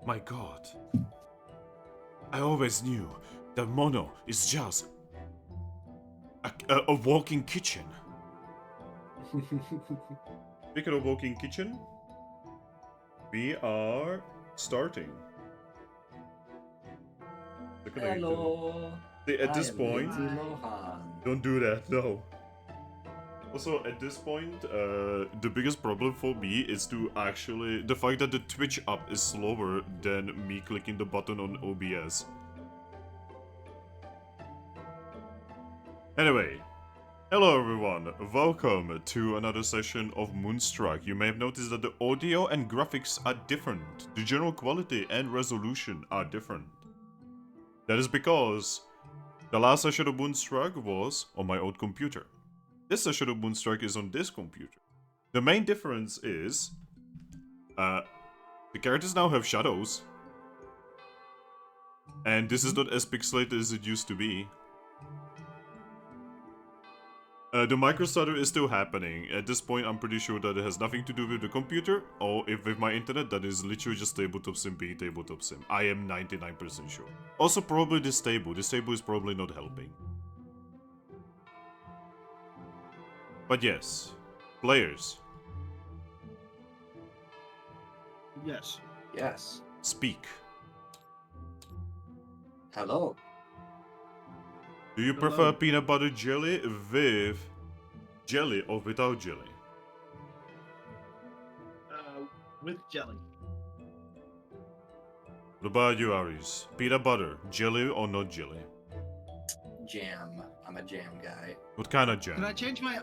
My god. I always knew that Mono is just a walking kitchen. Speaking of walking kitchen, we are starting. Hello. See, at I this am point, Lindsay Lohan. don't do that, no. Also, at this point, the biggest problem for me is to actually the fact that the Twitch up is slower than me clicking the button on OBS. Anyway, hello everyone, welcome to another session of Moonstruck. You may have noticed that the audio and graphics are different. The general quality and resolution are different. That is because the last session of Moonstruck was on my old computer. This session of Moonstruck is on this computer. The main difference is, the characters now have shadows. And this is not as pixelated as it used to be. The micro stutter is still happening. At this point, I'm pretty sure that it has nothing to do with the computer, or if with my internet, that is literally just tabletop sim being tabletop sim. I am 99% sure. Also, probably this table. This table is probably not helping. But yes, players, Yes. Yes. speak. Hello. Do you Hello. prefer peanut butter jelly with jelly or without jelly? With jelly. What about you, Aries? Peanut butter, jelly or not jelly? Jam. I'm a jam guy. What kind of jam? Can I change my...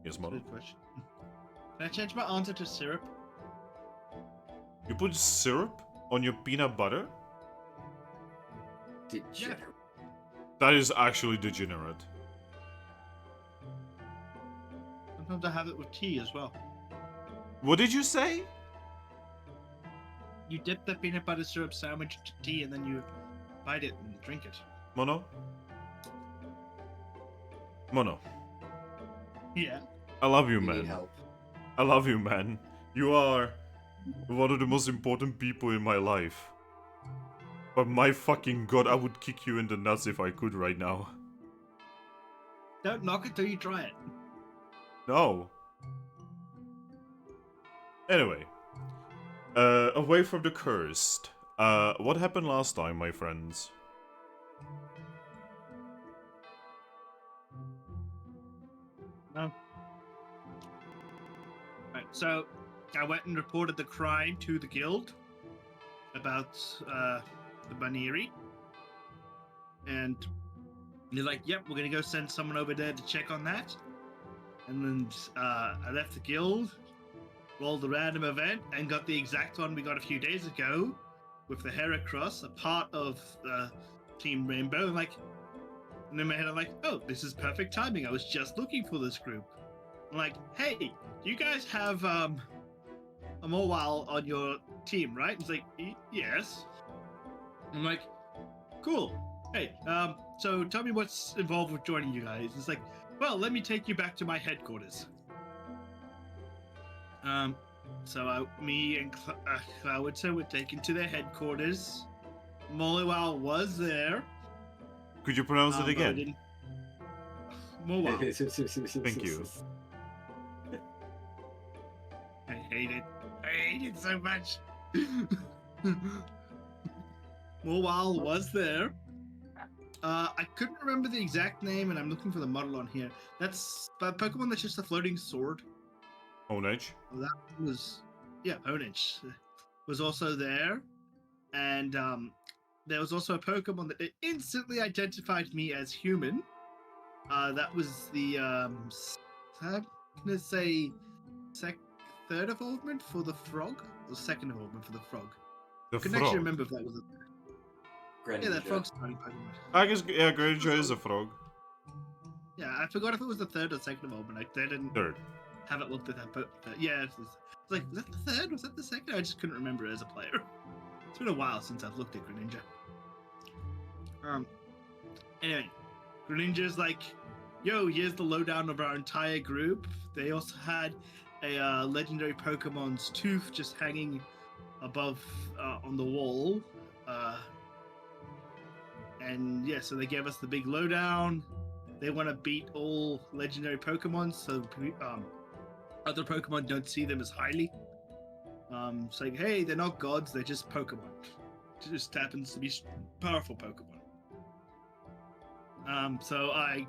Yes, model. Good question. Can I change my answer to syrup? You put syrup on your peanut butter? Degenerate. That is actually degenerate. Sometimes I have it with tea as well. What did you say? You dip the peanut butter syrup sandwich into tea and then you bite it and drink it. Mono? Mono. Yeah. I love you, You need man. help. I love you, man. You are one of the most important people in my life. But my fucking god, I would kick you in the nuts if I could right now. Don't knock it till you try it. No. Anyway. Away from the cursed. What happened last time, my friends? No. Right, so I went and reported the crime to the guild about the Baniri. And they're like, yep, we're gonna go send someone over there to check on that. And then I left the guild, rolled a random event, and got the exact one we got a few days ago with the Heracross, a part of Team Rainbow. And in my head, I'm like, oh, this is perfect timing. I was just looking for this group. I'm like, hey, do you guys have a mobile on your team, right? He's like, yes. I'm like, cool. Hey, so tell me what's involved with joining you guys. It's like, well, let me take you back to my headquarters. Me and Cloudwitzer were taken to their headquarters. Moliwal was there. Could you pronounce it but I again? didn't- Moliwal. Thank you. I hate it. I hate it so much. Moliwal was there. I couldn't remember the exact name, and I'm looking for the model on here. That's a Pokemon that's just a floating sword. Onage? That was, yeah, Onage was also there, and there was also a Pokemon that instantly identified me as human. That was the I'm gonna say third evolvement for the frog, or second evolvement for the frog. The I couldn't frog. actually remember if that was Greninja. that frog starting Pokemon. I guess, yeah, Greninja is a frog. Yeah, I forgot if it was the third or second evolvement. They didn't Third. haven't looked at that, but yeah, it's like, was that the third? Was that the second? I just couldn't remember it as a player. It's been a while since I've looked at Greninja. Anyway, Greninja's like, yo, here's the lowdown of our entire group. They also had a legendary Pokemon's tooth just hanging above on the wall. And yeah, so they gave us the big lowdown. They want to beat all legendary Pokemon, so other Pokemon don't see them as highly. Saying, hey, they're not gods, they're just Pokemon. It just happens to be powerful Pokemon. So I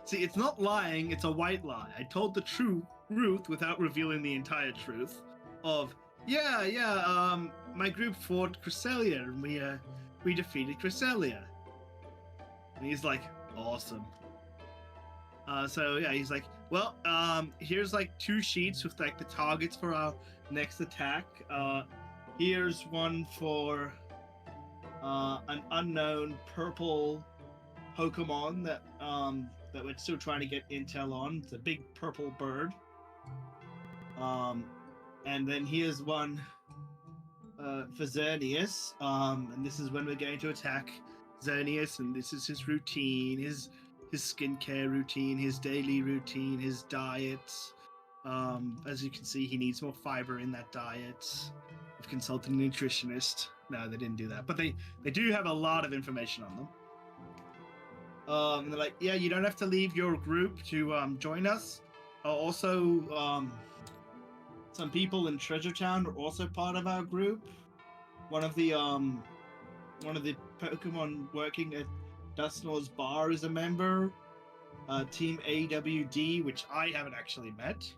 see, it's not lying, it's a white lie. I told the truth without revealing the entire truth of, my group fought Cresselia and we defeated Cresselia. And he's like, awesome. So yeah, he's like, well, here's like 2 sheets with like the targets for our next attack. Here's one for an unknown purple Pokemon that we're still trying to get intel on. It's a big purple bird. And then here's one for Xerneas. And this is when we're going to attack Xerneas, and this is his routine, his skincare routine, his daily routine, his diet. As you can see, he needs more fiber in that diet. I've consulted a nutritionist. No, they didn't do that, but they do have a lot of information on them. And they're like, yeah, you don't have to leave your group to join us. Also, some people in Treasure Town are also part of our group. One of the Pokemon working at Dustnor's bar is a member. Team AWD, which I haven't actually met.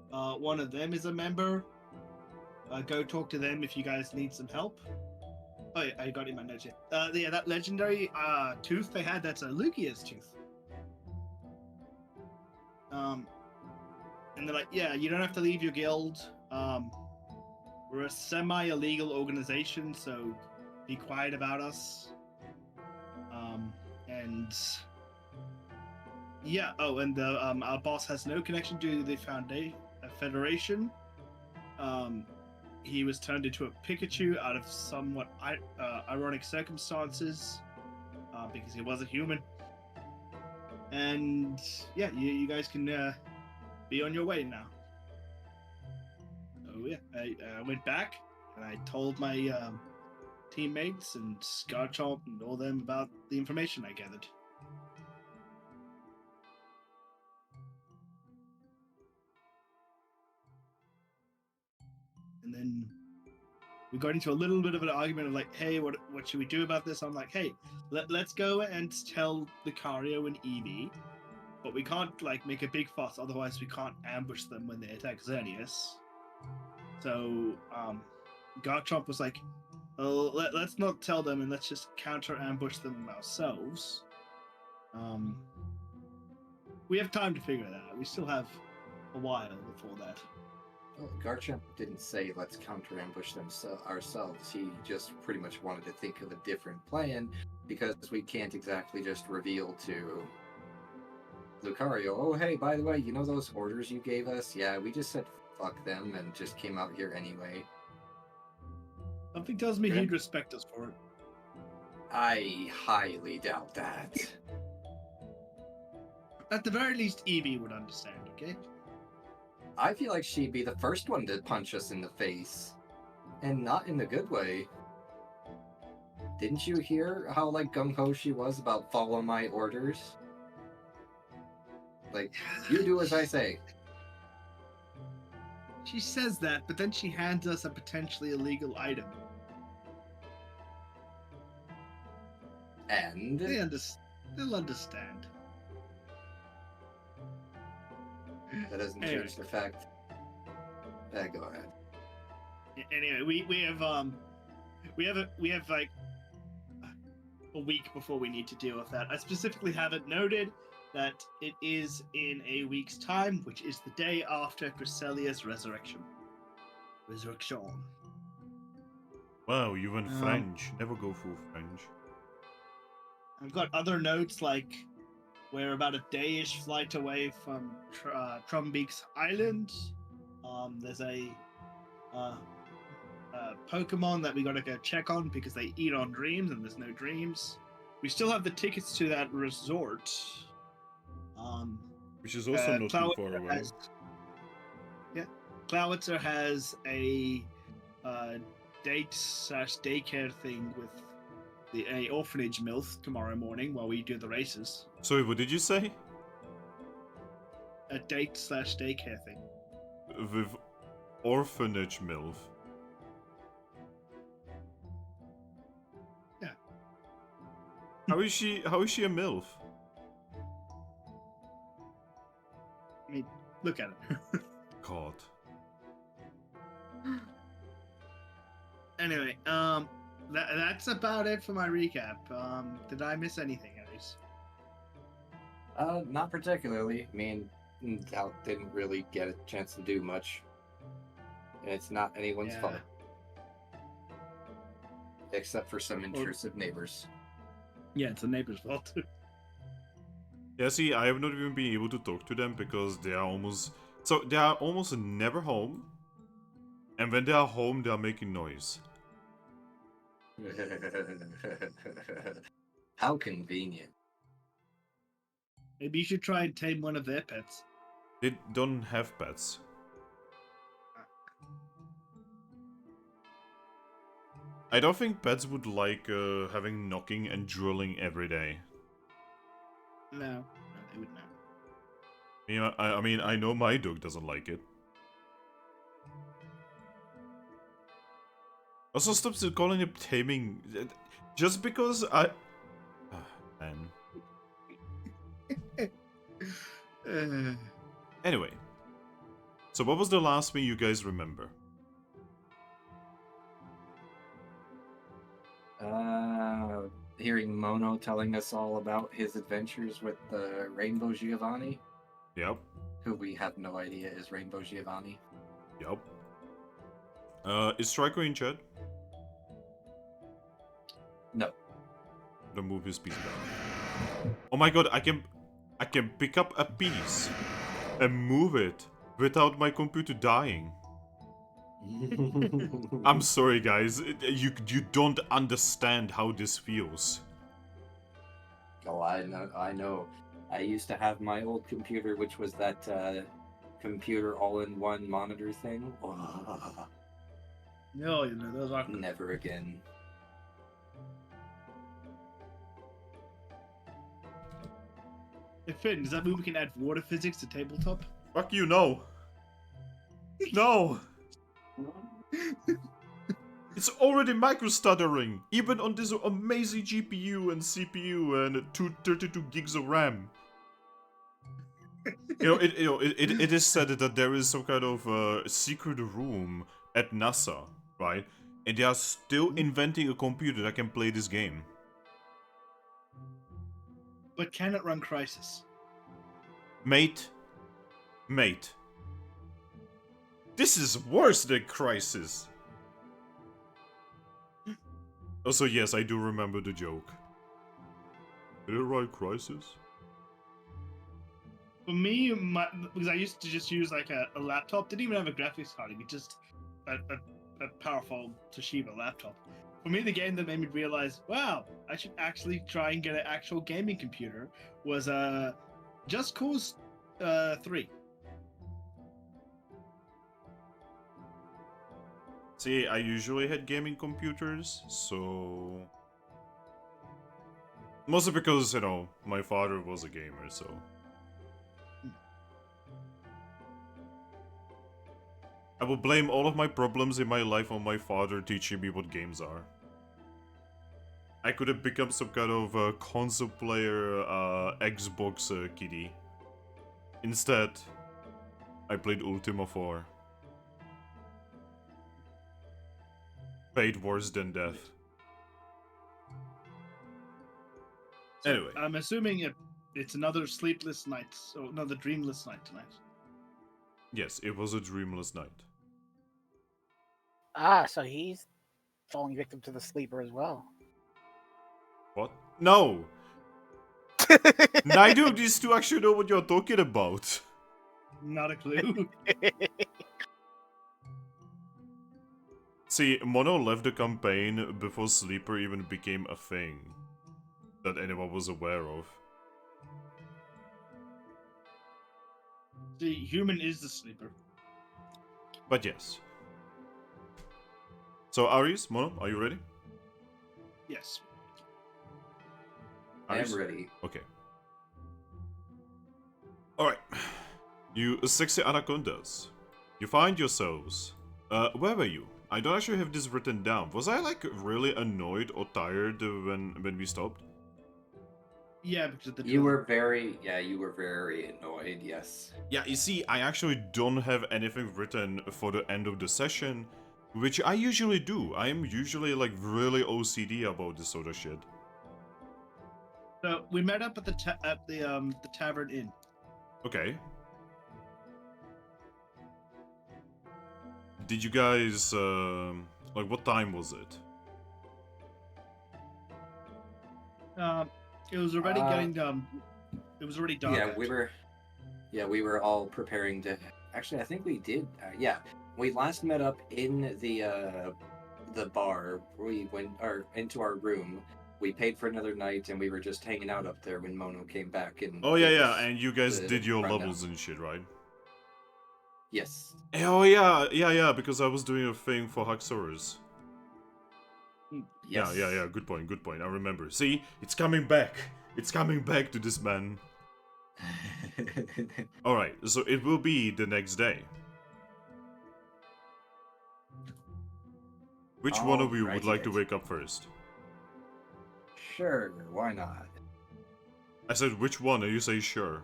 One of them is a member. Go talk to them if you guys need some help. Oh yeah, I got it in my notes here. Yeah, that legendary tooth they had, that's a Lugia's tooth. And they're like, yeah, you don't have to leave your guild. We're a semi-illegal organization, so be quiet about us. And yeah, and our boss has no connection to the Federation. He was turned into a Pikachu out of somewhat ironic circumstances because he was a human. And yeah, you guys can be on your way now. Oh yeah, I went back and I told my teammates and Garchomp and all them about the information I gathered. And then we got into a little bit of an argument of like, hey, what should we do about this? I'm like, hey, let's go and tell Lucario and Eevee, but we can't like make a big fuss, otherwise we can't ambush them when they attack Xerneas. So Garchomp was like, well, let's not tell them and let's just counter ambush them ourselves. We have time to figure that out. We still have a while before that. Well, Garchomp didn't say let's counter ambush them ourselves. He just pretty much wanted to think of a different plan because we can't exactly just reveal to Lucario, oh hey, by the way, you know those orders you gave us? Yeah, we just said fuck them and just came out here anyway. Something tells me he'd respect us for it. I highly doubt that. At the very least, Eevee would understand, okay? I feel like she'd be the first one to punch us in the face. And not in a good way. Didn't you hear how, like, gung-ho she was about follow my orders? Like, you do as I say. She says that, but then she hands us a potentially illegal item. And? They'll understand. That doesn't change the fact. Go ahead. Anyway, we have like a week before we need to deal with that. I specifically have it noted that it is in a week's time, which is the day after Cresselia's resurrection. Resurrection. Wow, you went French. Never go full French. I've got other notes like we're about a day-ish flight away from Trumbeak's Island. There's a Pokemon that we gotta go check on because they eat on dreams and there's no dreams. We still have the tickets to that resort. Which is also not too far away. Clowitzer has a date/daycare thing with a orphanage MILF tomorrow morning while we do the races. Sorry, what did you say? A date/daycare thing. With orphanage MILF. Yeah. How is she a MILF? I mean, look at it. God. Anyway, that's about it for my recap. Did I miss anything, Aries? Not particularly. I mean, Talt didn't really get a chance to do much. And it's not anyone's Yeah. fault. Except for some intrusive neighbors. Yeah, it's the neighbor's fault. Yeah, see, I have not even been able to talk to them because they are almost never home. And when they are home, they are making noise. How convenient. Maybe you should try and tame one of their pets. They don't have pets. I don't think pets would like having knocking and drilling every day. No, they would not. Yeah, I mean, I know my dog doesn't like it. Also, stop calling it taming. Just because I... man. Anyway. So what was the last thing you guys remember? Hearing Mono telling us all about his adventures with the Rainbow Giovanni, Yep. who we have no idea is Rainbow Giovanni. Yep. Is Striker in chat? No. Gonna move his piece down. Oh my god, I can pick up a piece and move it without my computer dying. I'm sorry, guys. You don't understand how this feels. Oh, I know. I used to have my old computer, which was that computer all-in-one monitor thing. Oh, No, you know, those are never again. Hey, Finn, does that mean we can add water physics to tabletop? Fuck you, no. No. It's already micro-stuttering, even on this amazing GPU and CPU and 232 gigs of RAM. It is said that there is some kind of secret room at NASA, right? And they are still inventing a computer that can play this game. But can it run Crisis? Mate. This is worse than Crisis. Also, yes, I do remember the joke. Did it write Crisis? For me, because I used to just use like a laptop, didn't even have a graphics card, it just a powerful Toshiba laptop. For me, the game that made me realize, wow, I should actually try and get an actual gaming computer was Just Cause 3. See, I usually had gaming computers, so... Mostly because, you know, my father was a gamer, so... I will blame all of my problems in my life on my father teaching me what games are. I could have become some kind of console player, Xbox kiddie. Instead, I played Ultima 4. Fate worse than death. So Anyway. I'm assuming it's another sleepless night, so another dreamless night tonight. Yes, it was a dreamless night. Ah, so he's falling victim to the sleeper as well. What? No! Neither of these two actually know what you're talking about. Not a clue. See, Mono left the campaign before Sleeper even became a thing that anyone was aware of. The human is the sleeper. But yes. So Aries, Mono, are you ready? Yes. I am Aries? ready. Okay. Alright. You sexy anacondas. You find yourselves. Where were you? I don't actually have this written down. Was I like really annoyed or tired when we stopped? Yeah, because of the You drill. were very annoyed. Yes. Yeah, you see, I actually don't have anything written for the end of the session, which I usually do. I am usually like really OCD about this sort of shit. So we met up at the Tavern Inn. Okay. Did you guys like what time was it? It was already getting it was already dark. We were all preparing to. Actually, I think we did. We last met up in the bar. We went into our room. We paid for another night, and we were just hanging out up there when Mono came back. And Oh yeah, gave yeah, us and you guys the did your rundown. levels and shit, right? Yes. Oh yeah, because I was doing a thing for Haxorus. Yes. Yeah, good point, I remember. See, it's coming back. It's coming back to this man. Alright, so it will be the next day. Which one of you would like to Alrighty. wake up first? Sure, why not? I said which one, and you say sure.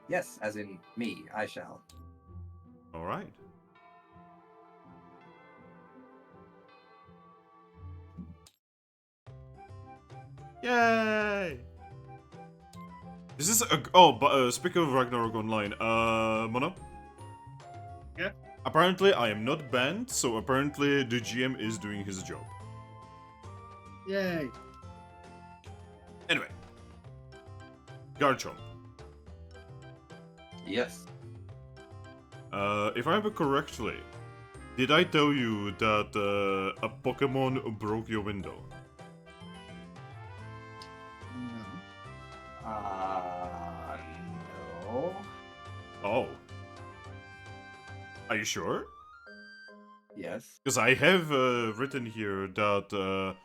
Yes, as in me, I shall. Alright. Yay! This is a... Oh, but speaking of Ragnarok Online, Mono? Yeah? Apparently I am not banned, so apparently the GM is doing his job. Yay! Anyway. Garchomp. Yes. If I remember correctly, did I tell you that a Pokemon broke your window? No. No. Oh. Are you sure? Yes. Because I have written here that,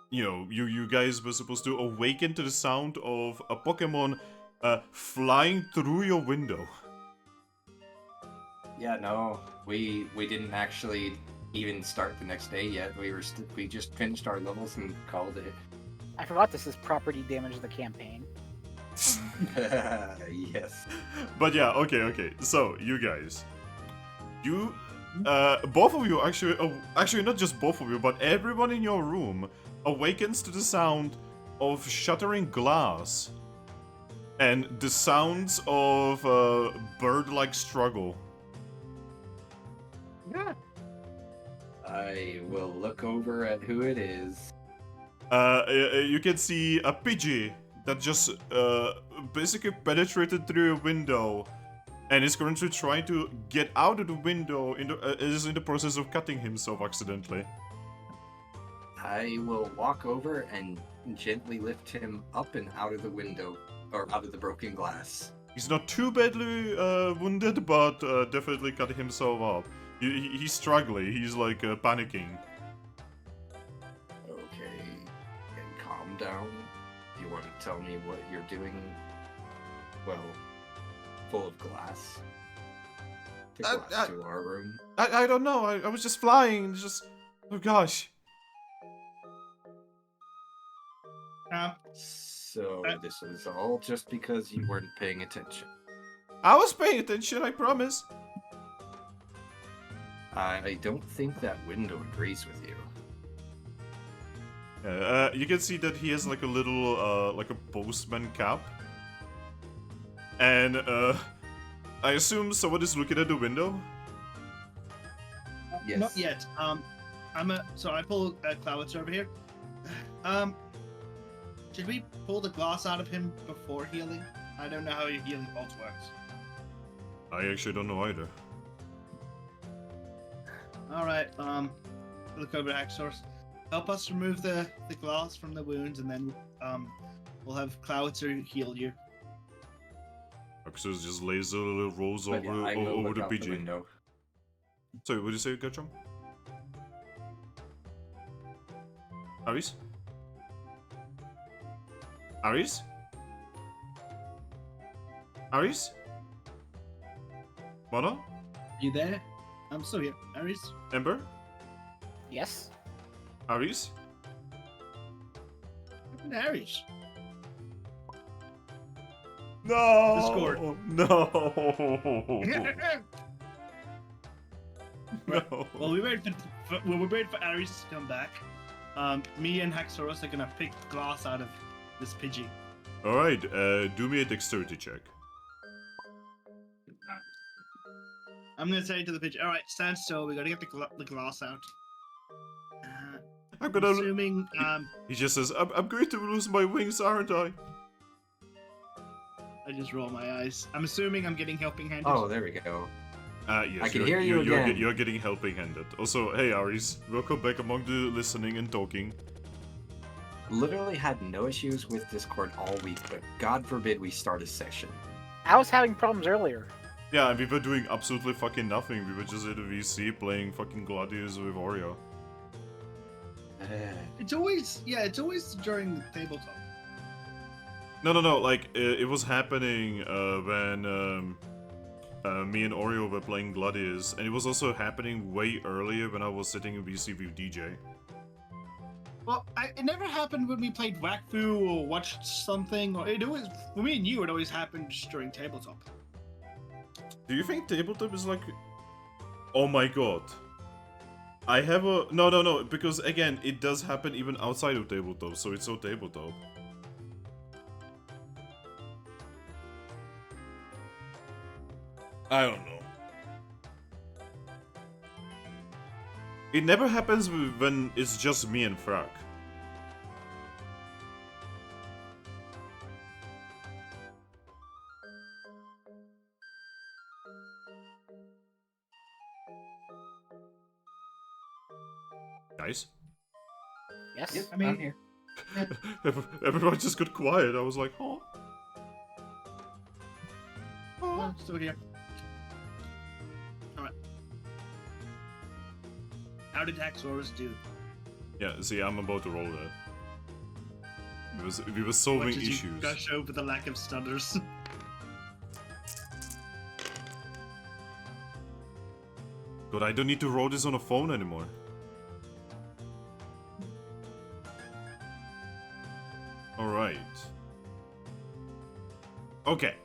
you know, you guys were supposed to awaken to the sound of a Pokemon flying through your window. Yeah, no. We didn't actually even start the next day yet. We just finished our levels and called it. I forgot this is property damage of the campaign. Yes. But yeah, okay. So, you guys. You, both of you actually not just both of you, but everyone in your room awakens to the sound of shattering glass. And the sounds of bird-like struggle. Yeah. I will look over at who it is. You can see a Pidgey that just basically penetrated through a window and is currently trying to get out of the window. Is in the process of cutting himself accidentally. I will walk over and gently lift him up and out of the window, or out of the broken glass. He's not too badly wounded, but definitely cut himself up. He's struggling. He's like panicking. Okay. And calm down. You want to tell me what you're doing? Well, full of glass. Take glass to our room. I don't know. I was just flying. Just oh gosh. So this was all just because you weren't paying attention. I was paying attention. I promise. I don't think that window agrees with you. You can see that he has like a little, like a postman cap. And, I assume someone is looking at the window? Yes. Not yet. So I pull Cloud's over here. Should we pull the glass out of him before healing? I don't know how your healing pulse works. I actually don't know either. Alright, look over at Haxorus. Help us remove the glass from the wounds, and then we'll have Cloudser heal you. Axus just lays a little rose But over yeah, I will over look the out the PG. window. Sorry, what did you say, Garchomp? Aris? Aris? Aris? Mana? You there? I'm still here. Aries? Ember? Yes. Aris? Aries. No! Discord. No! No. Well, we wait for Aries to come back. Me and Haxorus are gonna pick glass out of this Pidgey. Alright, do me a dexterity check. I'm gonna say to the Pidgey, alright, stand still, we gotta get the glass out. I'm gonna. Assuming, He just says, I'm going to lose my wings, aren't I? I just roll my eyes. I'm assuming I'm getting helping handed. Oh, there we go. Yes, I can hear you again. You're getting helping handed. Also, hey Aris, welcome back among the listening and talking. Literally had no issues with Discord all week, but God forbid we start a session. I was having problems earlier. Yeah, and we were doing absolutely fucking nothing. We were just at a VC playing fucking Gladius with Oreo. It's always during the tabletop. No, like, it was happening when me and Oreo were playing Gladius, and it was also happening way earlier when I was sitting in VC with DJ. Well, it never happened when we played Wakfu or watched something. Or it always, for me and you, it always happened just during tabletop. Do you think tabletop is like... Oh my god. I have a... No, because again, it does happen even outside of tabletop, so it's so tabletop. I don't know. It never happens when it's just me and Frack. Guys? Yes. Yep, I mean- I'm here. Everyone just got quiet. I was like, oh. Oh, still here. Alright. How did Haxorus do? Yeah, see, I'm about to roll that. We were solving What did you issues. gush over the lack of stutters? But I don't need to roll this on a phone anymore. Alright. Okay.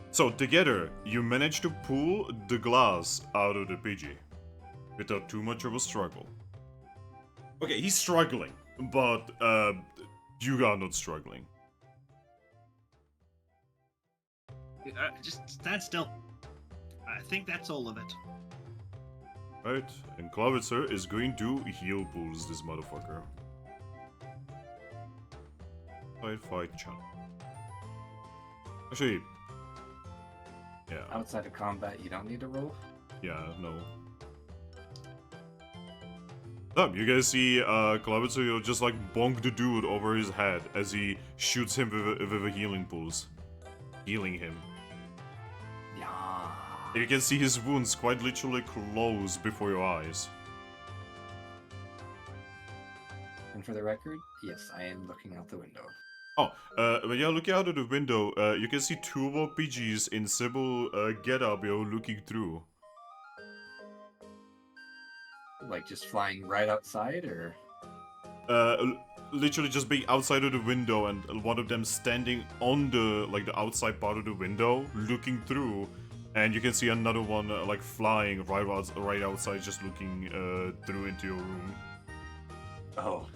So together, you manage to pull the glass out of the Pidgey without too much of a struggle. Okay, he's struggling, but you are not struggling. Just stand still. I think that's all of it. Right, and Klavitzer is going to heal pulls this motherfucker. Fight, chan. Actually, yeah, Outside of combat, you don't need to roll? yeah, no. Oh, you guys see Klavitzer just like bonk the dude over his head as he shoots him with a healing pulse. Healing him. Yeah. You can see his wounds quite literally close before your eyes. And for the record, yes, I am looking out the window. Oh, when you're looking out of the window, you can see two more Pidgeys in Sybil getup looking through. Like just flying right outside, or? Literally just being outside of the window and one of them standing on the outside part of the window, looking through, and you can see another one like flying right outside, just looking through into your room. Oh.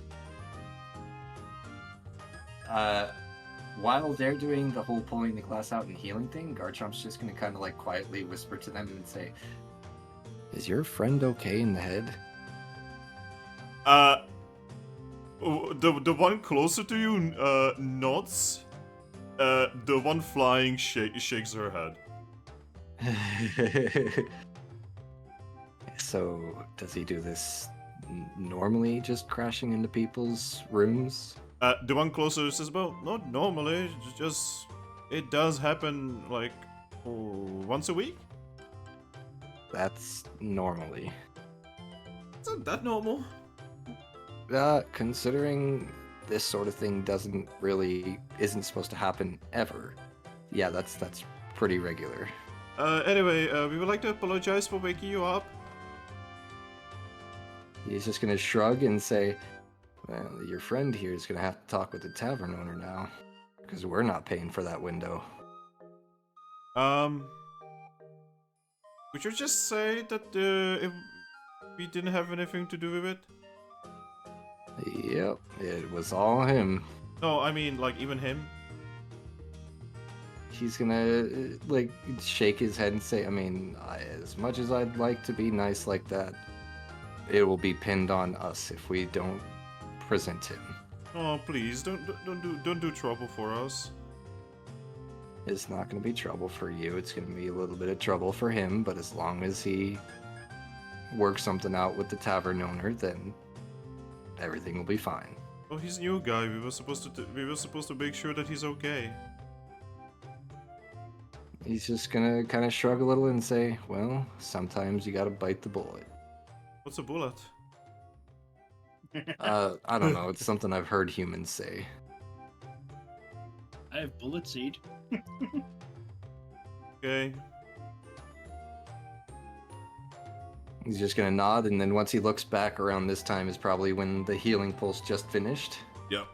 While they're doing the whole pulling the glass out and healing thing, Garchomp's just gonna kind of like quietly whisper to them and say, "Is your friend okay in the head?" The one closer to you nods. The one flying shakes her head. So, does he do this normally, just crashing into people's rooms? The one closer says, well, not normally, just... It does happen, like, once a week? That's normally. Isn't that normal? Considering this sort of thing isn't supposed to happen ever. Yeah, that's pretty regular. Anyway, we would like to apologize for waking you up. He's just gonna shrug and say, well, your friend here is gonna have to talk with the tavern owner now, because we're not paying for that window. Would you just say that we didn't have anything to do with it? Yep, it was all him. No, I mean, like, even him? He's gonna, like, shake his head and say, I mean, as much as I'd like to be nice like that, it will be pinned on us if we don't present him. Oh, please, don't do trouble for us. It's not gonna be trouble for you, it's gonna be a little bit of trouble for him, but as long as he works something out with the tavern owner, then everything will be fine. Oh, he's a new guy. We were supposed to make sure that he's okay. He's just gonna kind of shrug a little and say, well, sometimes you gotta bite the bullet. What's a bullet? I don't know, it's something I've heard humans say. I have bullet seed. Okay. He's just gonna nod, and then once he looks back around this time is probably when the healing pulse just finished. Yep.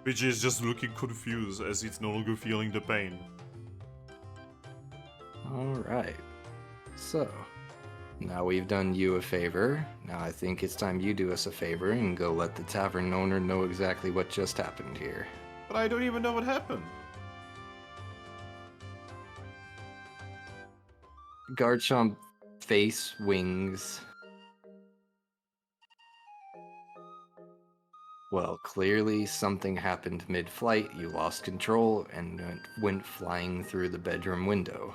Pidgey is just looking confused as he's no longer feeling the pain. Alright. So, now we've done you a favor. Now I think it's time you do us a favor and go let the tavern owner know exactly what just happened here. But I don't even know what happened. Garchomp face wings. Well, clearly something happened mid-flight, you lost control, and went flying through the bedroom window.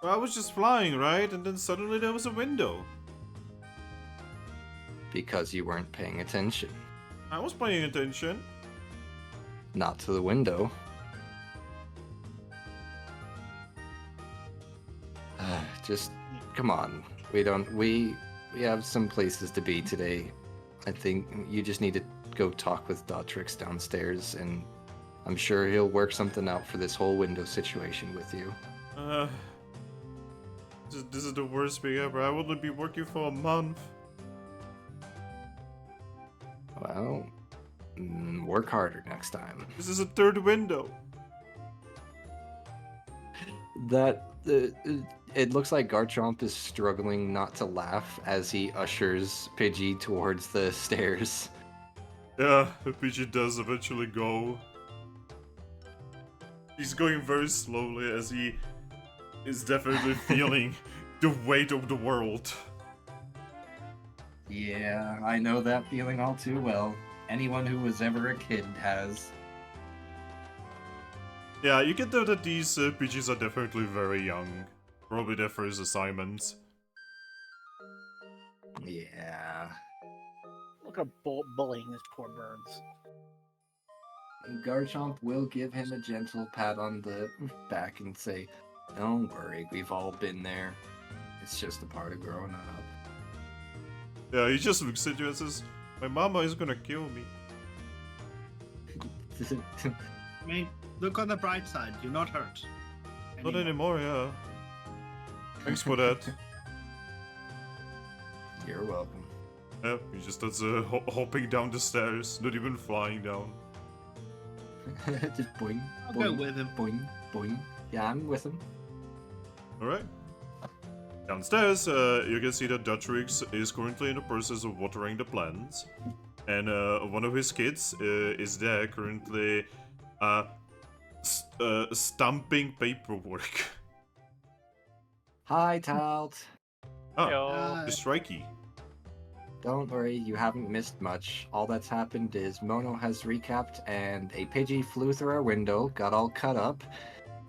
I was just flying, right? And then suddenly there was a window. Because you weren't paying attention. I was paying attention. Not to the window. Just, come on. We have some places to be today. I think you just need to go talk with Dotrix downstairs, and I'm sure he'll work something out for this whole window situation with you. This is the worst thing ever. I wouldn't be working for a month. Well, work harder next time. This is a third window. It looks like Garchomp is struggling not to laugh as he ushers Pidgey towards the stairs. Yeah, Pidgey does eventually go. He's going very slowly as he is definitely feeling the weight of the world. Yeah, I know that feeling all too well. Anyone who was ever a kid has. Yeah, you can tell that these Pidgeys are definitely very young. Probably their first assignments. Yeah. Look at bullying these poor birds. Garchomp will give him a gentle pat on the back and say, don't worry, we've all been there. It's just a part of growing up. Yeah, he just looks at you and says, my mama is gonna kill me. I mean, look on the bright side. You're not hurt. Not anymore, yeah. Thanks for that. You're welcome. Yeah, he just starts hopping down the stairs, not even flying down. Just boing, I'll boing, go with him. boing, boing. Yeah, I'm with him. Alright. Downstairs, you can see that Dotrix is currently in the process of watering the plants. And one of his kids is there currently stamping paperwork. Hi, Talt. The strikey. Don't worry, you haven't missed much. All that's happened is Mono has recapped and a Pidgey flew through our window, got all cut up.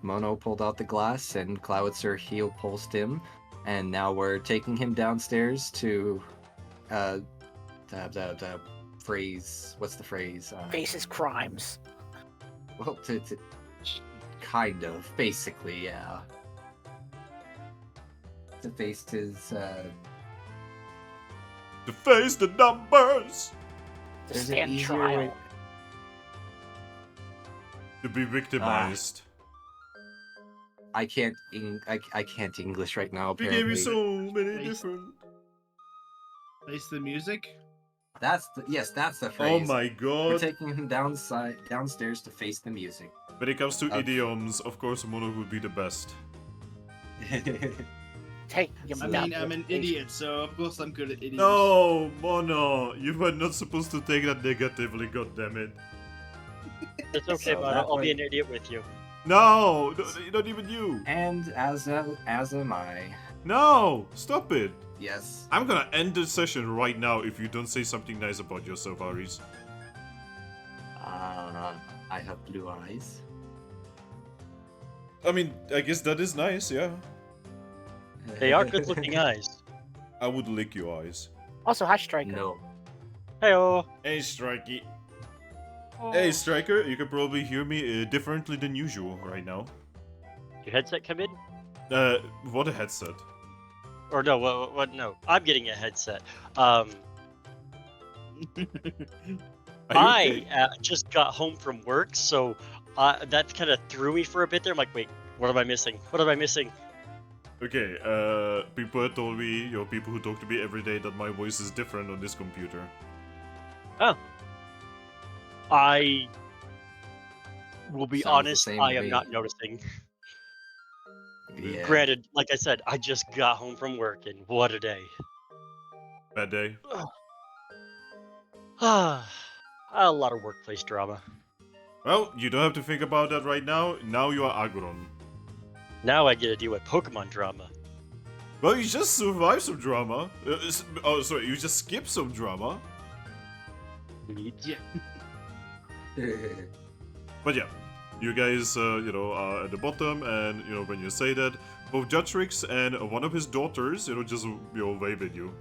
Mono pulled out the glass and Cloudser heel pulsed him. And now we're taking him downstairs to, the phrase, what's the phrase? Face his crimes. Well, kind of, basically, yeah. to face his. To face the numbers! To There's an stand easier trial. way. To be victimized. I can't. I can't English right now. We Apparently, gave you so many Face- different... Face the music. that's the Oh phrase. my We're god. taking him downstairs to face the music. When it comes to Okay. idioms, of course Mono would be the best. Take him I down mean, to I'm the an station. idiot, so of course I'm good at idioms. No, Mono, you were not supposed to take that negatively, goddammit. It's okay, So Mono. that I'll be way- an idiot with you. No, not even you. And as am I. No, stop it. Yes. I'm gonna end the session right now if you don't say something nice about yourself, Aries. I have blue eyes. I mean, I guess that is nice, yeah. They are good-looking eyes. I would lick your eyes. Also, hi, Striker. No. Heyo. Hey, Strikey. Hey, Striker, you can probably hear me differently than usual right now. Your headset come in? What a headset. Or no? What? No, I'm getting a headset. Are you I okay? just got home from work, so that kind of threw me for a bit there. I'm like, wait, what am I missing? What am I missing? Okay, people have told me, people who talk to me every day, that my voice is different on this computer. I will be Sounds the honest, same I to am me. not noticing. Yeah. Granted, like I said, I just got home from work, and what a day. Bad day. A lot of workplace drama. Well, you don't have to think about that right now. Now you are Aggron. Now I get to deal with Pokemon drama. Well, you just survived some drama. Oh, sorry, you just skipped some drama. Yeah. But yeah, you guys, are at the bottom, and, when you say that, both Judgerix and one of his daughters, just, wave at you.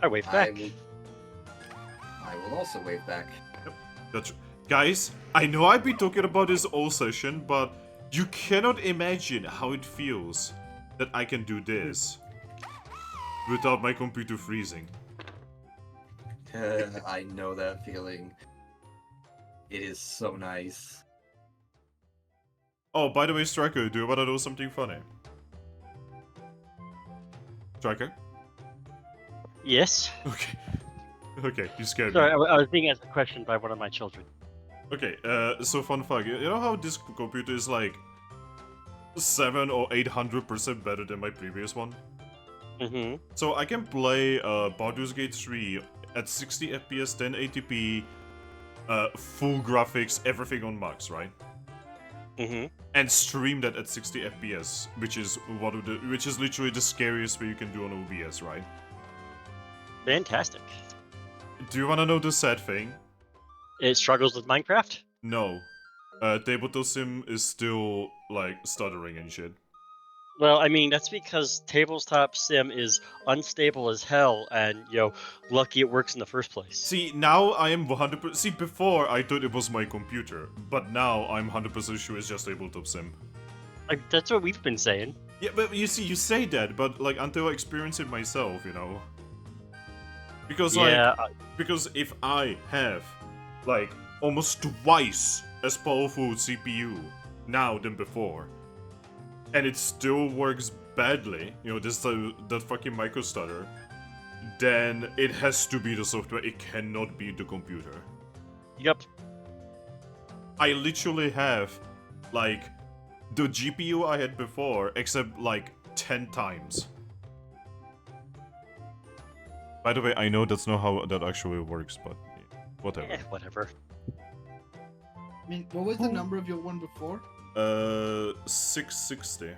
I wave back. I will also wave back. Guys, I know I've been talking about this all session, but you cannot imagine how it feels that I can do this without my computer freezing. I know that feeling. It is so nice. Oh, by the way, Striker, do you want to know something funny? Striker? Yes. Okay. Okay, you scared Sorry, me. I was being asked a question by one of my children. Okay, so fun fact, you know how this computer is like 700 or 800% better than my previous one? Mm-hmm. So I can play Baldur's Gate 3 at 60 FPS, 1080p, full graphics, everything on max, right? Mm-hmm. And stream that at 60 FPS, which is literally the scariest way you can do on OBS, right? Fantastic. Do you want to know the sad thing? It struggles with Minecraft? No. Tabletop Sim is still, like, stuttering and shit. Well, I mean, that's because Tabletop Sim is unstable as hell, and, lucky it works in the first place. See, now I am 100%... See, before I thought it was my computer, but now I'm 100% sure it's just Tabletop Sim. Like, that's what we've been saying. Yeah, but you see, you say that, but, like, until I experience it myself, Because, Yeah, because if I have, like, almost twice as powerful CPU now than before, and it still works badly, that fucking micro stutter, then it has to be the software, it cannot be the computer. Yep. I literally have, like, the GPU I had before, except, like, 10 times. By the way, I know that's not how that actually works, but whatever. Whatever. I mean, what was the number of your one before? 660.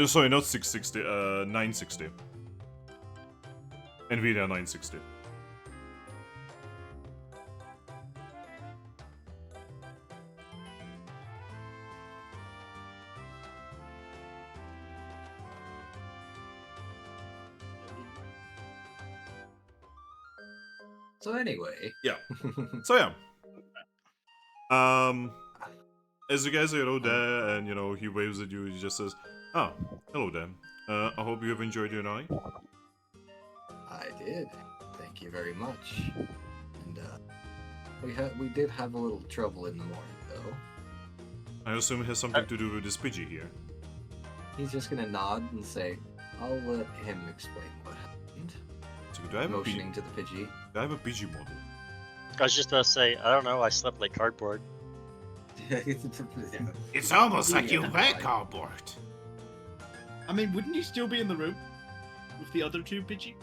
Sorry, not 660, 960. Nvidia 960. So anyway. Yeah. So yeah. As you guys are there, and he waves at you, he just says, Ah, hello then. I hope you have enjoyed your night. I did. Thank you very much. And we did have a little trouble in the morning, though. I assume it has something to do with this Pidgey here. He's just gonna nod and say, "I'll let him explain what happened." So do I have Motioning to the Pidgey. Do I have a Pidgey model? I was just gonna say, I don't know, I slept like cardboard. It's almost like you wear cardboard. I mean, wouldn't you still be in the room with the other two Pidgey?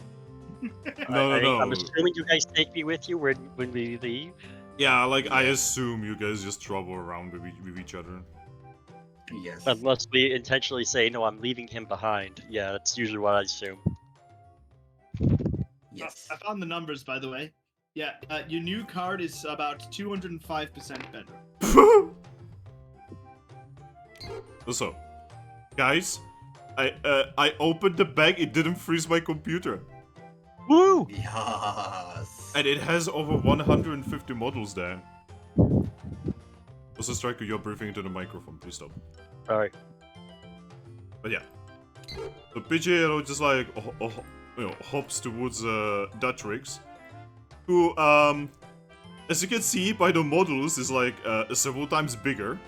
No. I'm assuming you guys take me with you when we leave. Yeah, like I assume you guys just travel around with each other. Yes. Unless we intentionally say, no, I'm leaving him behind. Yeah, that's usually what I assume. Yes. I found the numbers, by the way. Yeah, your new card is about 205% better. So, guys, I opened the bag. It didn't freeze my computer, Woo! Yes. and it has over 150 models there. Also, Striker, you're breathing into the microphone. Please stop. Sorry. But yeah, the Pidgey, just like hops towards Datrix, who as you can see by the models, is like several times bigger.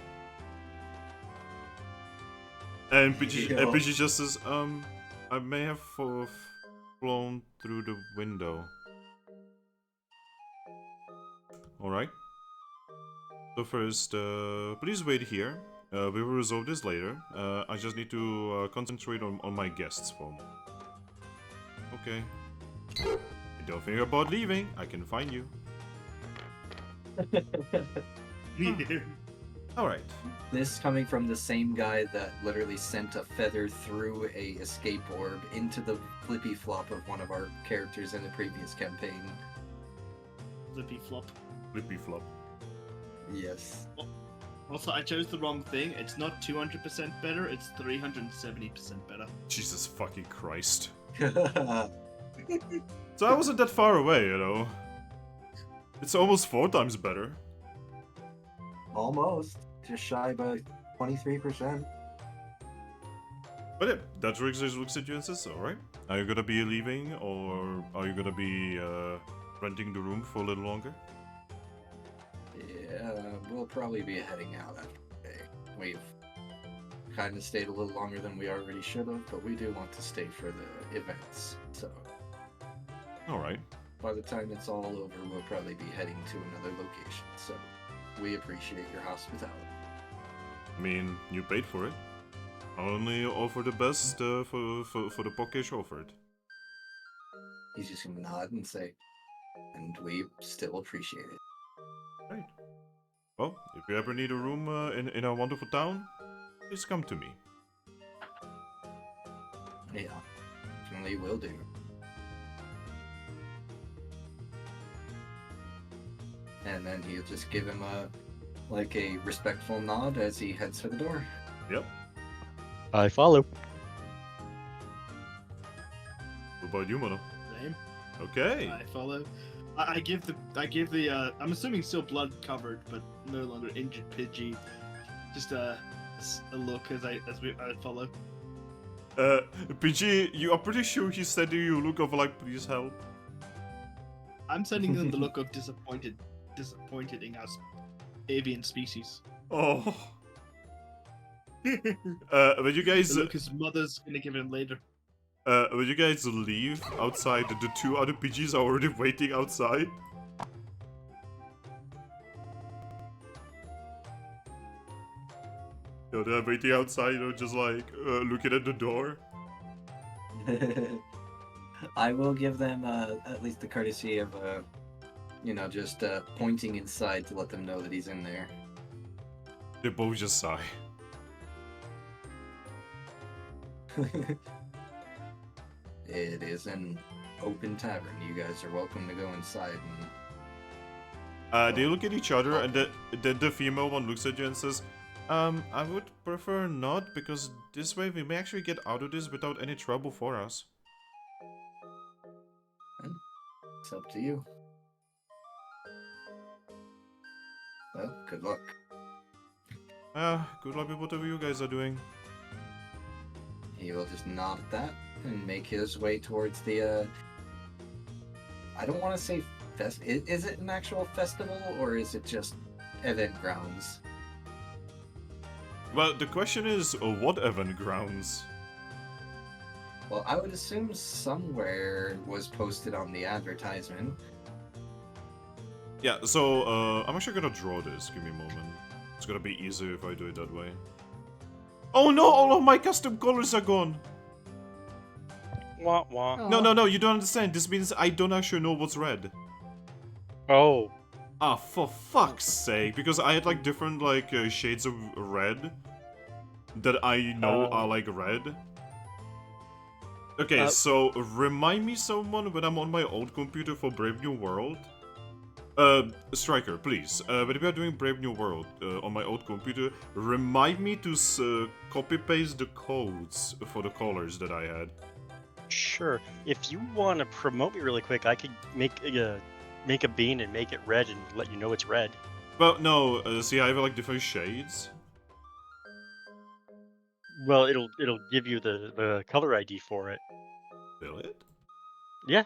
And Pidgey just says, I may have flown through the window. Alright. So first, please wait here. We will resolve this later. I just need to concentrate on my guests for a moment. Okay. Don't think about leaving. I can find you. Alright. This coming from the same guy that literally sent a feather through a escape orb into the flippy flop of one of our characters in the previous campaign. Flippy flop. Flippy flop. Yes. Also, I chose the wrong thing. It's not 200% better, it's 370% better. Jesus fucking Christ. So I wasn't that far away, you know. It's almost 4 times better. Almost. Just shy by 23%. But yeah, Datrix just looks at you and says, alright, are you gonna be leaving, or are you gonna be renting the room for a little longer? Yeah, we'll probably be heading out after the day. We've kind of stayed a little longer than we already should have, but we do want to stay for the events. So Alright. by the time it's all over, we'll probably be heading to another location. So we appreciate your hospitality. I mean, you paid for it. I only offer the best for the Pokesh offered. He's just gonna nod and say, and we still appreciate it. Right. Well, if you ever need a room in our wonderful town, please come to me. Yeah, definitely will do. And then he'll just give him a respectful nod as he heads for the door. Yep. I follow. What about you, Mono? Same. Okay. I follow. I give the I'm assuming still blood covered, but no longer injured Pidgey. Just a look as I follow. PG, you are pretty sure he said to you, look over like, please help. I'm sending them the look of disappointed in us avian species. Oh. When you guys The look his mother's gonna give him later. when you guys leave outside, the 2 other PGs are already waiting outside. You know, they're waiting outside, you know, just like looking at the door. I will give them at least the courtesy of, just pointing inside to let them know that he's in there. They both just sigh. It is an open tavern. You guys are welcome to go inside and... They look at each other, and then the female one looks at you and says, I would prefer not, because this way we may actually get out of this without any trouble for us. It's up to you. Well, good luck. Good luck with whatever you guys are doing. He will just nod at that and make his way towards the, I don't want to say is it an actual festival, or is it just event grounds? Well, the question is, what event grounds? Well, I would assume somewhere was posted on the advertisement. Yeah, so, I'm actually gonna draw this. Give me a moment. It's gonna be easier if I do it that way. Oh no, all of my custom colors are gone! Wah wah. Oh. No, you don't understand. This means I don't actually know what's red. Oh. Ah, for fuck's sake, because I had like different like shades of red that I know are like red. Okay, so remind me someone when I'm on my old computer for Brave New World. Striker, please. When we are doing Brave New World on my old computer, remind me to copy paste the codes for the colors that I had. Sure. If you want to promote me really quick, I could make a bean and make it red and let you know it's red. Well, no, see, I have like different shades. Well, it'll give you the color ID for it. Will it? Yeah.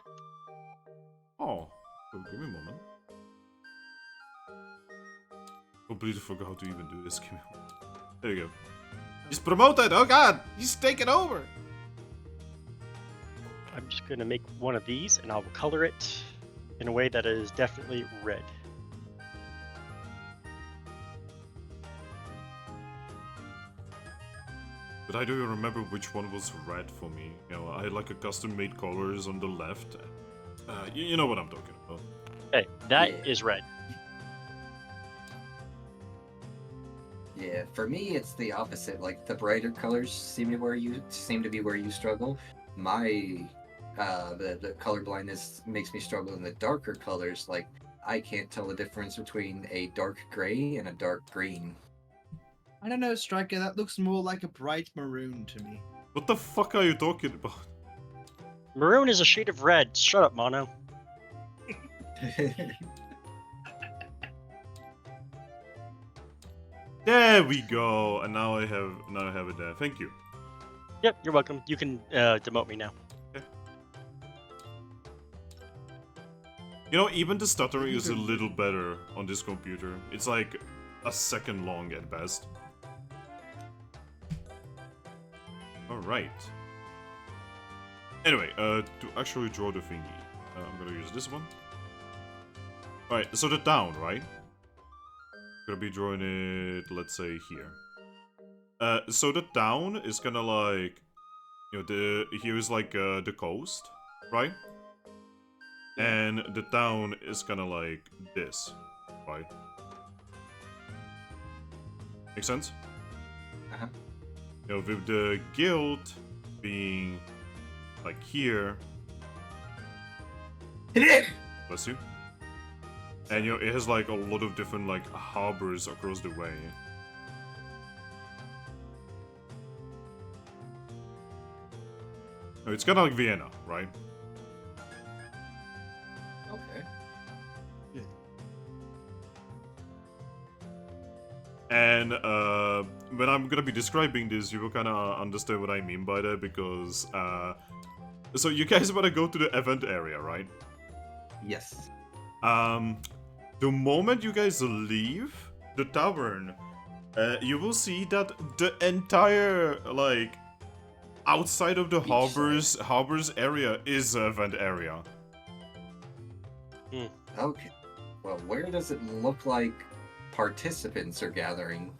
Oh, give me a moment. Completely forgot how to even do this. Give me a moment. There you go. He's promoted! Oh god! He's taking over! I'm just gonna make one of these and I'll color it in a way that is definitely red. But I don't remember which one was red for me. You know, I had like a custom made colors on the left. You know what I'm talking about. Hey, that Yeah. is red. Yeah, for me it's the opposite. Like the brighter colors seem to be where you struggle. My the color blindness makes me struggle in the darker colors. Like I can't tell the difference between a dark gray and a dark green. I don't know, Striker. That looks more like a bright maroon to me. What the fuck are you talking about? Maroon is a shade of red. Shut up, Mono. There we go! And now I have it there. Thank you. Yep, you're welcome. You can demote me now. You know, even the stuttering is a little better on this computer. It's like a second long at best. Alright. Anyway, to actually draw the thingy, I'm gonna use this one. Alright, so the town, right? Gonna be drawing it, let's say, here. So the town is kinda like, you know, here is like the coast, right? And the town is kinda like this, right? Make sense? Uh-huh. You know, with the guild being like here. Bless you. And you know, it has like a lot of different like harbors across the way. No, it's kinda like Vienna, right? Okay. And when I'm gonna be describing this, you will kind of understand what I mean by that, because so you guys wanna go to the event area, right? Yes. The moment you guys leave the tavern, you will see that the entire like outside of the harbors area is an event area. Okay. Well, where does it look like participants are gathering?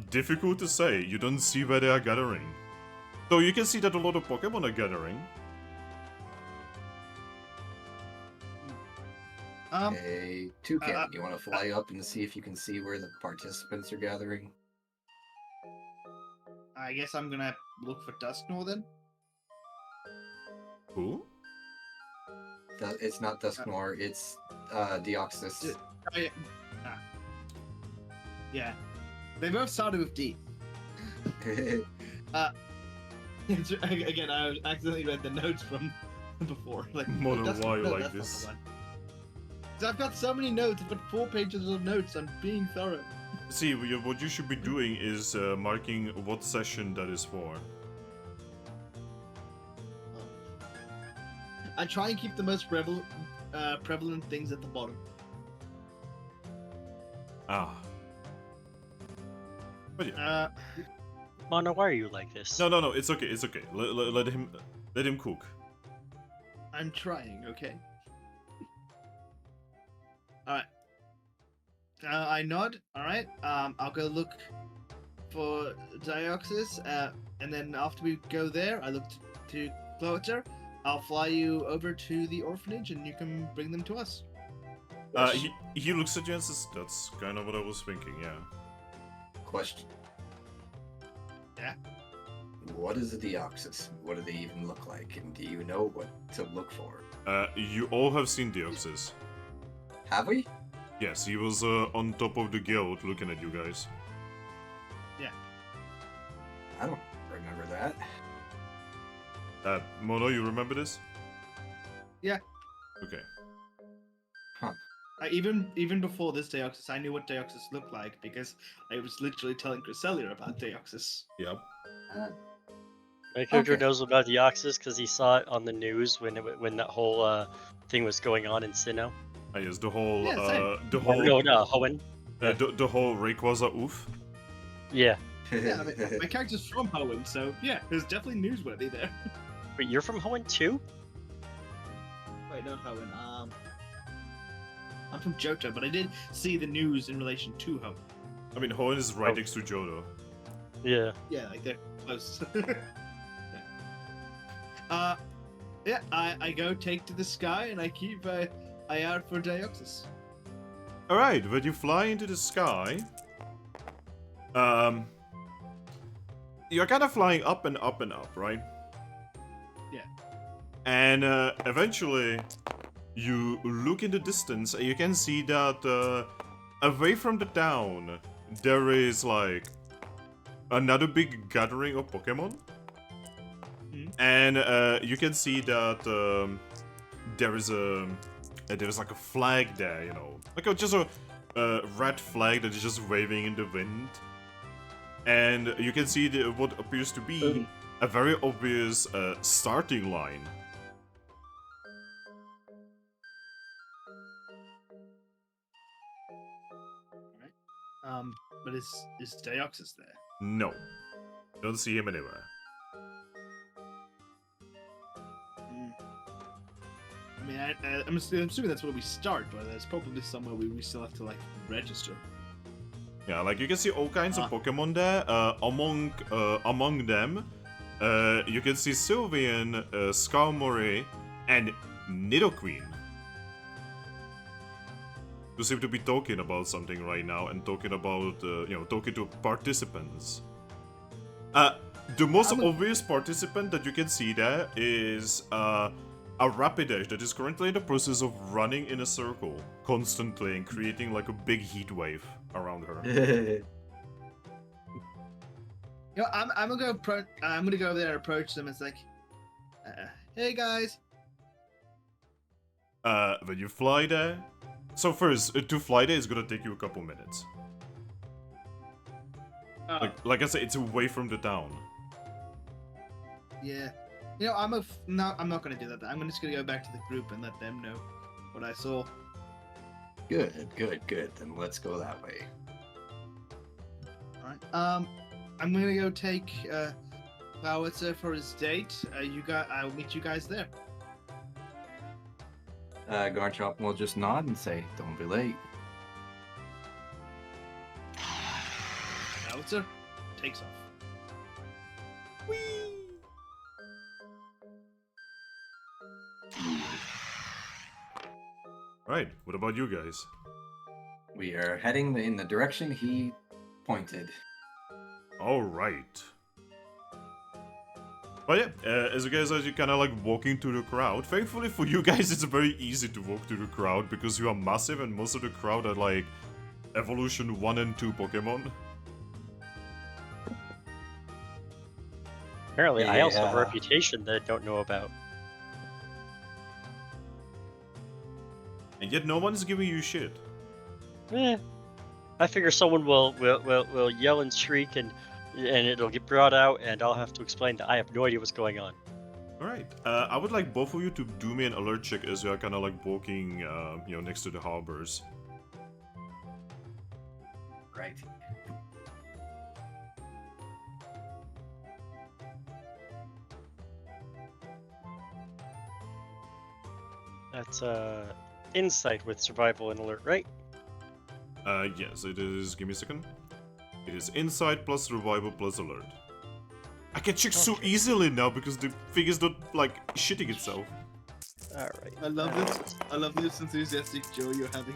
Difficult to say. You don't see where they are gathering. So you can see that a lot of Pokemon are gathering. Hey, Toucannon, you want to fly up and see if you can see where the participants are gathering? I guess I'm gonna look for Dusknoir then. Who? It's not Dusknoir, it's Deoxys. Oh, yeah. Yeah. They both started with D. Again, I accidentally read the notes from before. Like, More than that's- why you no, like that's not this. the one. 'Cause I've got so many notes. I've got 4 pages of notes. I'm being thorough. See, what you should be doing is marking what session that is for. I try and keep the most prevalent things at the bottom. Ah. But yeah. Mono, why are you like this? No, it's okay, it's okay. Let him cook. I'm trying, okay? Alright. I nod, alright. I'll go look for Dioxys, and then after we go there, I look to Closer. I'll fly you over to the orphanage and you can bring them to us. He looks at you and says, that's kind of what I was thinking, yeah. Question. Yeah? What is a Deoxys? What do they even look like? And do you know what to look for? You all have seen Deoxys. Have we? Yes, he was on top of the guild looking at you guys. Yeah. I don't remember that. Mono, you remember this? Yeah. Okay. Even before this Deoxys, I knew what Deoxys looked like because I was literally telling Cresselia about Deoxys. Yep. My character Okay. knows about Deoxys because he saw it on the news when that whole thing was going on in Sinnoh. Ah, yes, the whole, Yeah, same. the whole, No, Hoenn. the whole Rayquaza oof. Yeah. Yeah, I mean, my character's from Hoenn, so yeah, it was definitely newsworthy there. Wait, you're from Hoenn too? Wait, not Hoenn. I'm from Johto, but I did see the news in relation to Hoenn. I mean, Hoenn is right next to Johto. Yeah. Yeah, like they're close. Yeah, I go take to the sky and I keep an eye out for Deoxys. Alright, when you fly into the sky, you're kind of flying up and up and up, right? Yeah. And eventually, you look in the distance and you can see that away from the town, there is like another big gathering of Pokemon. And you can see that there's like a flag there, you know, like just a red flag that is just waving in the wind. And you can see what appears to be a very obvious starting line. But is Deoxys there? No, don't see him anywhere. I mean, I'm assuming that's where we start, but there's probably somewhere we still have to like register. Yeah, like you can see all kinds of Pokemon there. Among them, you can see Sylveon, Skarmory, and Nidoqueen. You seem to be talking about something right now and talking about, talking to participants. The most obvious participant that you can see there is a Rapidash that is currently in the process of running in a circle constantly and creating like a big heat wave around her. You know, I'm gonna go over there and approach them. It's like, hey guys. When you fly there. So first, to fly there is gonna take you a couple minutes. Like I said, it's away from the town. Yeah. You know, I'm not gonna do that. I'm just gonna go back to the group and let them know what I saw. Good. Then let's go that way. All right. I'm gonna go take Bowitzer for his date. I'll meet you guys there. Garchomp will just nod and say, "Don't be late." Bowitzer takes off. Right, what about you guys? We are heading in the direction he pointed. Alright. But yeah, as you guys are kind of like walking through the crowd, thankfully for you guys it's very easy to walk through the crowd because you are massive and most of the crowd are like Evolution 1 and 2 Pokemon. Apparently, I also have a reputation that I don't know about. And yet no one is giving you shit. I figure someone will yell and shriek and it'll get brought out and I'll have to explain that I have no idea what's going on. Alright, I would like both of you to do me an alert check as you are kind of like walking, next to the harbors. Right. That's insight with survival and alert, right? Yes, it is. Give me a second. It is insight plus survival plus alert. I can check so easily now because the thing is not like shitting itself. All right. I love this. I love this enthusiastic joy you're having.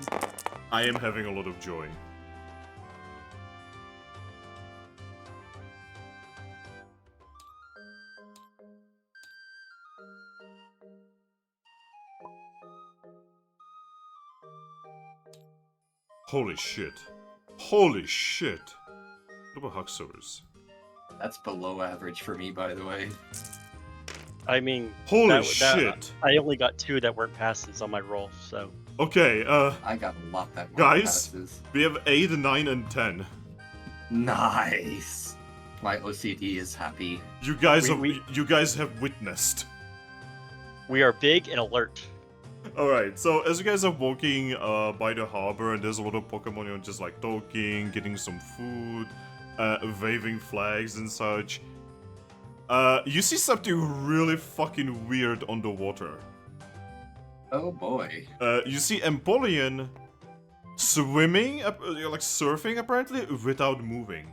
I am having a lot of joy. Holy shit. Holy shit. What about Huxors? That's below average for me, by the way. I mean, Holy that- shit. I only got 2 that weren't passes on my roll, so. Okay, I got a lot that weren't Guys? passes. we have 8, 9, and 10. Nice. My OCD is happy. You guys We- you guys have witnessed. We are big and alert. Alright, so as you guys are walking by the harbor and there's a lot of Pokemon, just like talking, getting some food, waving flags and such. You see something really fucking weird on the water. Oh boy. You see Empoleon swimming, like surfing apparently, without moving.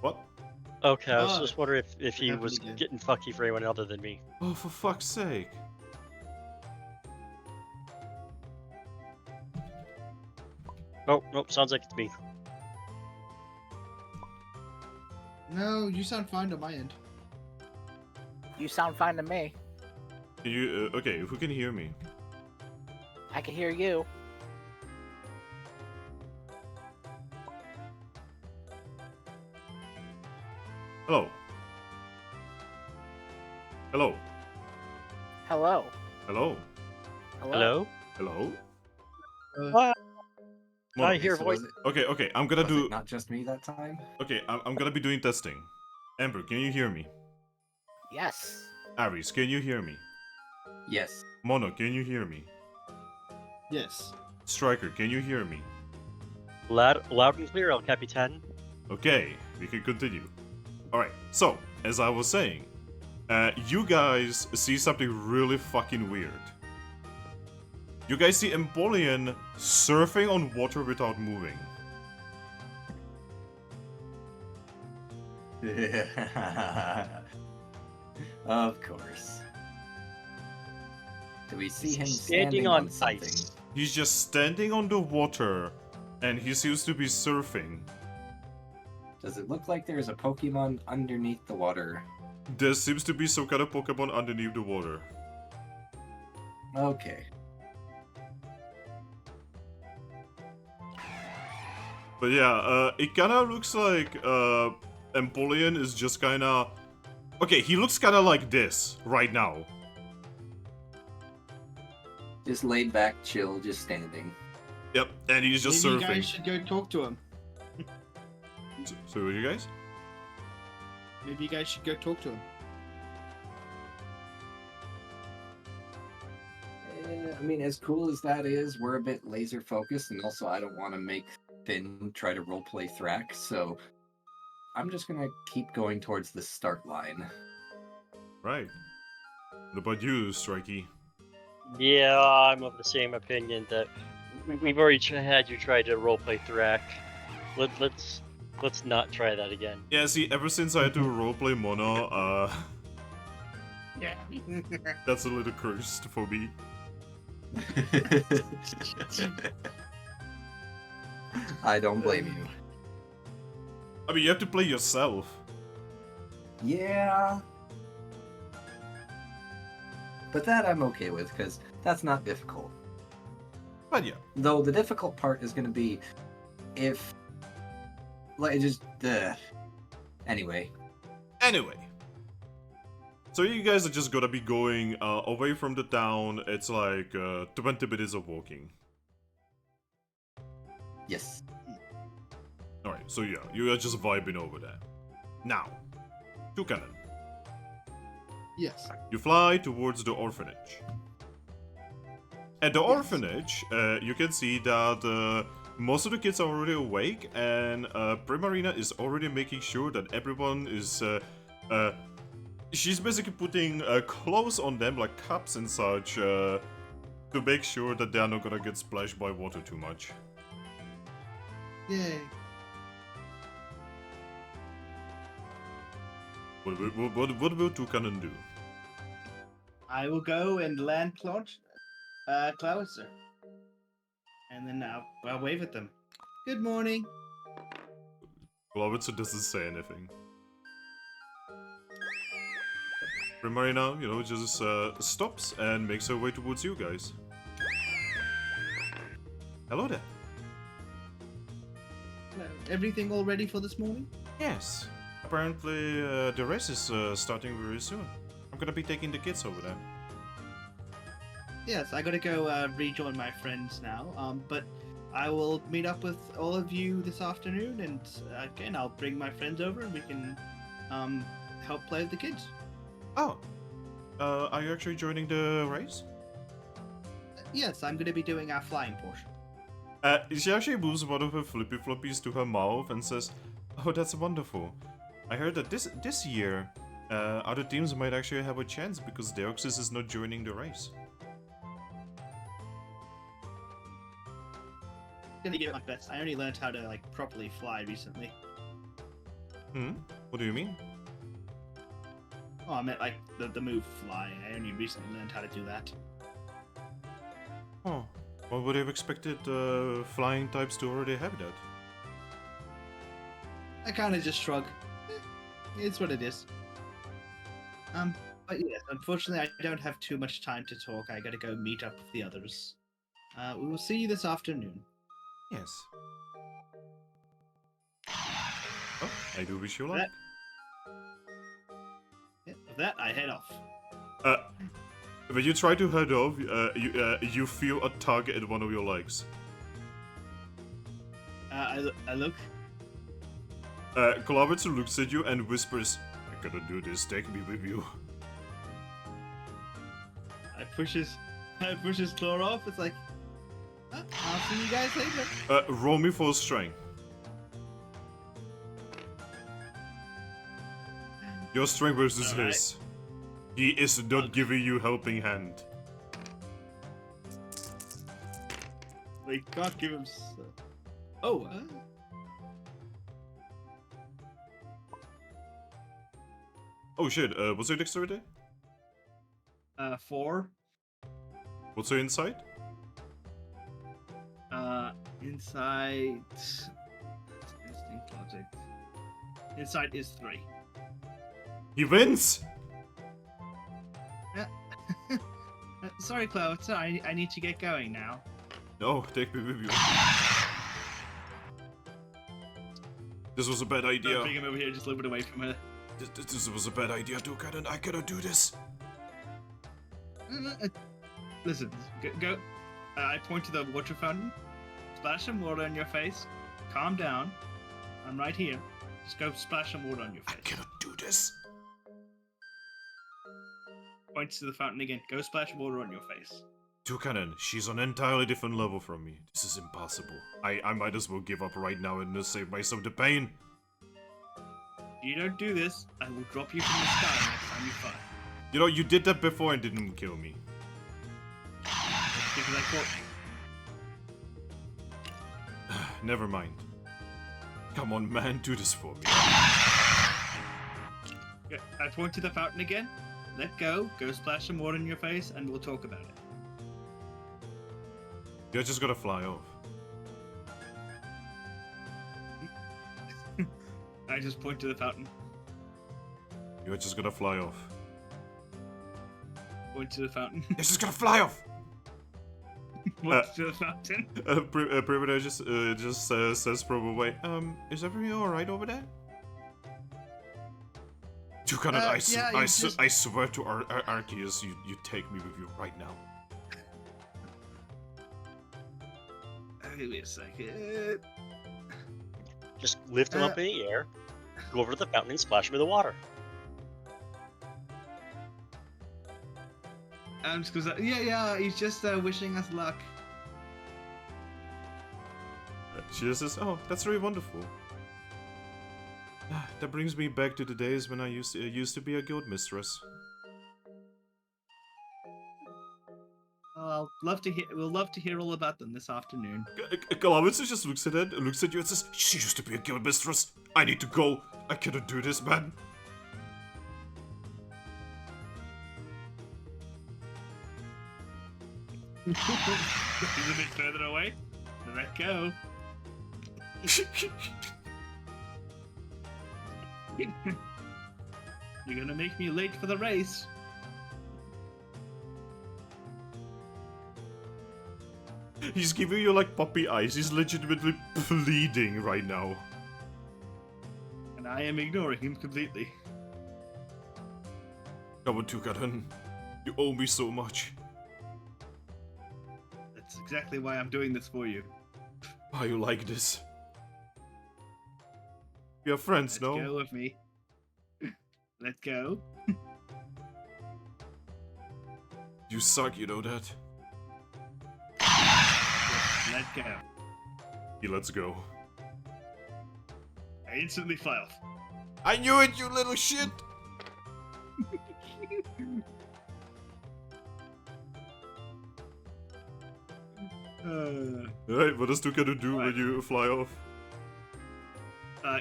What? Okay, I was Ah, just wondering if he happened was again. getting fucky for anyone other than me. Oh, for fuck's sake. Nope, sounds like it's me. No, you sound fine on my end. You sound fine to me. You, okay, who can hear me? I can hear you. Hello? Hello? Hello. Hello? Hello? Hello? What? Mono, I hear So voice. was it- Okay, I'm gonna was do... it not just me that time? Okay, I'm gonna be doing testing. Amber, can you hear me? Yes. Aries, can you hear me? Yes. Mono, can you hear me? Yes. Striker, can you hear me? Loud and clear, El Capitan. Okay, we can continue. Alright, so, as I was saying, you guys see something really fucking weird. You guys see Empoleon surfing on water without moving. Of course. Do we see him Standing on something? ice. He's just standing on the water, and he seems to be surfing. Does it look like there's a Pokemon underneath the water? There seems to be some kind of Pokemon underneath the water. Okay. But yeah, it kinda looks like, Empoleon is just kinda... Okay, he looks kinda like this, right now. Just laid back, chill, just standing. Yep, and he's just Maybe you surfing. guys should go talk to him. So, you guys? Maybe you guys should go talk to him. I mean, as cool as that is, we're a bit laser focused, and also I don't want to make Finn try to roleplay Thrax, so I'm just gonna keep going towards the start line. Right. What about you, Strikey? Yeah, I'm of the same opinion that we've already had you try to roleplay Thrak. Let's not try that again. Yeah, see, ever since I had to roleplay Mono, Yeah. that's a little cursed for me. I don't blame you. I mean, you have to play yourself. Yeah. But that I'm okay with, because that's not difficult. But yeah. Though the difficult part is going to be if... Like, just... Anyway. Anyway. So you guys are just gonna be going away from the town. It's like 20 minutes of walking. Yes. Alright, So yeah, you are just vibing over there. Now, Toucannon, Yes. you fly towards the orphanage. At the orphanage, you can see that most of the kids are already awake, and Primarina is already making sure that everyone is. She's basically putting clothes on them, like cups and such, to make sure that they are not gonna get splashed by water too much. Yay. What will Toucannon do? I will go and land closer. And then I'll wave at them. Good morning. Glowitzer doesn't say anything. Primarina, just stops and makes her way towards you guys. Hello there. Everything all ready for this morning? Yes. Apparently, the race is starting very soon. I'm gonna be taking the kids over there. Yes, I gotta go rejoin my friends now. But I will meet up with all of you this afternoon, and again, I'll bring my friends over, and we can help play with the kids. Oh. Are you actually joining the race? Yes, I'm gonna be doing our flying portion. She actually moves one of her flippy floppies to her mouth and says, "Oh, that's wonderful. I heard that this year, other teams might actually have a chance because Deoxys is not joining the race." Gonna give it my best. I only learned how to properly fly recently. What do you mean? Oh, I meant the move fly. I only recently learned how to do that. Oh, well, would have expected flying types to already have that. I kind of just shrug. It's what it is. But yes, unfortunately, I don't have too much time to talk. I gotta go meet up with the others. We will see you this afternoon. Yes. Oh, I do wish you luck. With that, I head off. When you try to head off, you feel a tug at one of your legs. I look. Glowitzer looks at you and whispers, "I gotta do this, take me with you." I push his claw off. It's like, I'll see you guys later. Roll me for strength. Your strength versus All right. his. He is not giving you helping hand. We can't give him. Oh. Oh shit, what's your dexterity? 4. What's your insight? Insight. Instinct logic. Insight is 3. He wins! Sorry, Chloe. I need to get going now. No, take me with you. This was a bad idea. Bring him over here, just a little bit away from her. This was a bad idea, Toucannon. I cannot do this. Listen, go. I point to the water fountain. Splash some water on your face. Calm down. I'm right here. Just go splash some water on your I face. cannot do this. Points to the fountain again. Go splash water on your face. Toucannon, she's on an entirely different level from me. This is impossible. I might as well give up right now and just save myself the pain. If you don't do this, I will drop you from the sky next time you fly. You know, you did that before and didn't kill me. Because I caught you. Never mind. Come on, man, do this for me. Okay, I point to the fountain again. Let go. Go splash some water on your face, and we'll talk about it. You're just gonna fly off. I just point to the fountain. You're just gonna fly off. Point to the fountain. You're just gonna fly off! Point to the fountain. Primera just says from away, is everything alright over there? Toucannon, I swear to Arceus, you take me with you right now. Give me a second. Just lift him up in the air, go over to the fountain and splash him in the water. I'm just gonna say, yeah, he's just wishing us luck. She just says, "Oh, that's really wonderful. That brings me back to the days when I used to be a guild mistress." Well, we'll love to hear all about them this afternoon. Galawitz just looks at you and says, "She used to be a guild mistress. I need to go. I cannot do this, man." He's a bit further away. Let go. You're gonna make me late for the race. He's giving you like puppy eyes. He's legitimately pleading right now. And I am ignoring him completely. Come on, Toucannon. You owe me so much. That's exactly why I'm doing this for you. Why you like this? We are friends, Let no? go of me. Let go. You suck, you know that? Let go. He lets go. I instantly fly off. I knew it, you little shit! Alright, what does Toucannon do when you fly off?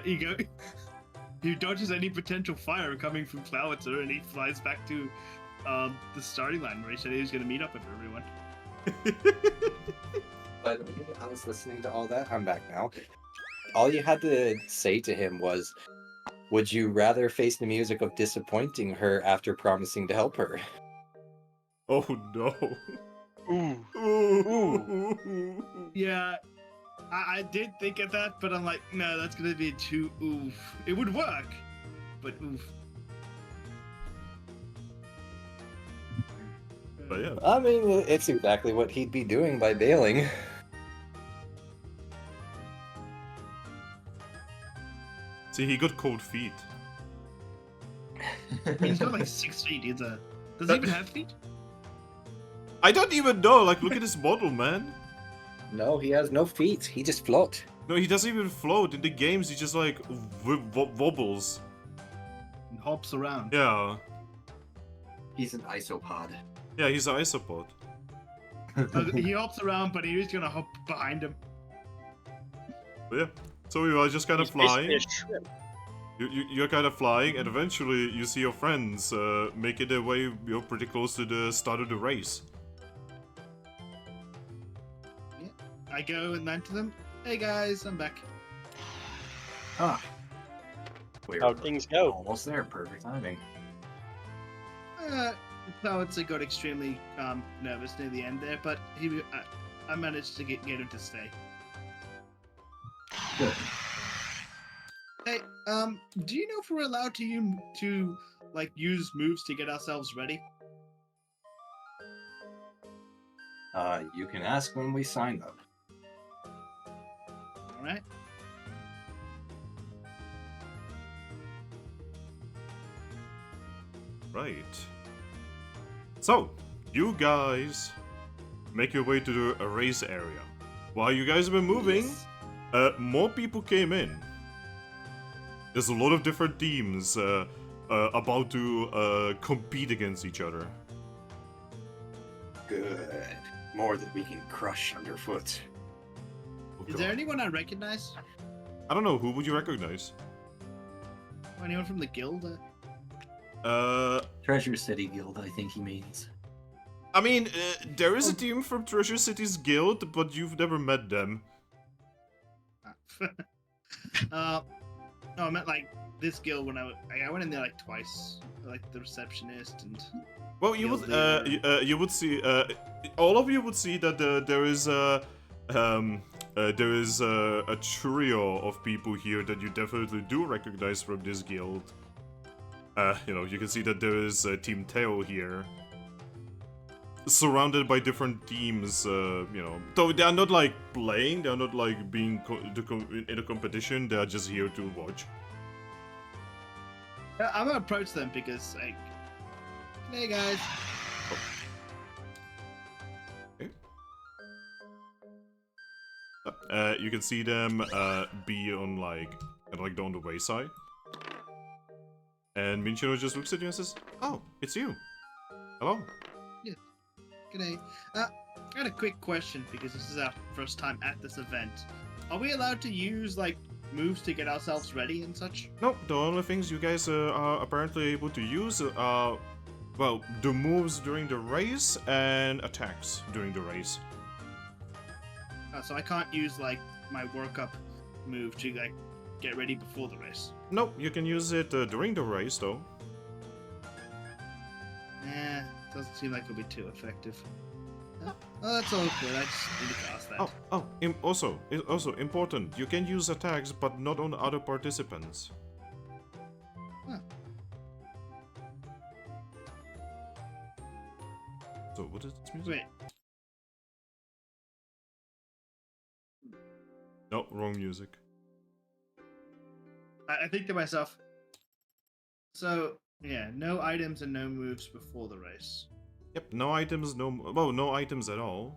He dodges any potential fire coming from Clowitzer, and he flies back to the starting line where he said he was going to meet up with everyone. By the way, I was listening to all that. I'm back now. All you had to say to him was, would you rather face the music of disappointing her after promising to help her? Oh no. Ooh. Ooh. Yeah, I did think of that, but I'm like, no, that's going to be too oof. It would work, but oof. But yeah. I mean, it's exactly what he'd be doing by bailing. See, he got cold feet. He's got like 6 feet. Does he even have feet? I don't even know, like, look at this model, man. No, he has no feet. He just float. No, he doesn't even float. In the games, he just, like, wobbles. And hops around. Yeah. He's an isopod. Yeah, he's an isopod. He hops around, but he's going to hop behind him. But yeah. So you are just kind of He's basically flying. a shrimp. You're kind of flying, and eventually you see your friends making their way, pretty close to the start of the race. I go and land to them. Hey guys, I'm back. Ah. Weird. How things go. Almost there. Perfect timing. Clowitzer got extremely nervous near the end there, but I managed to get him to stay. Good. Hey, do you know if we're allowed to use moves to get ourselves ready? You can ask when we sign them. All right. Right. So, you guys make your way to the race area. While you guys were moving, Yes. more people came in. There's a lot of different teams about to compete against each other. Good. More that we can crush underfoot. Oh, Is God. there anyone I recognize? I don't know, who would you recognize? Or anyone from the guild? Treasure City Guild, I think he means. I mean, there is a team from Treasure City's guild, but you've never met them. No, I meant like this guild when I went in there like twice, like the receptionist and. Well, you would, Guild you would see, all of you would see that there is a trio of people here that you definitely do recognize from this guild. You know, you can see that there is Team Tail here. surrounded by different teams, though they are not like playing, they are not like being in a competition, they are just here to watch. I'm gonna approach them because, like, hey guys. You can see them be on like on the wayside. And Minchino just looks at you and says, "Oh, it's you. Hello." G'day. I got a quick question because this is our first time at this event. Are we allowed to use like moves to get ourselves ready and such? No, the only things you guys are apparently able to use are, well, the moves during the race and attacks during the race. So I can't use like my workup move to like get ready before the race. No, you can use it during the race though. Doesn't seem like it'll be too effective. Oh, that's all good. I just needed to ask that. Also important. You can use attacks, but not on other participants. Huh. So what is this music? Wait. No, wrong music. I think to myself. So yeah, no items and no moves before the race. Yep, no items, no items at all.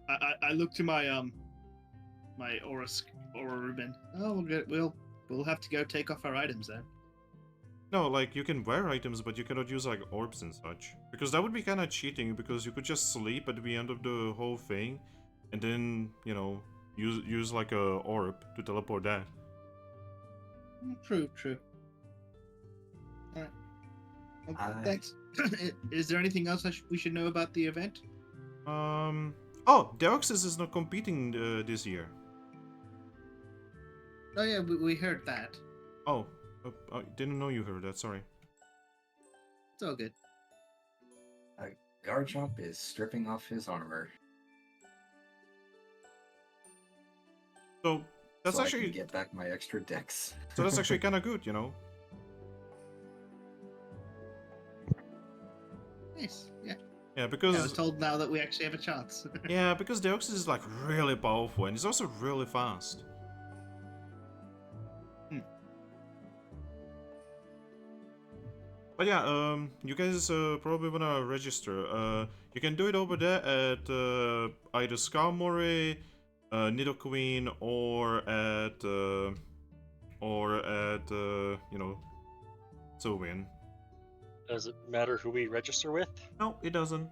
I look to my my aura ribbon. Oh, we'll have to go take off our items then. No, like you can wear items, but you cannot use like orbs and such. Because that would be kind of cheating. Because you could just sleep at the end of the whole thing, and then use like a orb to teleport that. True. Alright. Okay, thanks. Is there anything else we should know about the event? Oh, Deoxys is not competing this year. Oh yeah, we heard that. Oh, I didn't know you heard that, sorry. It's all good. Garchomp is stripping off his armor. So, that's so actually... I can get back my extra decks. So that's actually kind of good, you know? Nice, yeah. Yeah, because... I was told now that we actually have a chance. Yeah, because Deoxys is like really powerful, and he's also really fast. But yeah, you guys probably wanna register. You can do it over there at either Skarmory, Nidoqueen, or at Sylveon. Does it matter who we register with? No, it doesn't.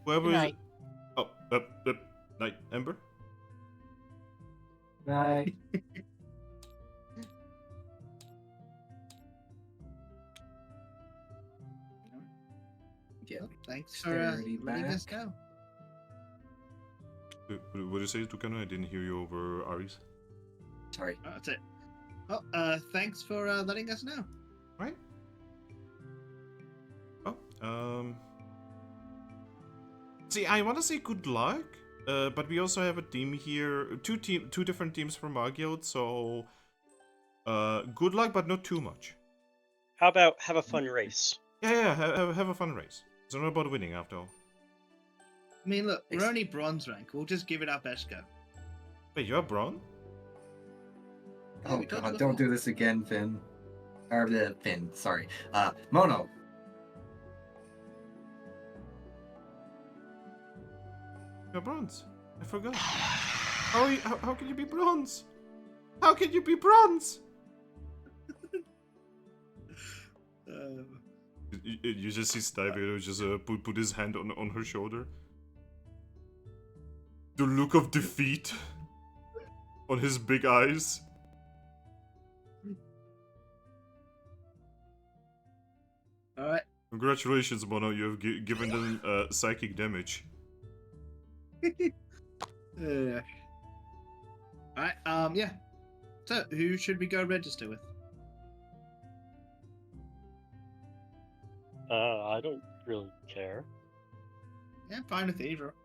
Whoever. Good night. Oh, night, Ember. Night. Well, thanks for letting us go. What did you say, Toucannon? I didn't hear you over Aries. Sorry. Oh, that's it. Well, thanks for letting us know. Right. Oh, see, I want to say good luck, but we also have a team here, two different teams from our guild, so good luck, but not too much. How about have a fun race? Yeah, have a fun race. It's not about winning, after all. I mean, look, we're only bronze rank. We'll just give it our best go. Wait, you're Braun? Oh we told god, you don't before. do this again, Finn. Or Finn, sorry. Mono. You're bronze. I forgot. How can you be bronze? How can you be bronze? You just see Stivero just put his hand on her shoulder. The look of defeat on his big eyes. Alright. Congratulations, Mono. You have given them psychic damage. Alright, yeah. So, who should we go register with? I don't really care. Yeah, I'm fine with either.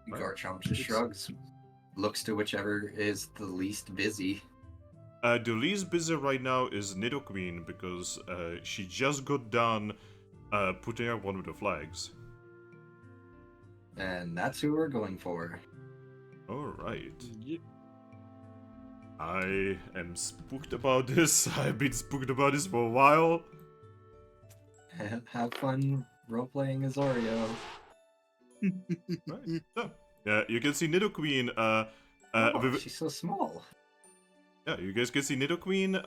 Garchomp just shrugs. looks to whichever is the least busy. The least busy right now is Nidoqueen because she just got done putting up one of the flags. And that's who we're going for. Alright. Yep. I am spooked about this. I've been spooked about this for a while. Have fun role-playing as Oreo. Right. So, yeah, you can see Nidoqueen. Oh, she's so small. Yeah, you guys can see Nidoqueen,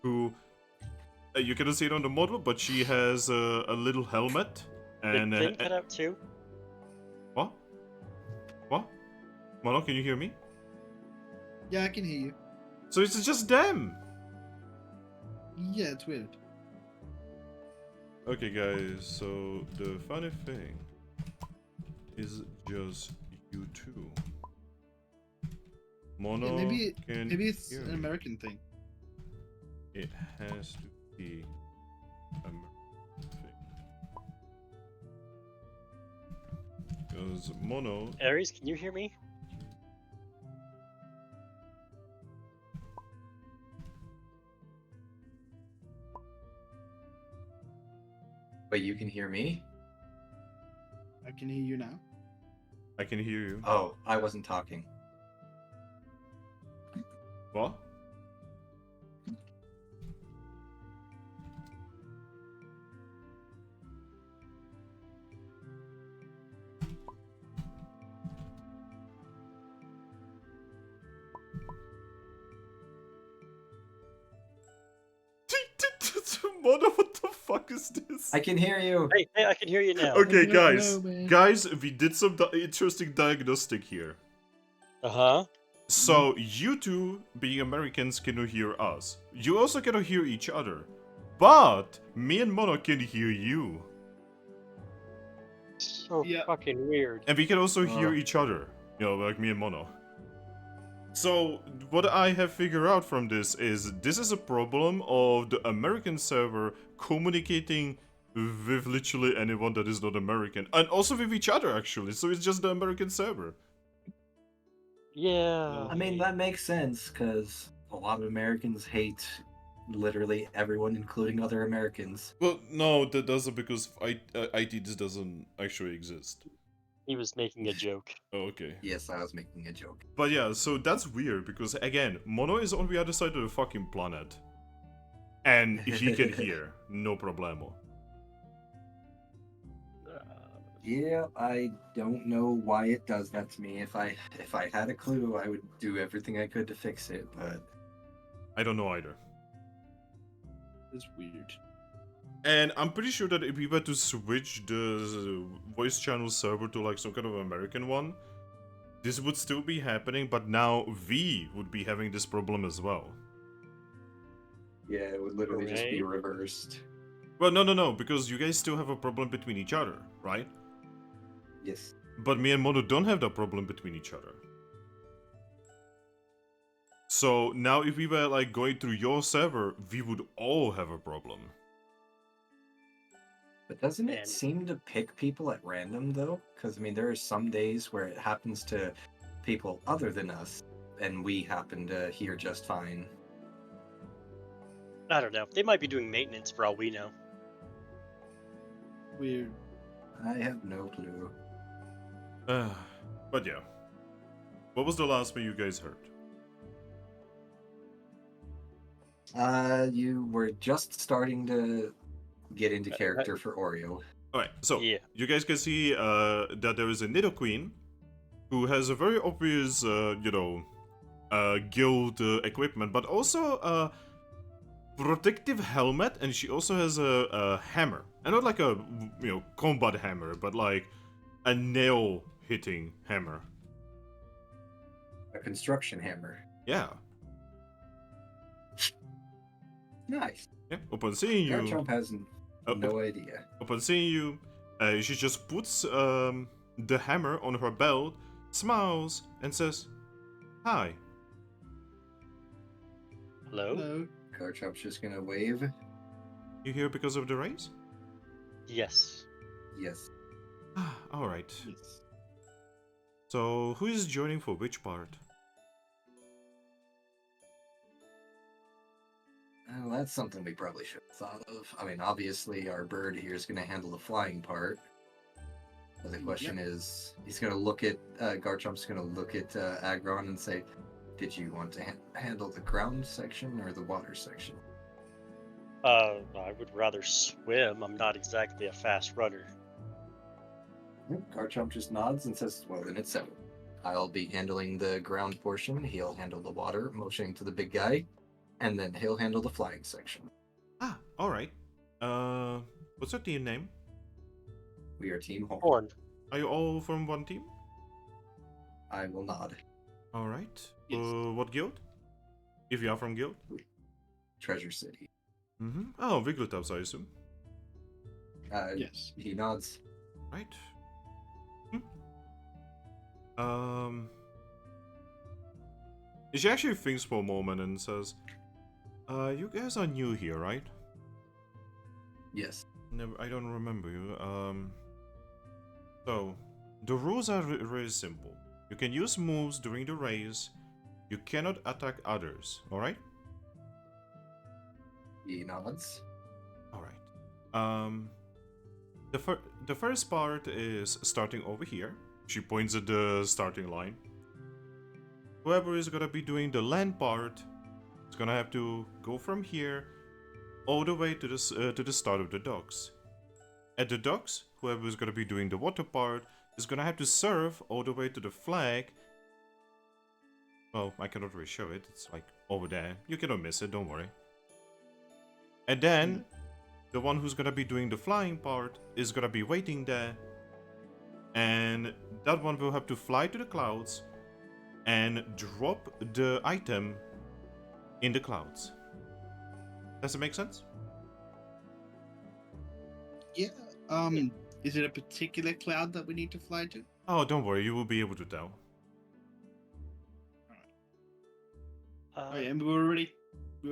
who you cannot see it on the model, but she has a little helmet. And Did Finn cut out too? what? What? Mono, can you hear me? Yeah, I can hear you. So it's just them. Yeah, it's weird. Okay, guys. So the funny thing is just you two. Mono Yeah, can maybe it's hear an me. American thing. It has to be American thing. Because Mono. Aries, can you hear me? Wait, you can hear me? I can hear you now. I can hear you. Oh, I wasn't talking. What? Mono, what the fuck is this? I can hear you. Hey, I can hear you now. Okay, I don't guys. know, man. Guys, we did some interesting diagnostic here. Uh-huh. So, you two, being Americans, cannot hear us. You also cannot hear each other. But, me and Mono can hear you. So Yeah. fucking weird. And we can also hear each other. You know, like me and Mono. So, what I have figured out from this is a problem of the American server communicating with literally anyone that is not American. And also with each other, actually. So it's just the American server. Yeah. I mean, that makes sense, because a lot of Americans hate literally everyone, including other Americans. Well, no, that doesn't because IT doesn't actually exist. He was making a joke. Oh, okay. Yes, I was making a joke. But yeah, so that's weird because again, Mono is on the other side of the fucking planet. And he can hear, no problemo. Yeah, I don't know why it does that to me. If I had a clue, I would do everything I could to fix it, but I don't know either. It's weird. And I'm pretty sure that if we were to switch the voice channel server to like some kind of American one, this would still be happening, but now we would be having this problem as well. yeah, it would literally just be Right. reversed. Well, no, because you guys still have a problem between each other, right? Yes. But me and Mono don't have that problem between each other. So now if we were like going through your server, we would all have a problem. But doesn't it And- seem to pick people at random, though? Because, I mean, there are some days where it happens to people other than us, and we happen to hear just fine. I don't know. They might be doing maintenance for all we know. Weird. I have no clue. But yeah. What was the last thing you guys heard? You were just starting to get into Right. character for Oreo. Alright, so Yeah. you guys can see that there is a Nidoqueen who has a very obvious, guild equipment, but also a protective helmet, and she also has a hammer. And not like a, combat hammer, but like a nail-hitting hammer. A construction hammer. Yeah. Nice. Yeah. Upon seeing you... Garchomp has Uh, no idea. Upon seeing you, she just puts the hammer on her belt, smiles, and says, "Hi." Hello? Hello. Garchomp's just gonna wave. You here because of the race? Yes. Yes. All right. Yes. So, who is joining for which part? Well, that's something we probably should have thought of. I mean, obviously, our bird here is going to handle the flying part. But the question is, he's going to look at Garchomp's going to look at Aggron and say, "Did you want to handle the ground section or the water section?" I would rather swim. I'm not exactly a fast runner. Garchomp just nods and says, "Well, then it's settled. I'll be handling the ground portion. He'll handle the water, motioning to the big guy, and then he'll handle the flying section." Ah, alright. What's your team name? We are Team Horn. Horn. Are you all from one team? I will nod. Alright. Yes. What guild? If you are from guild? Treasure City. Mm-hmm. Oh, Wigglytuffs, I assume. Yes. He nods. Right. Hmm. She actually thinks for a moment and says, you guys are new here, right? Yes. Never, I don't remember you. So, the rules are really simple. You can use moves during the race. You cannot attack others, alright? He nods. Alright. The first part is starting over here. She points at the starting line. Whoever is gonna be doing the land part is gonna have to go from here all the way to the start of the docks. At the docks, whoever is gonna be doing the water part is gonna have to surf all the way to the flag. Well, I cannot really show it. It's like over there. You cannot miss it. Don't worry. And then the one who's gonna be doing the flying part is gonna be waiting there, and that one will have to fly to the clouds and drop the item in the clouds. Does it make sense? Yeah. Is it a particular cloud that we need to fly to? Oh, don't worry, you will be able to tell. Oh yeah, and we were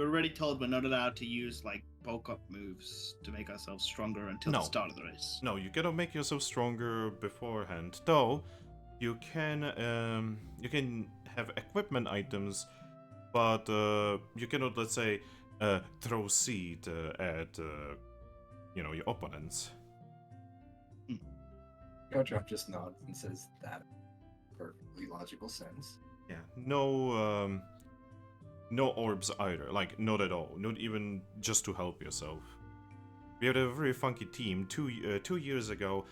already told we're not allowed to use like bulk up moves to make ourselves stronger until No. the start of the race. No, you cannot make yourself stronger beforehand. Though you can have equipment items, but you cannot, let's say, throw seed at your opponents. Garchomp just nods and says that perfectly logical sense. Yeah, no orbs either. Like, not at all. Not even just to help yourself. We had a very funky team 2 years ago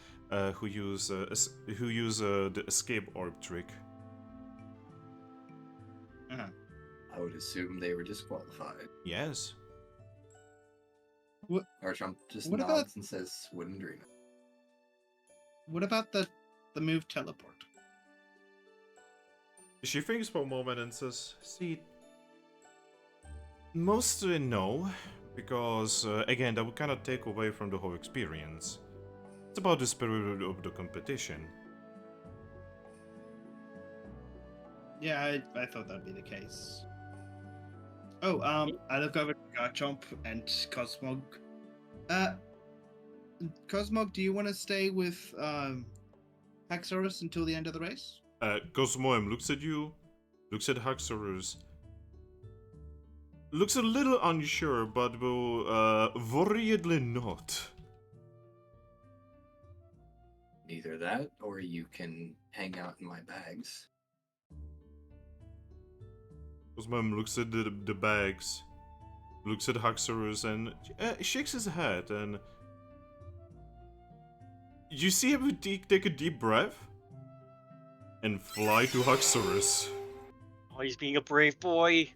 who use the escape orb trick. I would assume they were disqualified. Yes. Garchomp just What nods about- and says, "Wouldn't dream it." What about the move teleport? She thinks for a moment and says, "See, mostly no, because again, that would kind of take away from the whole experience. It's about the spirit of the competition." Yeah, I thought that'd be the case. Oh, I look over to Garchomp and Cosmog. Cosmog, do you want to stay with Haxorus until the end of the race? Cosmoem looks at you, looks at Haxorus, looks a little unsure, but will worriedly not. Either that, or you can hang out in my bags. Cosmoem looks at the bags, looks at Haxorus, and shakes his head, and you see him take a deep breath and fly to Haxorus. Oh, he's being a brave boy.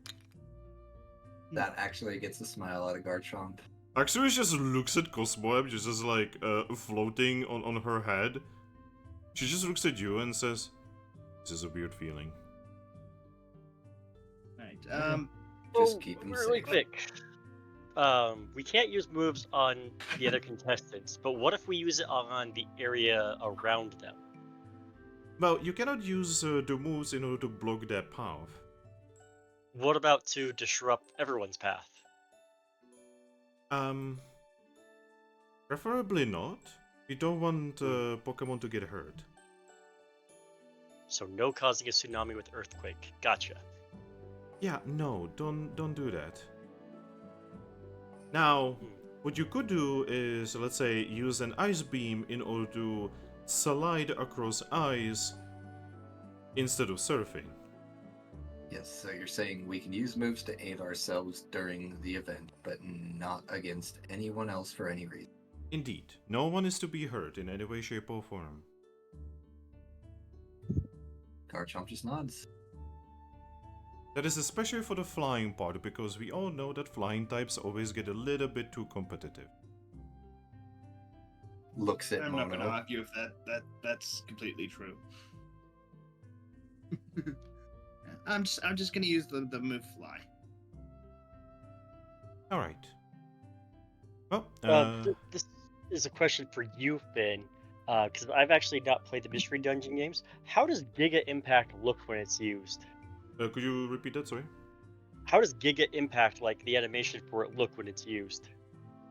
That actually gets a smile out of Garchomp. Haxorus just looks at Cosmoem, just like floating on her head. She just looks at you and says, "This is a weird feeling." Right. Just keep him really safe. quick. We can't use moves on the other contestants, but what if we use it on the area around them? Well, you cannot use the moves in order to block their path. What about to disrupt everyone's path? Preferably not. We don't want Pokemon to get hurt. So no causing a tsunami with earthquake. Gotcha. Yeah, no, don't do that. Now, what you could do is, let's say, use an ice beam in order to slide across ice instead of surfing. Yes, so you're saying we can use moves to aid ourselves during the event, but not against anyone else for any reason. Indeed, no one is to be hurt in any way, shape, or form. Garchomp just nods. That is especially for the flying part, because we all know that flying types always get a little bit too competitive. Looks at I'm not going to Mono. argue if that's completely true. I'm just going to use the move fly. Alright. Well, This is a question for you, Finn, because I've actually not played the Mystery Dungeon games. How does Giga Impact look when it's used? could you repeat that, sorry? How does Giga Impact, like the animation for it, look when it's used?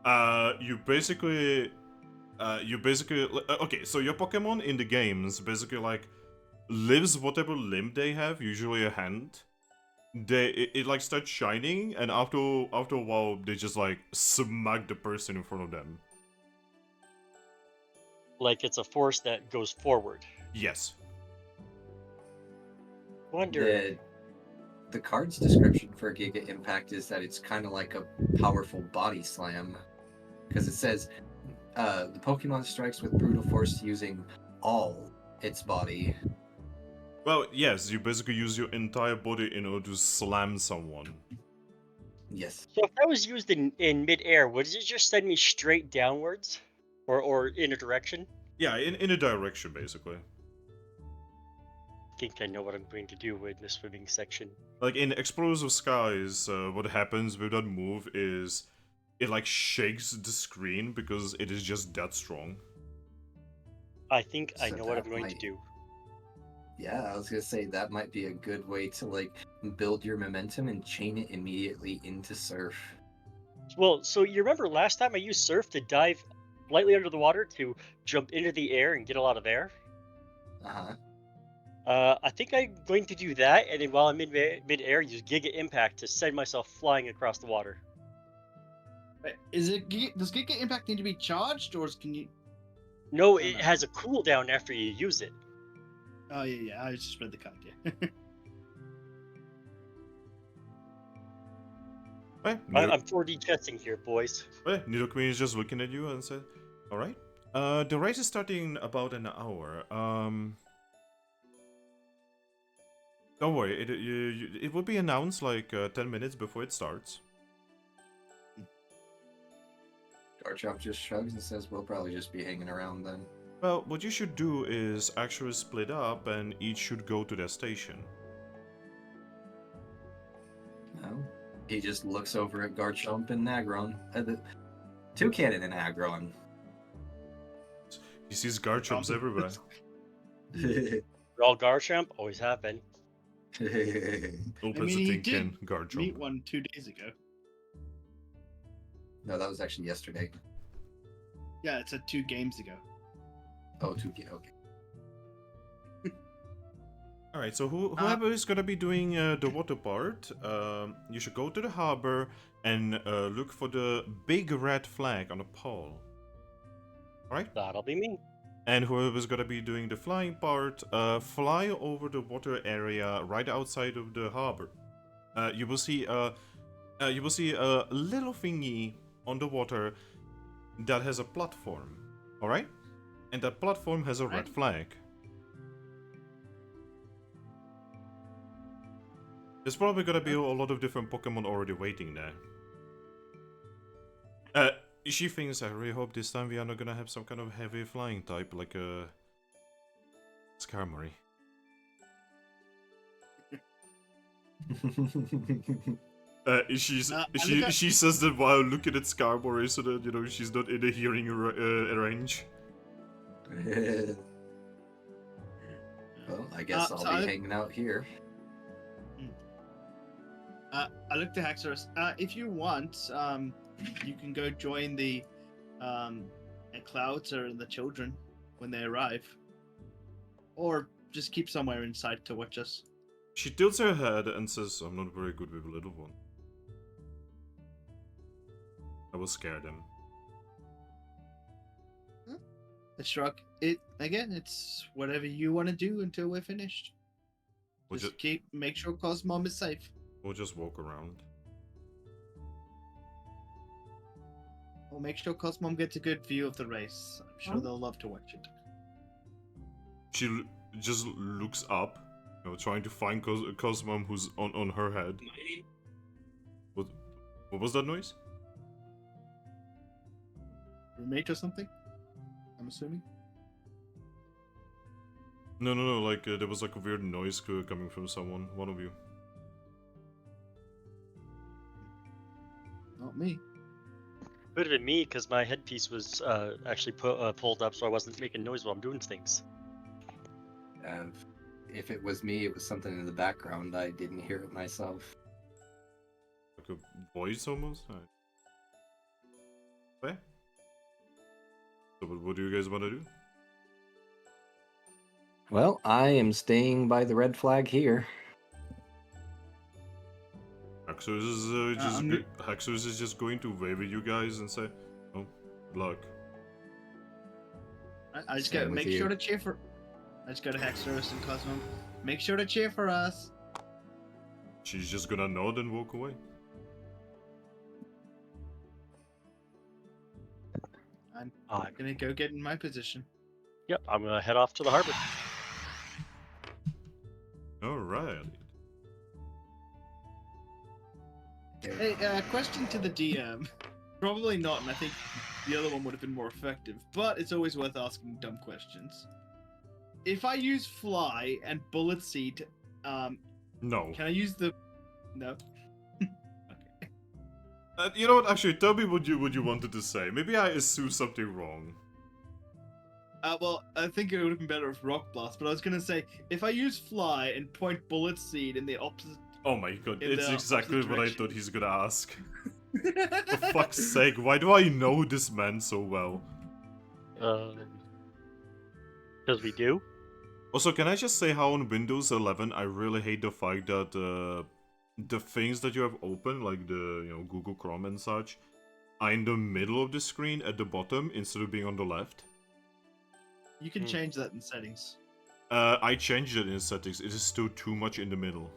You basically, okay, so your Pokemon in the games basically like lives whatever limb they have, usually a hand. It like starts shining, and after a while they just like smack the person in front of them. Like it's a force that goes forward. Yes. Wonder. The card's description for Giga Impact is that it's kind of like a powerful body slam. Because it says, the Pokemon strikes with brutal force using all its body. Well, yes, you basically use your entire body in order to slam someone. Yes. So if that was used in mid-air, would it just send me straight downwards? Or in a direction? Yeah, in a direction, basically. I think I know what I'm going to do in the swimming section. Like in Explosive Skies, what happens with that move is it like shakes the screen because it is just that strong. I think I So know what that I'm going to might- do. Yeah, I was gonna say that might be a good way to like build your momentum and chain it immediately into Surf. Well, so you remember last time I used Surf to dive lightly under the water to jump into the air and get a lot of air? Uh-huh. I think I'm going to do that, and then while I'm in mid-air, use Giga Impact to send myself flying across the water. Wait, does Giga Impact need to be charged, or can you? No, Oh, it no. has a cooldown after you use it. Oh yeah, I just read the card. Yeah. I'm 4D chessing here, boys. Nidoqueen is just looking at you and said, "Alright. The race is starting in about an hour. Don't worry, it will be announced like 10 minutes before it starts." Garchomp just shrugs and says, "We'll probably just be hanging around then." Well, what you should do is actually split up and each should go to their station. No. He just looks over at Garchomp and Aggron. Toucannon and Aggron. He sees Garchomps everywhere. All Garchomp, always have been. Opens he the tin did can, Garchomp. Meet one 2 days ago. No, that was actually yesterday. Yeah, it said 2 games ago. Oh, Toucannon, okay. Alright, so whoever is gonna be doing the water part, you should go to the harbor and look for the big red flag on the pole. Alright? That'll be me. And whoever's gonna be doing the flying part, fly over the water area right outside of the harbor. You will see a little thingy on the water that has a platform. Alright? And that platform has a red flag. There's probably gonna be a lot of different Pokemon already waiting there. She thinks, I really hope this time we are not gonna have some kind of heavy flying type like a Skarmory. She says that while looking at Skarmory so that, you know, she's not in a hearing range. Well, I guess I'll be hanging out here. I looked at Haxorus. If you want, you can go join the Clouds or the children when they arrive. Or just keep somewhere inside to watch us. She tilts her head and says, I'm not very good with a little one. I will scare them. I shrug. It's whatever you want to do until we're finished. We'll Just make sure Cosmom is safe. We'll just walk around. We'll make sure Cosmom gets a good view of the race. I'm sure they'll love to watch it. She just looks up, trying to find Cosmom who's on her head. What was that noise? Roommate or something? I'm assuming. No, like there was like a weird noise coming from someone, one of you. Not me. Could have been me because my headpiece was actually pulled up, so I wasn't making noise while I'm doing things. If it was me, it was something in the background. I didn't hear it myself. Like a voice almost? Okay. So what do you guys want to do? Well, I am staying by the red flag here. Haxos is just going to wave at you guys and say, "Oh, good luck." I just Same gotta with make you. sure to cheer for. I just go to Hexorus and Cosmom. Make sure to cheer for us. She's just gonna nod and walk away. I'm Uh, gonna go get in my position. Yep, I'm gonna head off to the harbor. Alright. Hey, question to the DM. Probably not, and I think the other one would have been more effective, but it's always worth asking dumb questions. If I use fly and bullet seed, No. can I use the... No. You know what? Actually, tell me what you wanted to say. Maybe I assumed something wrong. Well, I think it would have been better with Rock Blast, but I was gonna say, if I use fly and point bullet seed in the opposite... Oh my god, In it's the exactly opposite what I direction. thought he's gonna ask. For fuck's sake, why do I know this man so well? Because we do. Also, can I just say how on Windows 11 I really hate the fact that the things that you have open, like the Google Chrome and such, are in the middle of the screen at the bottom instead of being on the left. You can change that in settings. I changed it in settings. It is still too much in the middle.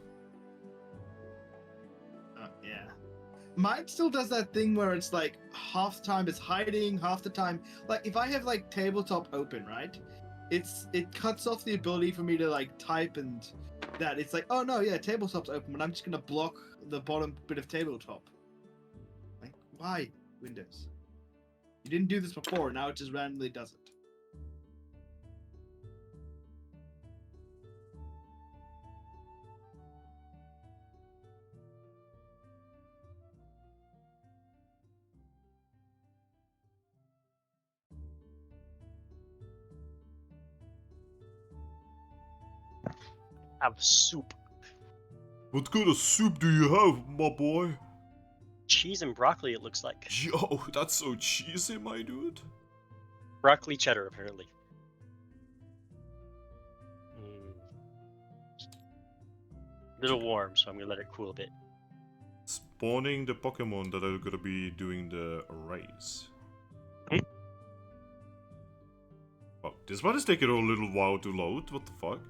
Yeah. Mine still does that thing where it's like half the time it's hiding, half the time like if I have like tabletop open, right? It cuts off the ability for me to like type and that. It's like, oh no, yeah, tabletop's open, but I'm just gonna block the bottom bit of tabletop. Like, why, Windows? You didn't do this before, now it just randomly does it. Have soup. What kind of soup do you have, my boy? Cheese and broccoli, it looks like. Yo, that's so cheesy, my dude. Broccoli cheddar, apparently. A little warm, so I'm gonna let it cool a bit. Spawning the Pokemon that are gonna be doing the race. Oh, this one is taking a little while to load. What the fuck?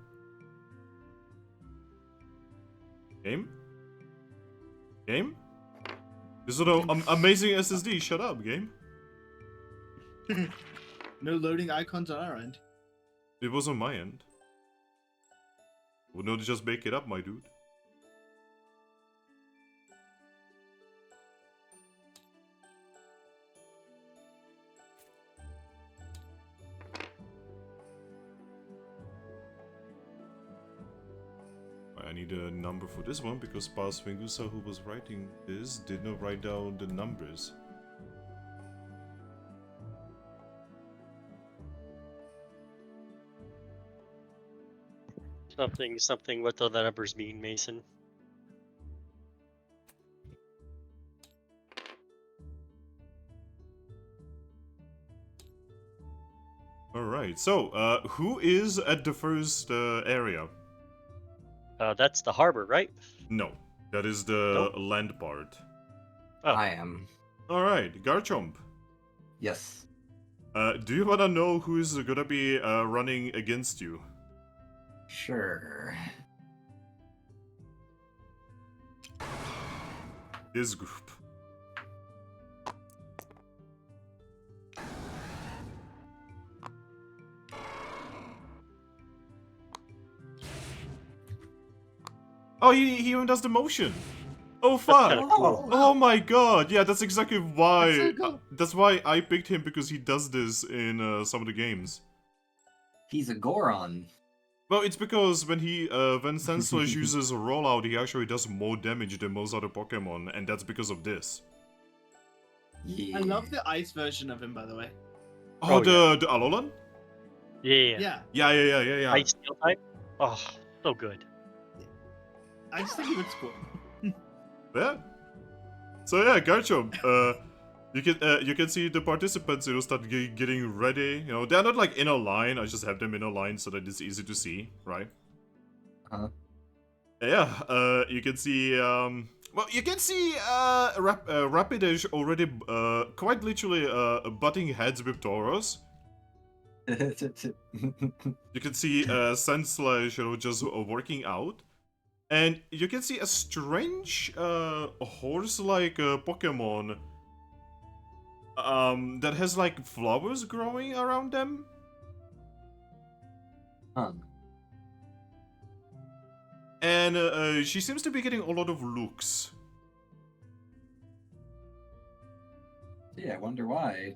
Game? Game? This is an amazing SSD. Shut up, game. No loading icons on our end. It was on my end. Would not just make it up, my dude. I need a number for this one because past fingusa who was writing this did not write down the numbers. Something, what do the numbers mean, Mason? Alright, so, who is at the first area? That's the harbor, right? No, that is the Nope. land part. Oh. I am. Alright, Garchomp. Yes. Do you wanna know who is gonna be running against you? Sure. This group. Oh, he even does the motion. Oh fuck! kinda cool. Oh my god! Yeah, that's exactly why. That's so cool. That's why I picked him, because he does this in some of the games. He's a Goron. Well, it's because when when Senseless uses a rollout, he actually does more damage than most other Pokemon, and that's because of this. Yeah. I love the ice version of him, by the way. Oh, Oh, the Alolan? Yeah. Yeah, Yeah. Ice steel type. Oh, so good. I just think he looks cool. Yeah. So yeah, Garchomp. You can see the participants, start getting ready. They're not like in a line. I just have them in a line so that it's easy to see, right? Uh-huh. Yeah. You can see. Well, you can see Rapidash already quite literally butting heads with Tauros. You can see Sandslash, just working out. And you can see a strange horse-like Pokemon that has like flowers growing around them. Huh. And she seems to be getting a lot of looks. Yeah, I wonder why.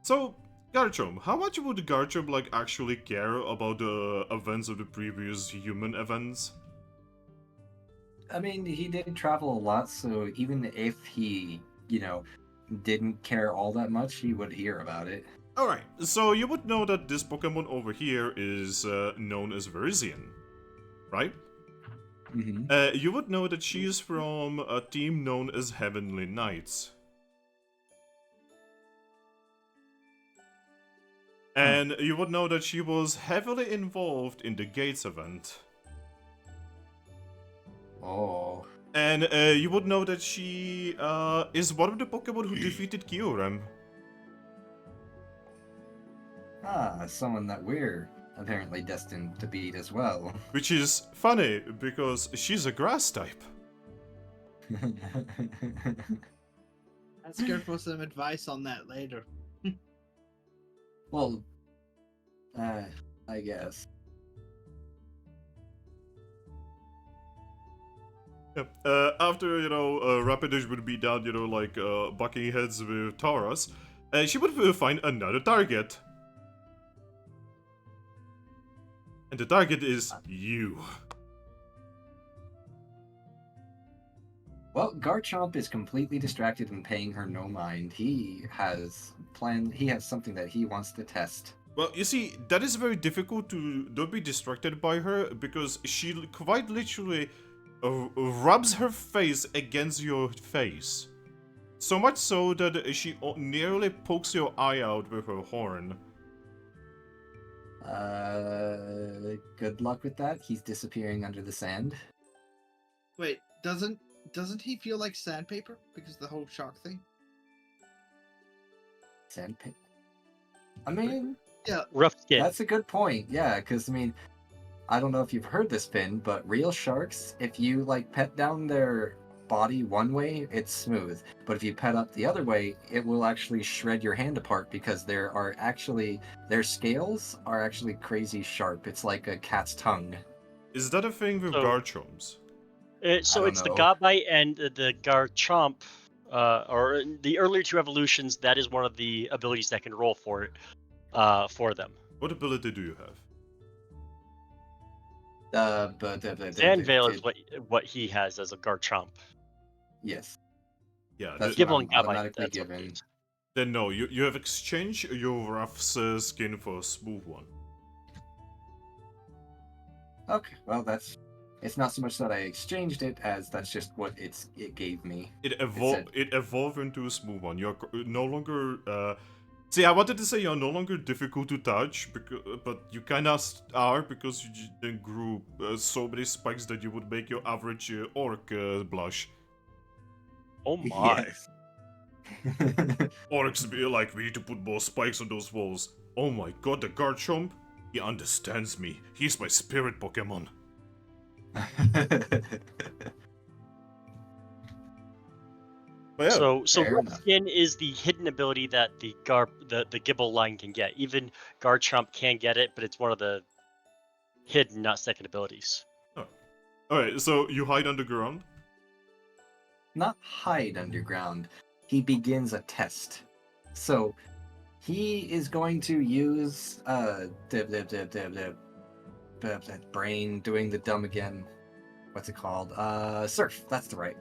So Garchomp, how much would Garchomp like actually care about the events of the previous human events? I mean, he did travel a lot, so even if he, didn't care all that much, he would hear about it. Alright, so you would know that this Pokemon over here is known as Verizian, right? Mm-hmm. You would know that she is from a team known as Heavenly Knights. And you would know that she was heavily involved in the Gates event. Oh. And you would know that she is one of the Pokemon who defeated Kyurem. Ah, someone that we're apparently destined to beat as well. Which is funny, because she's a grass type. Let's go for some advice on that later. Well, I guess. Yep. After, Rapidash would be down, bucking heads with Tauros, she would find another target. And the target is you. Well, Garchomp is completely distracted and paying her no mind. He has something that he wants to test. Well, you see, that is very difficult to don't be distracted by her, because she quite literally rubs her face against your face. So much so that she nearly pokes your eye out with her horn. Good luck with that. He's disappearing under the sand. Wait, doesn't he feel like sandpaper because of the whole shark thing? Sandpaper. I mean, Rough skin. that's a good point. Yeah, because I don't know if you've heard this, Finn, but real sharks, if you pet down their body one way, it's smooth. But if you pet up the other way, it will actually shred your hand apart, because their scales are actually crazy sharp. It's like a cat's tongue. Is that a thing with So- Garchomps? So don't it's the know. Godbite and the Garchomp, or the earlier two evolutions. That is one of the abilities that can roll for it, for them. What ability do you have? Sandveil is what he has as a Garchomp. Yes. Yeah, That's Give what one I'm Godbite. automatically That's what it given. is. then no, you have exchanged your rough skin for a smooth one. Okay, well it's not so much that I exchanged it as that's just what it gave me. It evolved into a smooth one. You're no longer See, I wanted to say you're no longer difficult to touch, but you kinda are because you then grew so many spikes that you would make your average orc blush. Oh my. Yes. Orcs be like, we need to put more spikes on those walls. Oh my god, the Garchomp? He understands me. He's my spirit Pokemon. But yeah, So fair Rough enough. Skin is the hidden ability that the Gibble line can get. Even Garchomp can get it, but it's one of the hidden, not second abilities. alright, so you hide underground? Not hide underground. He begins a test. So he is going to use that brain doing the dumb again. What's it called? Surf. That's the right.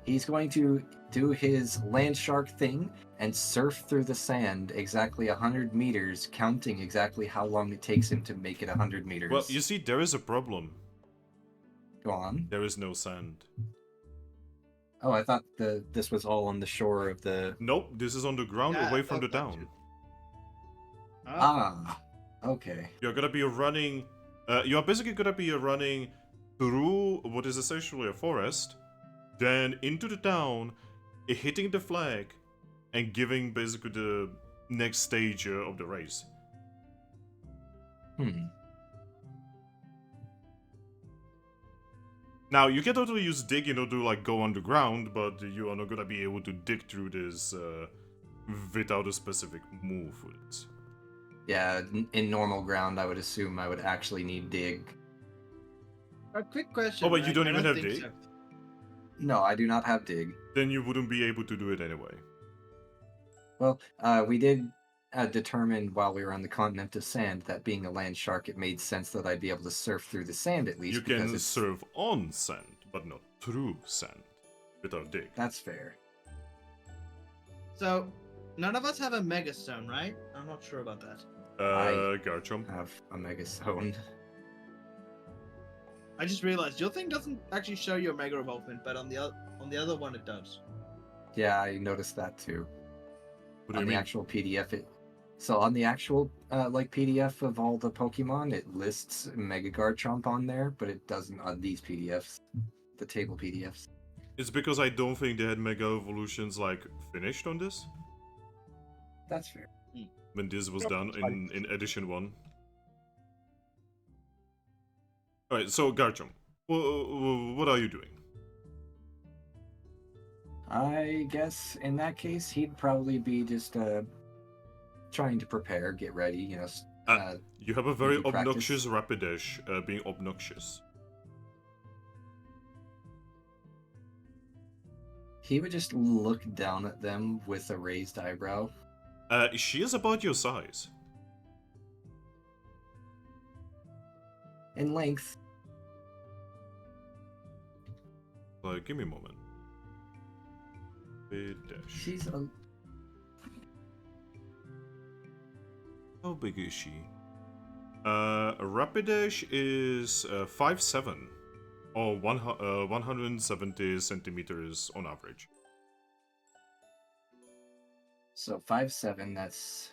He's going to do his land shark thing and surf through the sand exactly 100 meters, counting exactly how long it takes him to make it 100 meters. Well, you see, there is a problem. Go on. There is no sand. Oh, I thought this was all on the shore of the... Nope, this is on the ground Yeah, away I from the thought that town. too. Okay. You're gonna be running... you're basically gonna be running through what is essentially a forest, then into the town, hitting the flag, and giving basically the next stage of the race. Now, you can totally use dig in order to like go underground, but you are not gonna be able to dig through this without a specific move for it. Yeah, in normal ground, I would assume I would actually need dig. A quick question. Oh, but you Mike, don't I even have think dig? so. No, I do not have dig. Then you wouldn't be able to do it anyway. Well, we did determine while we were on the continent of sand that being a land shark, it made sense that I'd be able to surf through the sand at least. You because can it's... surf on sand, but not through sand without dig. That's fair. So, none of us have a Mega Stone, right? I'm not sure about that. Garchomp. I have a mega stone. I just realized your thing doesn't actually show your Mega Evolvement, but on the other one it does. Yeah, I noticed that too. What do On you the mean? actual PDF, so on the actual PDF of all the Pokemon, it lists Mega Garchomp on there, but it doesn't on these PDFs, the table PDFs. It's because I don't think they had Mega Evolutions like finished on this That's fair. when this was done in edition 1. Alright, so Garchomp, what are you doing? I guess in that case, he'd probably be just trying to prepare, get ready, You have a very maybe practice. obnoxious Rapidash being obnoxious. He would just look down at them with a raised eyebrow. She is about your size. In length. Give me a moment. Rapidash. She's a... How big is she? Rapidash is 5'7", or 170 centimeters on average. So 5'7", that's...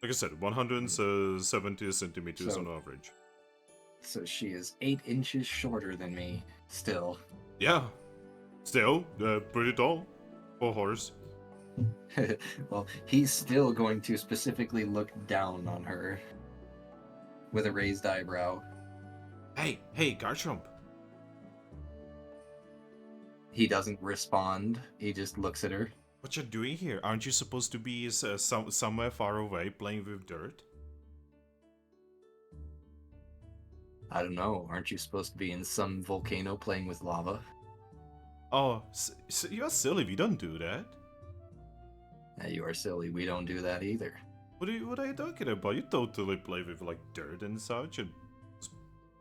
Like I said, 170 centimeters So- on average. So she is 8 inches shorter than me, still. Yeah. Still, pretty tall for a horse. Well, he's still going to specifically look down on her with a raised eyebrow. Hey, Garchomp. He doesn't respond. He just looks at her. What you doing here? Aren't you supposed to be somewhere far away playing with dirt? I don't know. Aren't you supposed to be in some volcano playing with lava? Oh, you're silly. We don't do that. You are silly. We don't do that either. What are you talking about? You totally play with like dirt and such and just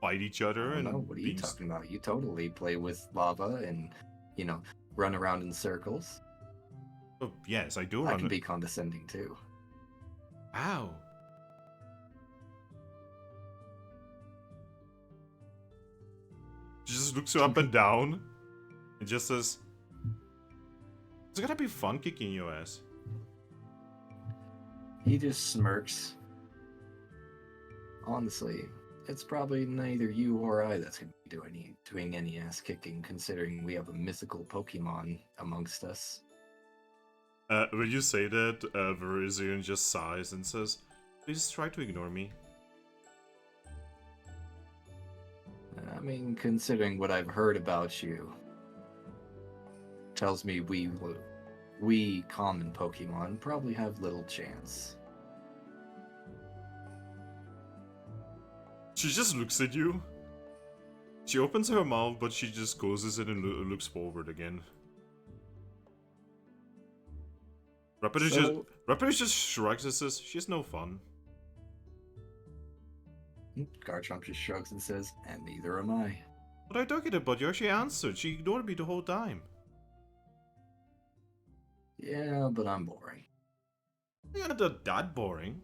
fight each other I don't and know. What are you being talking about? You totally play with lava and, run around in circles. Oh, yes, I do I run. can be condescending too. Ow. She just looks you up and down and just says, "It's gonna be fun kicking your ass." He just smirks. Honestly, it's probably neither you or I that's going to be doing any ass kicking, considering we have a mythical Pokemon amongst us. When you say that, Verizion just sighs and says, "Please try to ignore me." I mean, considering what I've heard about you, tells me we common Pokemon probably have little chance. She just looks at you. She opens her mouth, but she just closes it and looks forward again. Rapidash just shrugs and says, "She's no fun." Garchomp just shrugs and says, "And neither am I." What are you talking about? You actually answered. She ignored me the whole time. Yeah, but I'm boring. You're not that boring.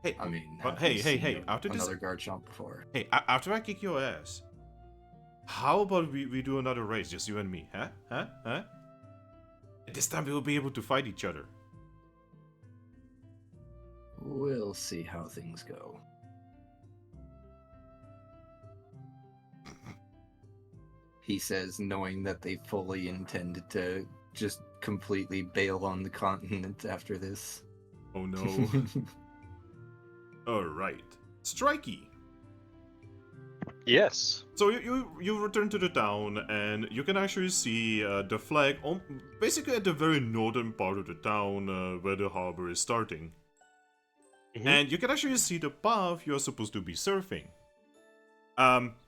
Hey, I mean, but have you hey, seen after this, another Garchomp before? hey, after I kick your ass, how about we do another race, just you and me, huh? Huh? This time we will be able to fight each other. We'll see how things go. He says, knowing that they fully intended to just completely bail on the continent after this. Oh no. Alright. Strikey. Yes. So you return to the town and you can actually see the flag on basically at the very northern part of the town where the harbor is starting. Mhm. And you can actually see the path you're supposed to be surfing.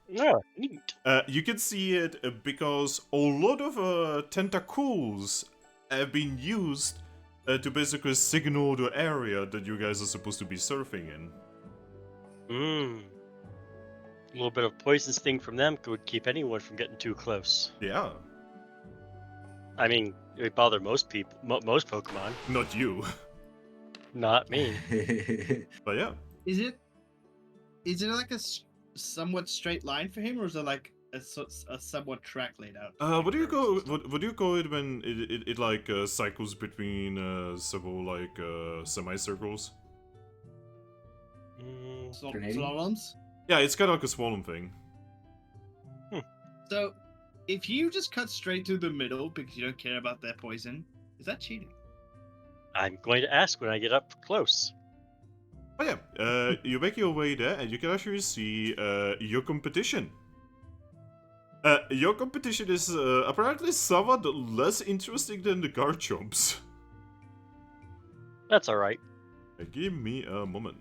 Yeah, neat. You can see it because a lot of tentacles have been used to basically signal the area that you guys are supposed to be surfing in. A little bit of poison sting from them could keep anyone from getting too close. Yeah, I mean, it would bother most people, most Pokemon. not you, Not me. but yeah. Is it like a somewhat straight line for him, or is it like a somewhat track laid out? What do you call what do you call it when it like cycles between several like semicircles? Alternating? Slaloms? Yeah, it's kind of like a slalom thing. So, if you just cut straight through the middle because you don't care about their poison, is that cheating? I'm going to ask when I get up close. But yeah, you make your way there and you can actually see your competition. Your competition is apparently somewhat less interesting than the Garchomps. That's alright. Give me a moment.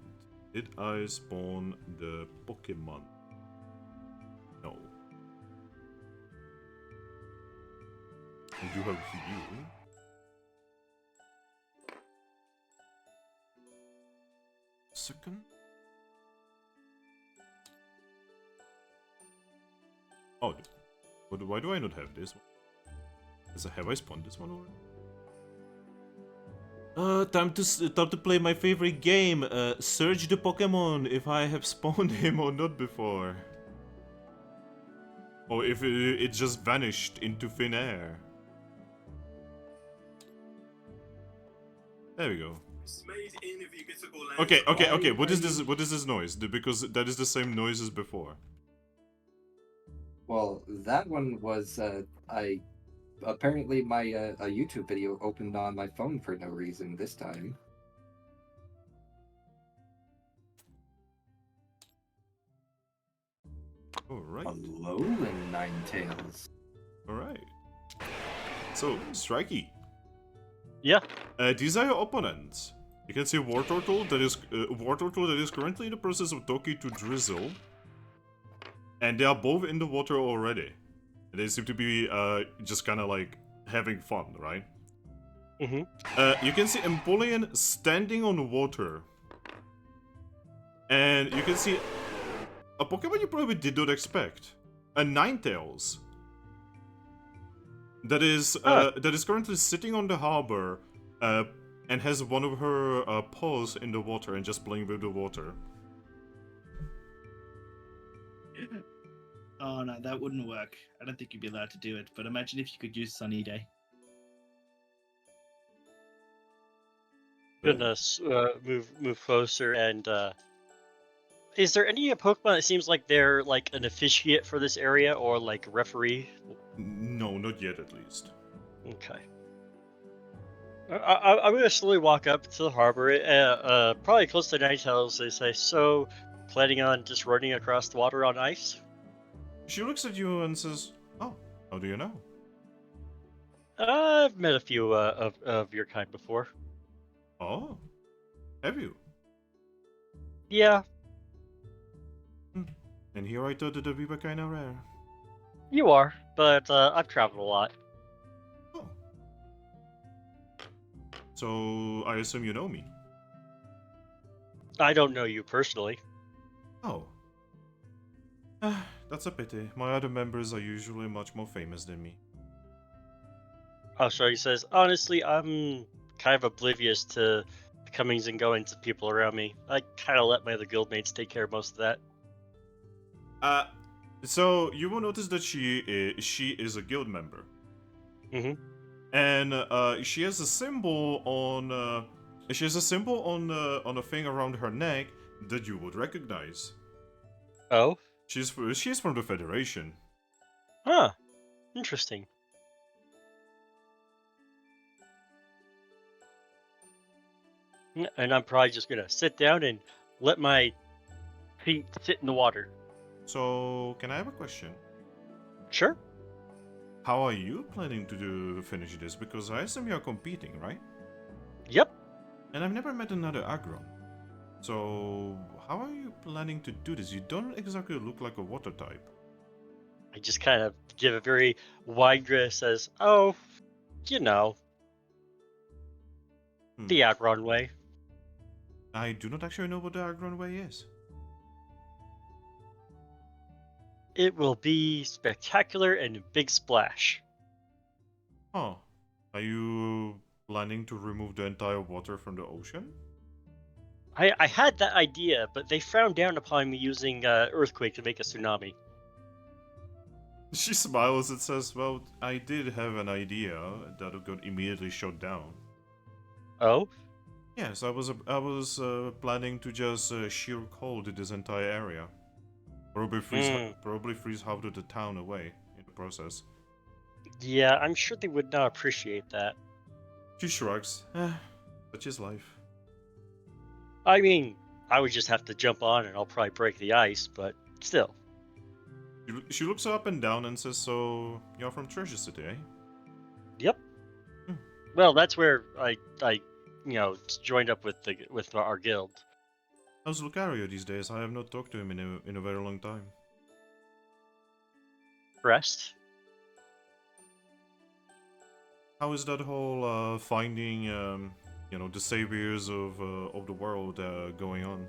Did I spawn the Pokemon? No. I do have you. Second. Oh, why do I not have this one? Have I spawned this one already? Time to play my favorite game. Search the Pokemon if I have spawned him or not before. Or if it just vanished into thin air. There we go. Okay. What is this? What is this noise? Because that is the same noise as before. Well, that one was apparently my a YouTube video opened on my phone for no reason this time. Alright. Alolan Ninetales. Alright. So, Strikey. Yeah. These are your opponents. You can see Wartortle that is currently in the process of talking to Drizzle. And they are both in the water already. They seem to be just kind of like having fun, right? Mm-hmm. You can see Empoleon standing on the water. And you can see a Pokemon you probably did not expect. A Ninetales. That is currently sitting on the harbor and has one of her paws in the water and just playing with the water. Oh no, that wouldn't work. I don't think you'd be allowed to do it. But imagine if you could use Sunny Day. Gonna move closer and is there any Pokemon that seems like they're like an officiate for this area or like a referee? No, not yet at least. Okay. I'm gonna slowly walk up to the harbor, probably close to night as they say. So, planning on just running across the water on ice? She looks at you and says, "Oh, how do you know?" I've met a few of your kind before. Oh, have you? Yeah, And here I thought that we were kinda rare. you are, but I've traveled a lot. Oh. So, I assume you know me? I don't know you personally. Oh. That's a pity. My other members are usually much more famous than me. Oh, so he says, honestly, I'm kind of oblivious to the comings and goings of people around me. I kind of let my other guildmates take care of most of that. Uh, so you will notice that she is a guild member. Mm-hmm. And she has a symbol on on a thing around her neck that you would recognize. Oh? She's from the Federation. Huh. Interesting. And I'm probably just gonna sit down and let my feet sit in the water. So, can I have a question? Sure. How are you planning to finish this? Because I assume you're competing, right? Yep. And I've never met another Aggron. So, how are you planning to do this? You don't exactly look like a water type. I just kind of give a very wide grin, says, "Oh, you know, the Aggron way." I do not actually know what the Aggron way is. It will be spectacular and a big splash. Huh. Are you planning to remove the entire water from the ocean? I had that idea, but they frowned down upon me using earthquake to make a tsunami. She smiles and says, "Well, I did have an idea that got immediately shut down." Oh? Yes, I was planning to just sheer cold this entire area. Probably freeze half of the town away in the process. Yeah, I'm sure they would not appreciate that. She shrugs. Such is life. I mean, I would just have to jump on and I'll probably break the ice, but still. She looks up and down and says, "So you're from Treasure City, eh?" Yep. Hmm. Well, that's where I joined up with our guild. How's Lucario these days? I have not talked to him in a very long time. Rest. How is that whole finding, the saviors of the world going on?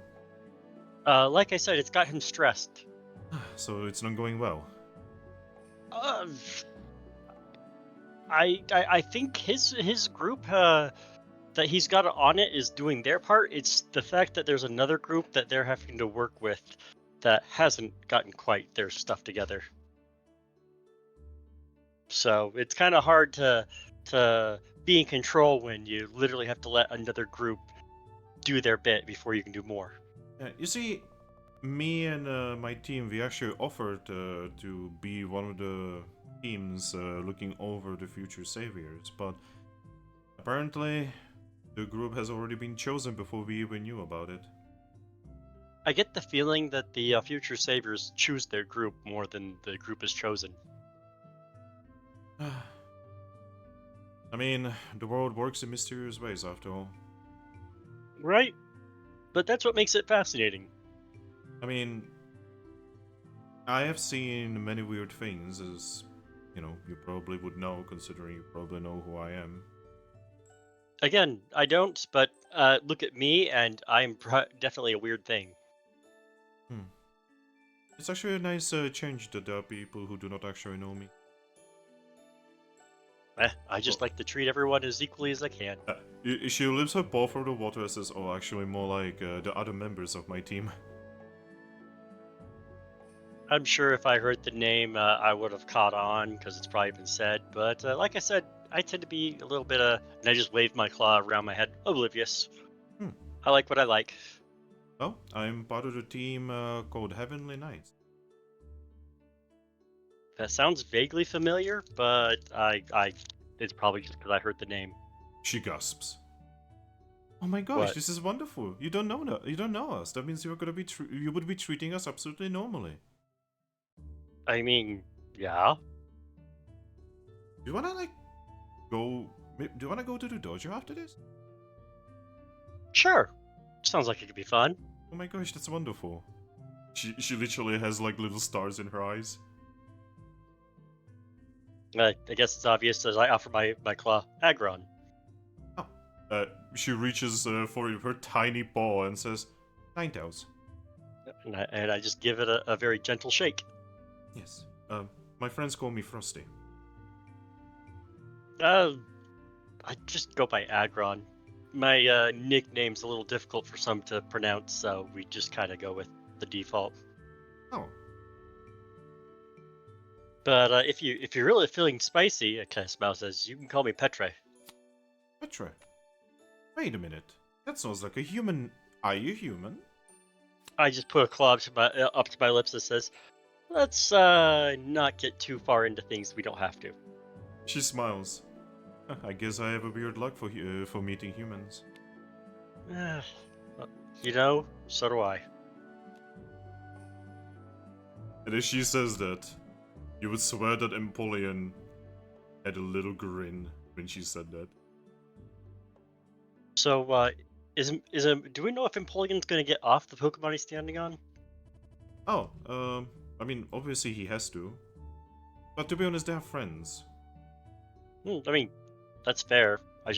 Like I said, it's got him stressed. So it's not going well. Uh, I think his group that he's got on it is doing their part. It's the fact that there's another group that they're having to work with that hasn't gotten quite their stuff together. So it's kind of hard to be in control when you literally have to let another group do their bit before you can do more. You see, me and my team, we actually offered to be one of the teams looking over the future saviors, but apparently the group has already been chosen before we even knew about it. I get the feeling that the future saviors choose their group more than the group is chosen. I mean, the world works in mysterious ways after all. Right? But that's what makes it fascinating. I mean, I have seen many weird things, as you probably would know, considering you probably know who I am. Again, I don't, but look at me, and I'm definitely a weird thing. It's actually a nice change that there are people who do not actually know me. I just like to treat everyone as equally as I can. She lifts her paw from the water and says, "Oh, actually, more like the other members of my team." I'm sure if I heard the name, I would have caught on because it's probably been said. But like I said, I tend to be a little bit and I just wave my claw around my head, oblivious. Hmm. I like what I like. Well, I'm part of the team called Heavenly Knights. That sounds vaguely familiar, but it's probably just because I heard the name. She gasps. Oh my gosh, What? this is wonderful. You don't know you don't know us. That means you would be treating us absolutely normally. I mean, yeah. Do you wanna do you wanna go to the dojo after this? Sure. Sounds like it could be fun. Oh my gosh, that's wonderful. She literally has little stars in her eyes. I guess it's obvious as I offer my claw. Aggron. She reaches for her tiny paw and says, Ninetales. And I just give it a very gentle shake. Yes. My friends call me Frosty. I just go by Aggron. My nickname's a little difficult for some to pronounce, so we just kind of go with the default. Oh. But if you're really feeling spicy, Smile says, you can call me Petre. Petra. Wait a minute. That sounds like a human. Are you human? I just put a claw up to my lips that says, let's not get too far into things we don't have to. She smiles. I guess I have a weird luck for meeting humans. You know, so do I. And as she says that, you would swear that Empoleon had a little grin when she said that. So, do we know if Empoleon's gonna get off the Pokemon he's standing on? Oh, I mean, obviously he has to. But to be honest, they're friends. I mean, that's fair. I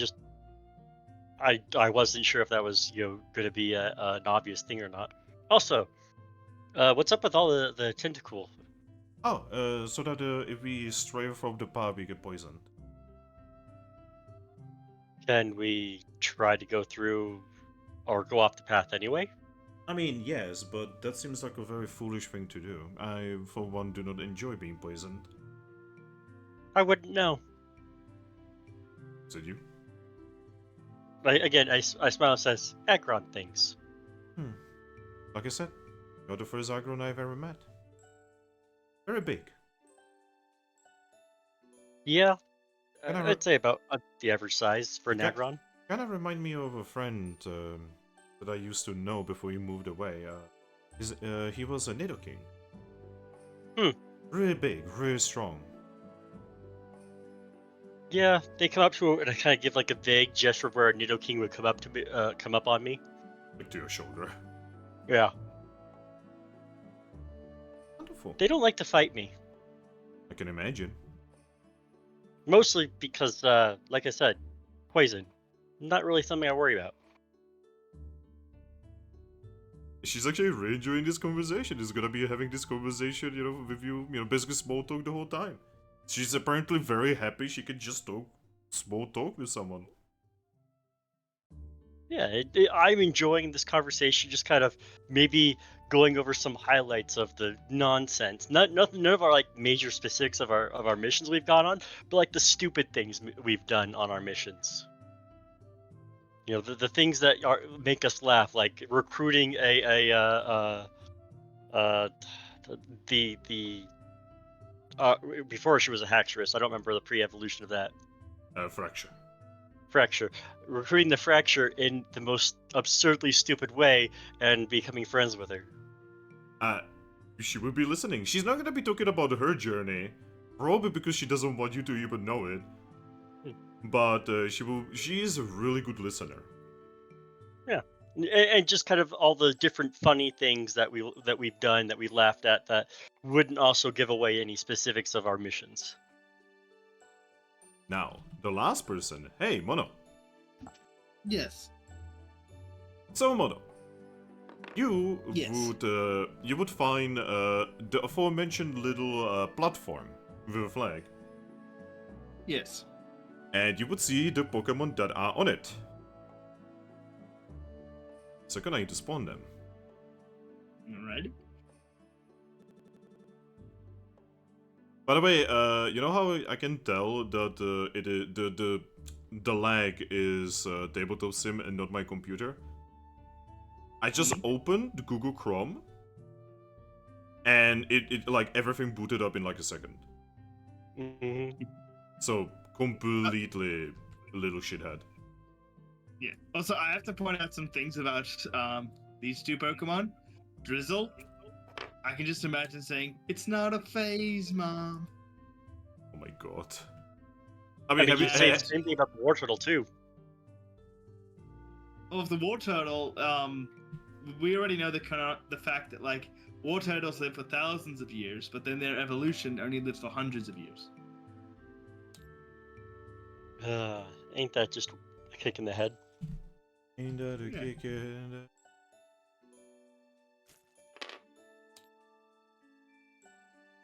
wasn't sure if that was gonna be an obvious thing or not. Also, what's up with all the tentacle? Oh, so that if we stray from the path, we get poisoned. Can we try to go through or go off the path anyway? I mean, yes, but that seems like a very foolish thing to do. I, for one, do not enjoy being poisoned. I wouldn't know. Is it you? I smile and says, Aggron things. Like I said, you're the first Aggron I've ever met. Very big. Yeah, Can I I'd say about the average size for an Okay. Aggron. Kind of remind me of a friend that I used to know before he moved away. He was a Nidoking. Really big, really strong. Yeah, they come up to me and I kind of give like a vague gesture where a Nidoking would come up to me, come up on me. Like to your shoulder. Yeah, Wonderful. they don't like to fight me. I can imagine. Mostly because, like I said, poison. Not really something I worry about. She's actually really enjoying this conversation. She's gonna be having this conversation, with you, basically small talk the whole time. She's apparently very happy she can just small talk with someone. Yeah, I'm enjoying this conversation. Just kind of maybe going over some highlights of the nonsense. None of our like major specifics of our missions we've gone on, but like the stupid things we've done on our missions. The things that make us laugh, like recruiting the before she was a Haxorus. I don't remember the pre-evolution of that. Fracture. Fracture. Recruiting the Fracture in the most absurdly stupid way and becoming friends with her. She will be listening. She's not gonna be talking about her journey. Probably because she doesn't want you to even know it. But she is a really good listener. Yeah. And just kind of all the different funny things that we've done, that we laughed at, that wouldn't also give away any specifics of our missions. Now, the last person. Hey, Mono. Yes. So, Mono, you Yes. would find the aforementioned little platform with a flag, Yes. and you would see the Pokemon that are on it. So, can I need to spawn them? Alright. By the way, you know how I can tell that the lag is tabletop sim and not my computer? I just opened Google Chrome, and it like everything booted up in like a second. So completely little shithead. Yeah. Also, I have to point out some things about these two Pokemon. Drizzle. I can just imagine saying, "It's not a phase, Mom." Oh my god. I mean, you say the same thing about the Wartortle too. Well, of the Wartortle, we already know the fact that like Wartortles live for thousands of years, but then their evolution only lives for hundreds of years. Ain't that just a kick in the head? Ain't that a Yeah. kick in the...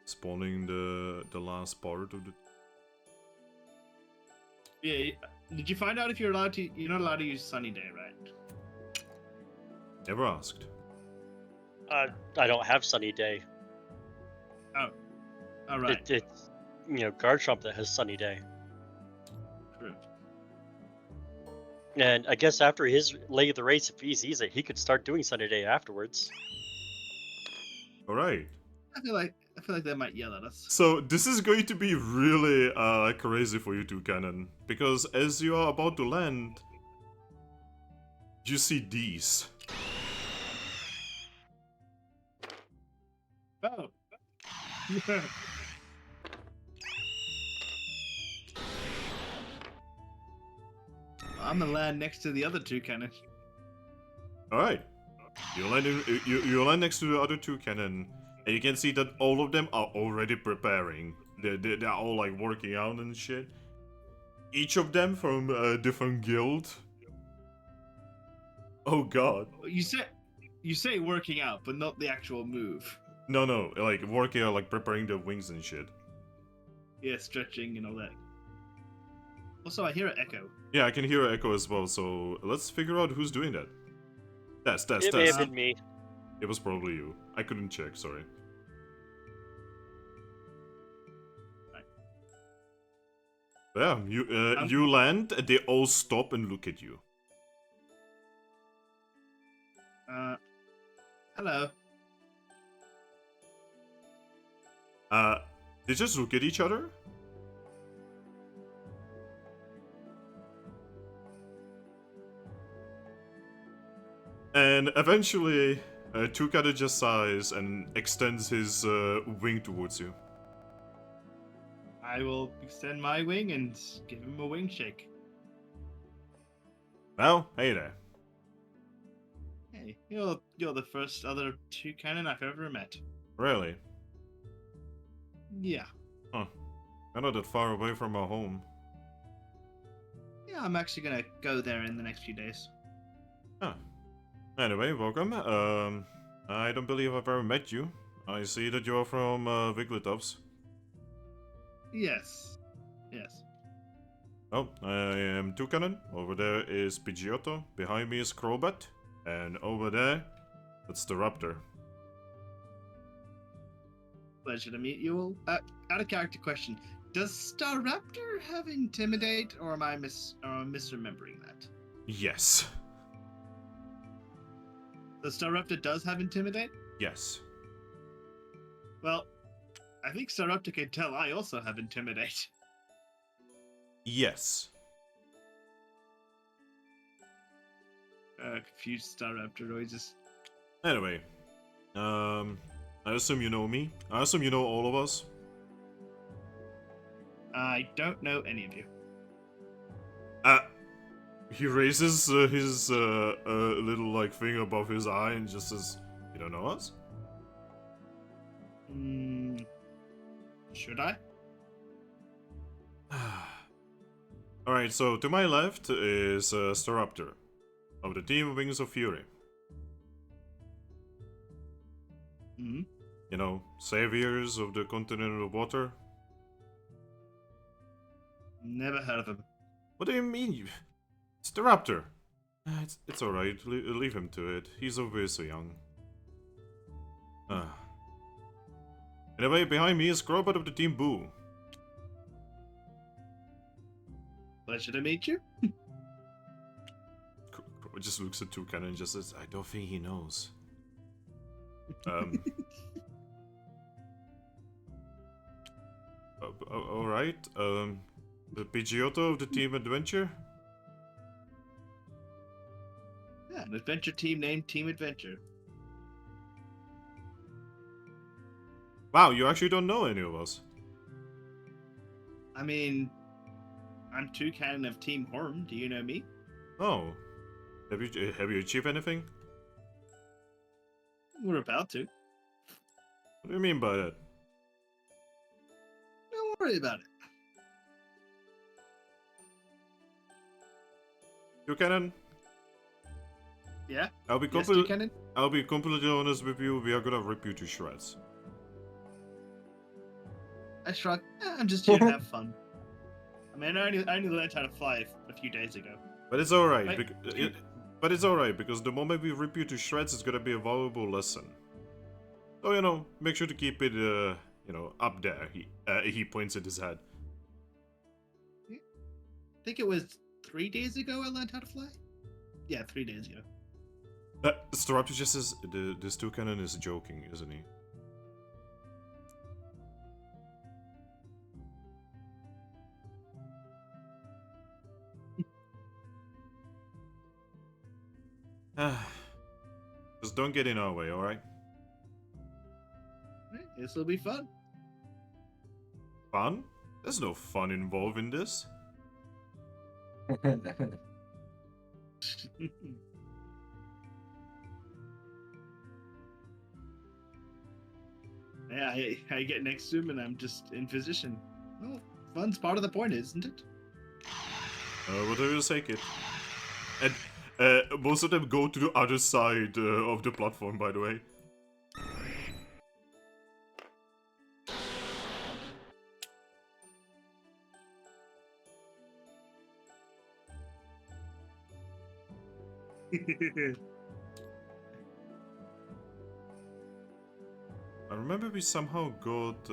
Spawning the last part of the... Yeah. Did you find out if you're allowed to? You're not allowed to use Sunny Day, right? Never asked. I don't have Sunny Day. All right. It's Garchomp that has Sunny Day. True. And I guess after his leg of the race, if he's easy, he could start doing Sunny Day afterwards. Alright. I feel like they might yell at us. So this is going to be really crazy for you two, Toucannon, because as you are about to land, you see these. Oh. I'm gonna land next to the other Toucannon. Alright. You land next to the other Toucannon, and you can see that all of them are already preparing. They're all like working out and shit. Each of them from a different guild. Oh god. You say working out, but not the actual move. No, like working out, like preparing the wings and shit. Yeah, stretching and all that. Also, I hear an echo. Yeah, I can hear an echo as well, so let's figure out who's doing that. It may have been me. It was probably you. I couldn't check, sorry. Yeah, you land, and they all stop and look at you. Hello. They just look at each other? And eventually, Toucannon just sighs and extends his wing towards you. I will extend my wing and give him a wing shake. Well, hey there. Hey, you're the first other Toucannon I've ever met. Really? Yeah. Huh. I'm not that far away from our home. Yeah, I'm actually gonna go there in the next few days. Huh. Anyway, welcome. I don't believe I've ever met you. I see that you're from Wigglytuffs. Yes. Yes. Oh, I am Toucannon. Over there is Pidgeotto. Behind me is Crobat. And over there, that's the Raptor. Pleasure to meet you all. Out of character question. Does Staraptor have Intimidate, or am I misremembering that? Yes. The Staraptor does have Intimidate? Yes. Well, I think Staraptor can tell I also have Intimidate. Yes. Confused Staraptor noises. Anyway, I assume you know me. I assume you know all of us. I don't know any of you. He raises his little like thing above his eye and just says, "You don't know us?" Should I? All right. So to my left is Staraptor of the team Wings of Fury. Hmm. You know, saviors of the continental water. Never heard of him. What do you mean? It's the Raptor. It's alright. Leave him to it. He's obviously young. Anyway, behind me is Crowbot of the Team Boo. Pleasure to meet you. Crowbot just looks at Toucannon and just says, I don't think he knows. Alright, the Pidgeotto of the Team Adventure? Yeah, an adventure team named Team Adventure. Wow, you actually don't know any of us. I mean, I'm Toucannon of Team Horn. Do you know me? Oh. Have you achieved anything? We're about to. What do you mean by that? Don't worry about it. Toucannon? Yeah? I'll be Yes, completely Toucannon? I'll be completely honest with you, we are gonna rip you to shreds. I shrug. I'm just here to have fun. I mean, I only learned how to fly a few days ago. But it's alright, Right. but it's alright, because the moment we rip you to shreds, it's gonna be a valuable lesson. So, you know, make sure to keep it, you know, up there. He points at his head. I think it was 3 days ago I learned how to fly. Yeah, 3 days ago. Staraptor just says, this Toucannon is joking, isn't he? Just don't get in our way, alright? This will be fun. Fun? There's no fun involved in this. Yeah, I get next to him and I'm just in position. Well, fun's part of the point, isn't it? Whatever you say, kid. And most of them go to the other side of the platform, by the way. I remember we somehow got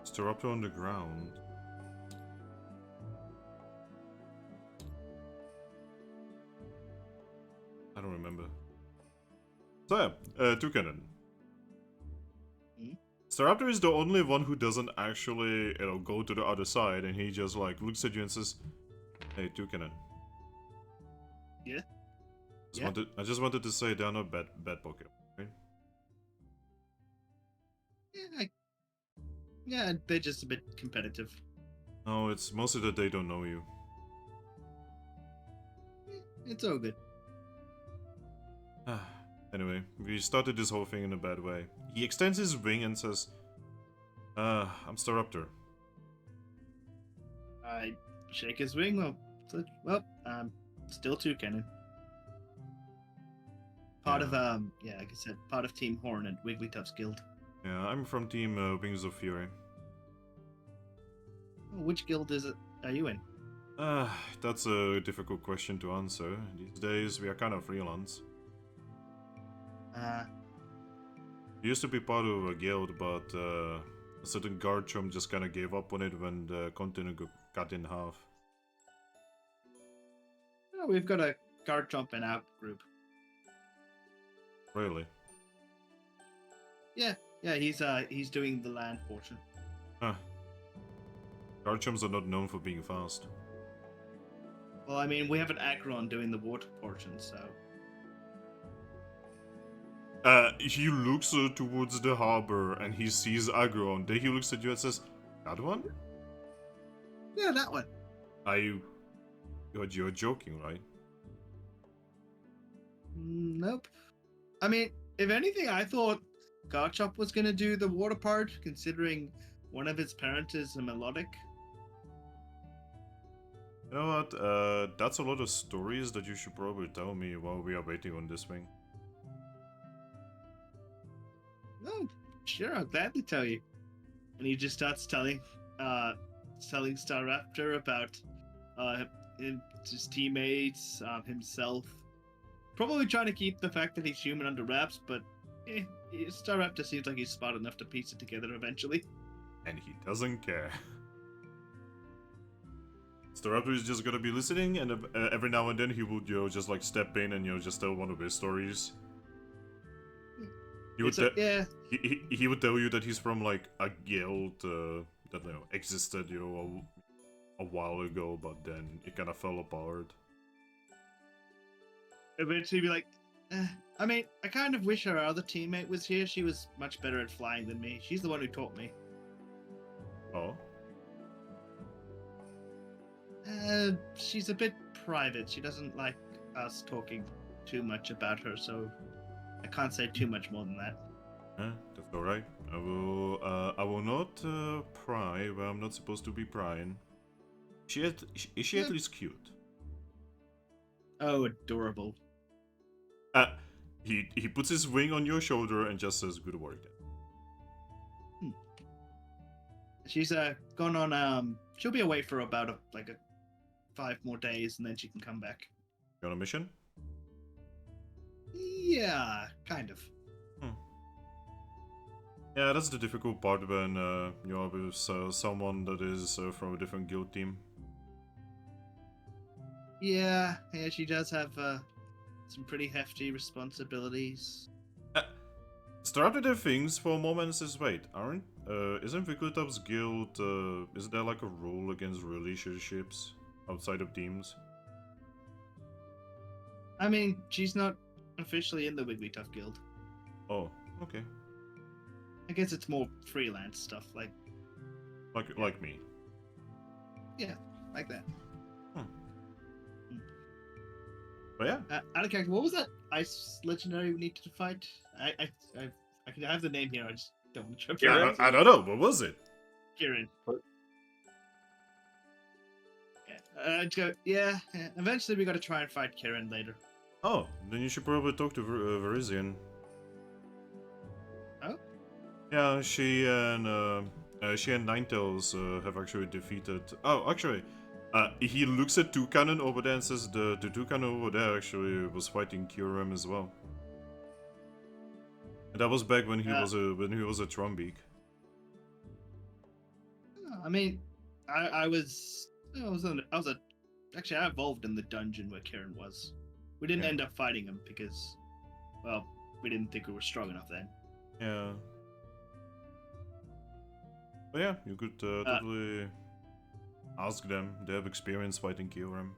Staraptor on the ground. I don't remember. So yeah, Toucannon. Hmm? Staraptor is the only one who doesn't actually, you know, go to the other side, and he just like looks at you and says, "Hey, Toucannon." Yeah. I just wanted to say they're not bad Pokemon, right? Yeah, they're just a bit competitive. No, it's mostly that they don't know you. It's all good. Anyway, we started this whole thing in a bad way. He extends his wing and says, I'm Staraptor. I shake his wing. Well, still Toucannon. Part of yeah, like I said, part of Team Horn and Wigglytuff's guild. Yeah, I'm from Team Wings of Fury. Oh, which guild are you in? That's a difficult question to answer. These days we are kind of freelance. We used to be part of a guild, but a certain Garchomp just kind of gave up on it when the continent got cut in half. Oh, we've got a Garchomp and App group. Really? Yeah, he's doing the land portion. Huh. Garchomps are not known for being fast. Well, I mean, we have an Aggron doing the water portion, so. He looks towards the harbor and he sees Aggron. Then he looks at you and says, "That one?" Yeah, that one. You're joking, right? Nope. I mean, if anything, I thought Garchomp was gonna do the water part, considering one of its parents is a melodic. You know what? That's a lot of stories that you should probably tell me while we are waiting on this thing. Oh, sure, I'll gladly tell you. And he just starts telling Staraptor about his teammates, himself. Probably trying to keep the fact that he's human under wraps, but Staraptor seems like he's smart enough to piece it together eventually. And he doesn't care. Staraptor is just gonna be listening, and every now and then he would, just like step in and just tell one of his stories. He would, Yeah. he would tell you that he's from like a guild that existed, a while ago, but then it kind of fell apart. Eventually be like, I mean, I kind of wish our other teammate was here. She was much better at flying than me. She's the one who taught me. Oh. She's a bit private. She doesn't like us talking too much about her, so I can't say too much more than that. That's alright. I will not pry where I'm not supposed to be prying. Is she at least cute? Oh, adorable. He puts his wing on your shoulder and just says, "Good work." She's gone on. She'll be away for about 5 more days, and then she can come back. You on a mission? Yeah, kind of. Yeah, that's the difficult part when you're with someone that is from a different guild team. Yeah, she does have some pretty hefty responsibilities. Started their things for a moment and says, "Wait, isn't Vigilitop's guild, is there like a rule against relationships outside of teams?" I mean, she's not officially in the Wigglytuff Guild. Oh, okay. I guess it's more freelance stuff, like me. Yeah, like that. But yeah. Out of character, what was that ice legendary we needed to fight? I have the name here. I just don't want to trip. Kieran? I don't know. What was it? Kieran. What? Yeah. Eventually, we got to try and fight Kieran later. Oh, then you should probably talk to Verizian. Oh? Yeah, she and Ninetales have actually defeated. Oh, actually, he looks at Toucannon over there and says the Toucannon over there actually was fighting Kyurem as well. And that was back when he was a Trumbeak. I mean, I evolved in the dungeon where Kieran was. We didn't end up fighting him because, well, we didn't think we were strong enough then. Yeah. But yeah, you could totally ask them. They have experience fighting Kyurem.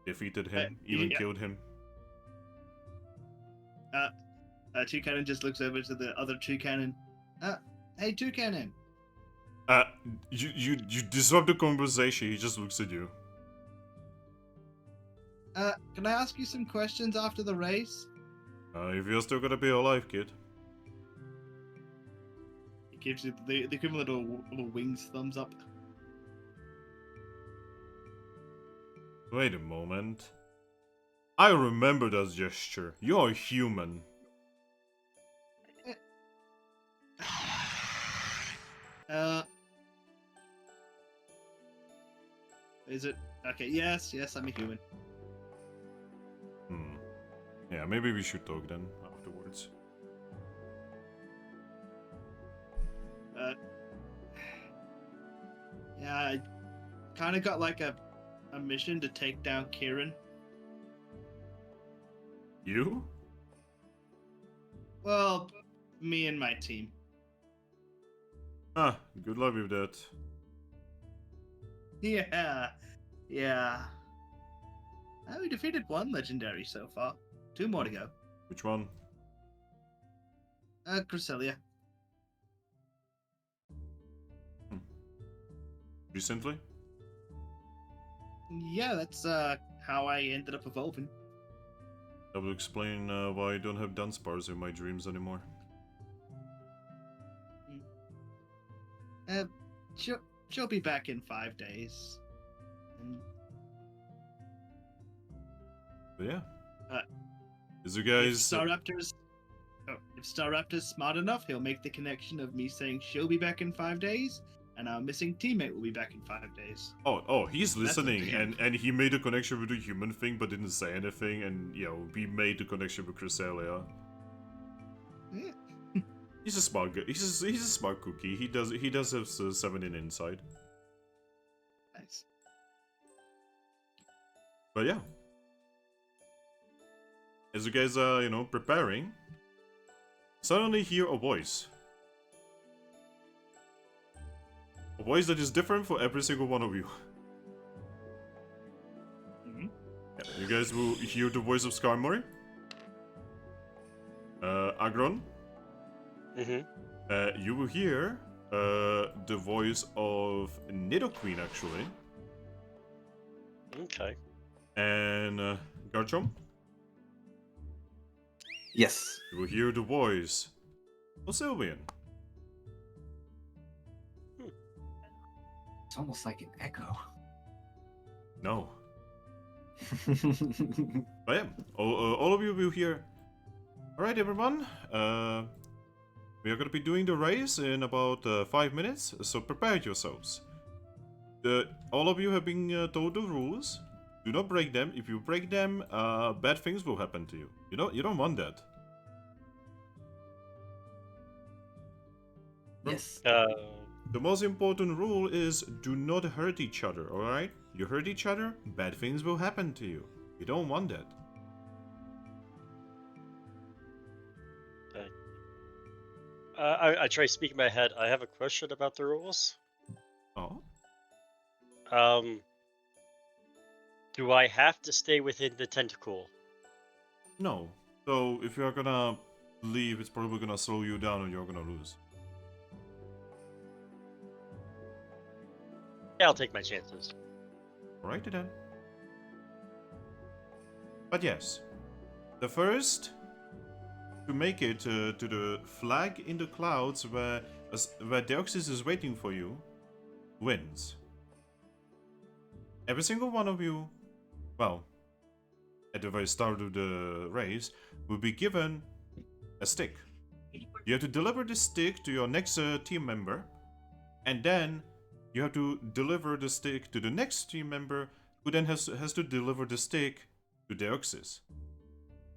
Defeated him, even killed him. Toucannon just looks over to the other Toucannon. Hey, Toucannon. You disrupt the conversation. He just looks at you. Can I ask you some questions after the race? If you're still gonna be alive, kid. He gives you the equivalent of little wings thumbs up. Wait a moment. I remember that gesture. You're a human. Is it? Okay, yes, I'm a human. Yeah, maybe we should talk then, afterwards. Yeah, I kind of got like a mission to take down Kieran. You? Well, me and my team. Good luck with that. Yeah. We defeated one legendary so far. 2 more to go. Which one? Cresselia. Recently? Yeah, that's how I ended up evolving. That will explain why I don't have Dunsparce in my dreams anymore. She'll be back in 5 days. But yeah. Is you guys... If Staraptor's smart enough, he'll make the connection of me saying she'll be back in 5 days, and our missing teammate will be back in 5 days. Oh, he's listening, and he made a connection with the human thing, but didn't say anything, and we made the connection with Cresselia. He's a smart guy. He's a smart cookie. He does have 17 inside. Nice. But yeah, as you guys are preparing, suddenly hear a voice. A voice that is different for every single one of you. Mhm. Yeah, you guys will hear the voice of Skarmory. Aggron. Mm-hmm. You will hear the voice of Nidoqueen actually. Okay. And Garchomp. Yes. You will hear the voice of Sylveon. It's almost like an echo. No. But yeah, all of you will hear. Alright everyone, we are gonna be doing the race in about 5 minutes, so prepare yourselves. All of you have been told the rules. Do not break them. If you break them, bad things will happen to you. You don't want that. Yes. The most important rule is do not hurt each other, alright? You hurt each other, bad things will happen to you. You don't want that. I try speaking my head. I have a question about the rules. Oh? Do I have to stay within the tentacle? No. So if you're gonna leave, it's probably gonna slow you down and you're gonna lose. Yeah, I'll take my chances. Alrighty then. But yes, the first to make it to the flag in the clouds where Deoxys is waiting for you wins. Every single one of you, well, at the very start of the race, will be given a stick. You have to deliver the stick to your next team member, and then you have to deliver the stick to the next team member, who then has to deliver the stick to Deoxys.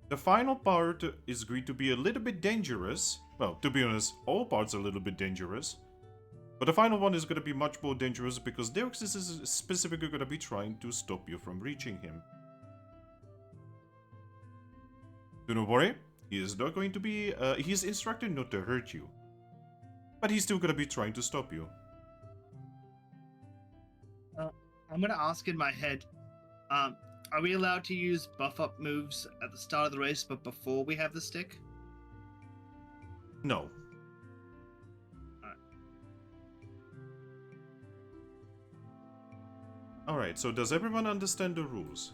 The final part is going to be a little bit dangerous. Well, to be honest, all parts are a little bit dangerous. But the final one is going to be much more dangerous because Deoxys is specifically going to be trying to stop you from reaching him. Do not worry, he is not going to be... he is instructed not to hurt you. But he's still going to be trying to stop you. I'm gonna ask in my head, are we allowed to use buff up moves at the start of the race, but before we have the stick? No. Alright, so does everyone understand the rules?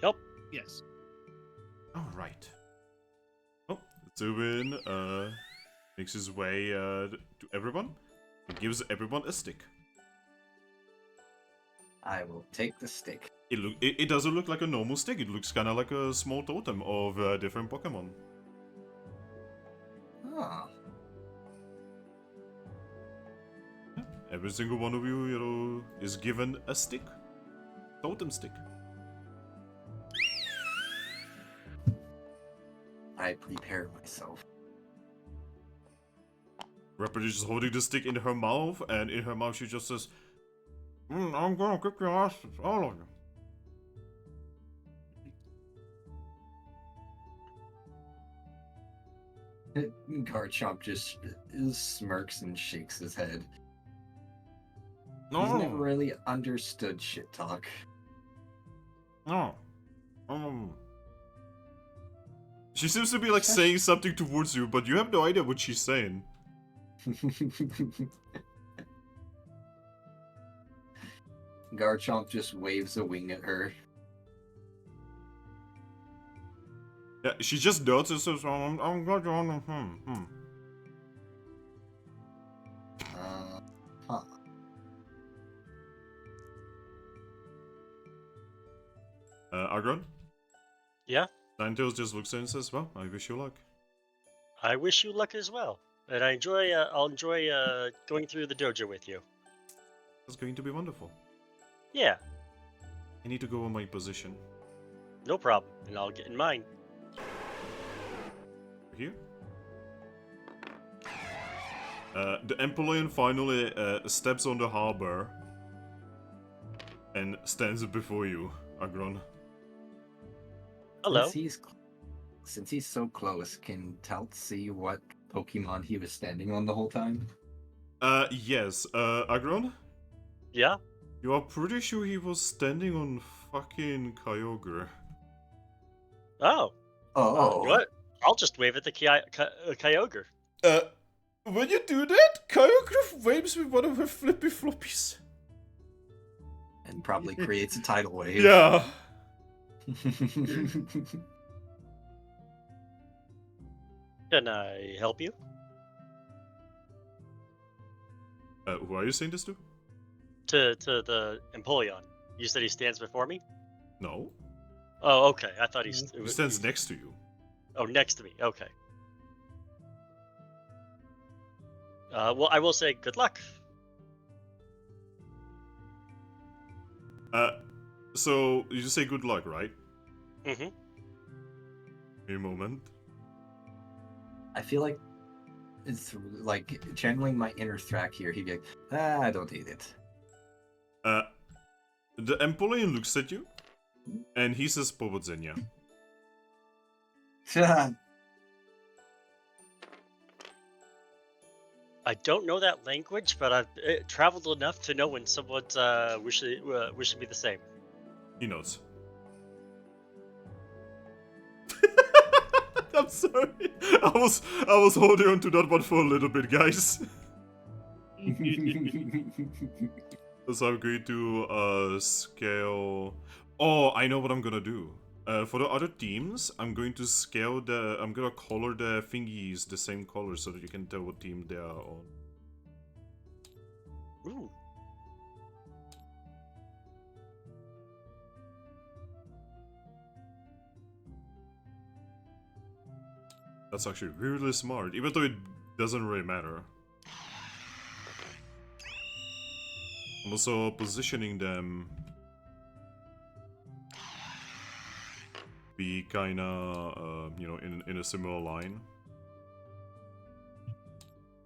Yep. Yes. Alright. Oh, Zubin makes his way to everyone and gives everyone a stick. I will take the stick. It doesn't look like a normal stick, it looks kind of like a small totem of different Pokemon. Oh. Every single one of you, is given a stick. Totem stick. I prepare myself. Rapidly just holding the stick in her mouth, and in her mouth she just says, I'm gonna kick your asses, all of you. Garchomp just smirks and shakes his head. No. He's never really understood shit talk. No. She seems to be like saying something towards you, but you have no idea what she's saying. Garchomp just waves a wing at her. Yeah, she just nods and says, I'm glad you're on Huh. Aggron? Yeah. Ninetales just looks at and says, well, I wish you luck. I wish you luck as well, and I'll enjoy going through the dojo with you. That's going to be wonderful. Yeah, I need to go on my position. no problem, and I'll get in mine. here. The Empoleon finally steps on the harbor and stands before you, Aggron. Hello. Since he's so close, can Talt see what Pokemon he was standing on the whole time? Yes, Aggron? Yeah. You are pretty sure he was standing on fucking Kyogre. Oh. Oh, What? I'll just wave at the Kyogre. When you do that, Kyogre waves with one of her flippy floppies. and probably creates a tidal wave. Yeah. Can I help you? Who are you saying this to? To the Empoleon. You said he stands before me? No. Oh, okay. I thought He stands next to you. Oh, next to me. Okay. Well, I will say good luck. So you say good luck, right? Mm-hmm. A moment. I feel like it's like channeling my inner Thrak here. He'd be like, I don't need it. The Empoleon looks at you, and he says Powodzenia. I don't know that language, but I've traveled enough to know when someone's wishing me the same. He nods. I'm sorry. I was holding on to that one for a little bit, guys. So I'm going to scale. Oh, I know what I'm gonna do. For the other teams, I'm going to scale the. I'm gonna color the thingies the same color so that you can tell what team they are on. Ooh. That's actually really smart, even though it doesn't really matter. I'm also positioning them be kinda, in a similar line.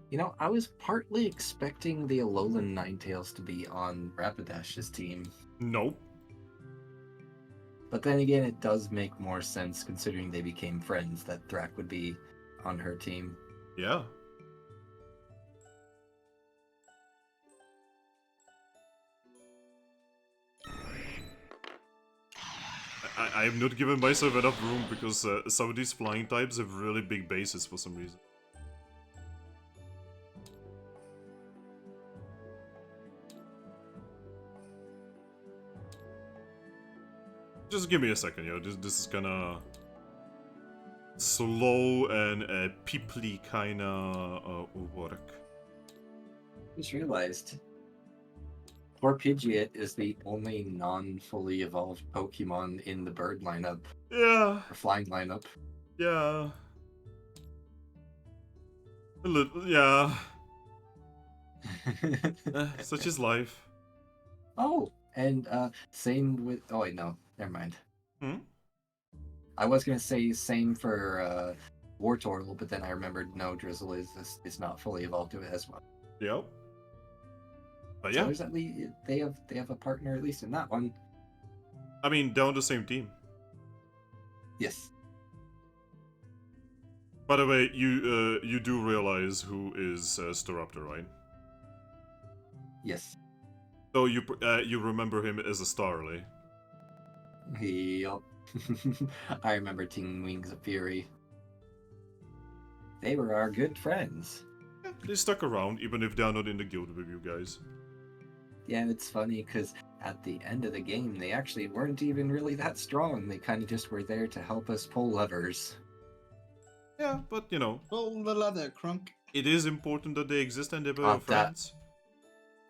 You know, I was partly expecting the Alolan Ninetales to be on Rapidash's team. Nope. But then again, it does make more sense considering they became friends that Thrak would be on her team. Yeah. I have not given myself enough room because some of these flying types have really big bases for some reason. Just give me a second, yo. This is kinda slow and peeply kinda work. Just realized poor Pidgeot is the only non-fully evolved Pokemon in the bird lineup, Yeah, or flying lineup. yeah. A little, yeah. Such is life. Oh, and same with. Oh wait, no, never mind. Hmm? I was gonna say same for Wartortle, but then I remembered no, Drizzle is not fully evolved to it as well. Yep. But So yeah, there's at least they have a partner at least in that one. I mean, they're on the same team. Yes. By the way, you do realize who is Staraptor, right? Yes. So you remember him as a Starly. Yup. I remember Teen Wings of Fury. They were our good friends. Yeah, they stuck around even if they're not in the guild with you guys. Yeah, it's funny because at the end of the game, they actually weren't even really that strong. They kind of just were there to help us pull levers. Yeah, but you know, Pull the leather, Crunk. it is important that they exist and they were That- friends.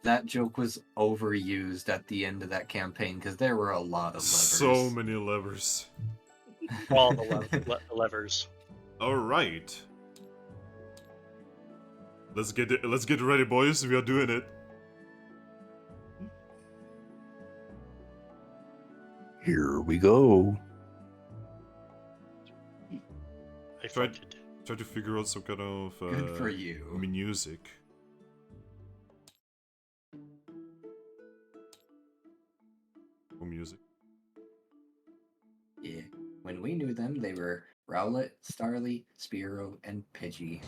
That joke was overused at the end of that campaign because there were a lot of levers. So many levers. All the levers. All right. Let's get ready, boys. We are doing it. Here we go. I Try- farted. Try to figure out some kind of Good for you. music. Or music. Yeah. When we knew them, they were Rowlet, Starly, Spearow, and Pidgey.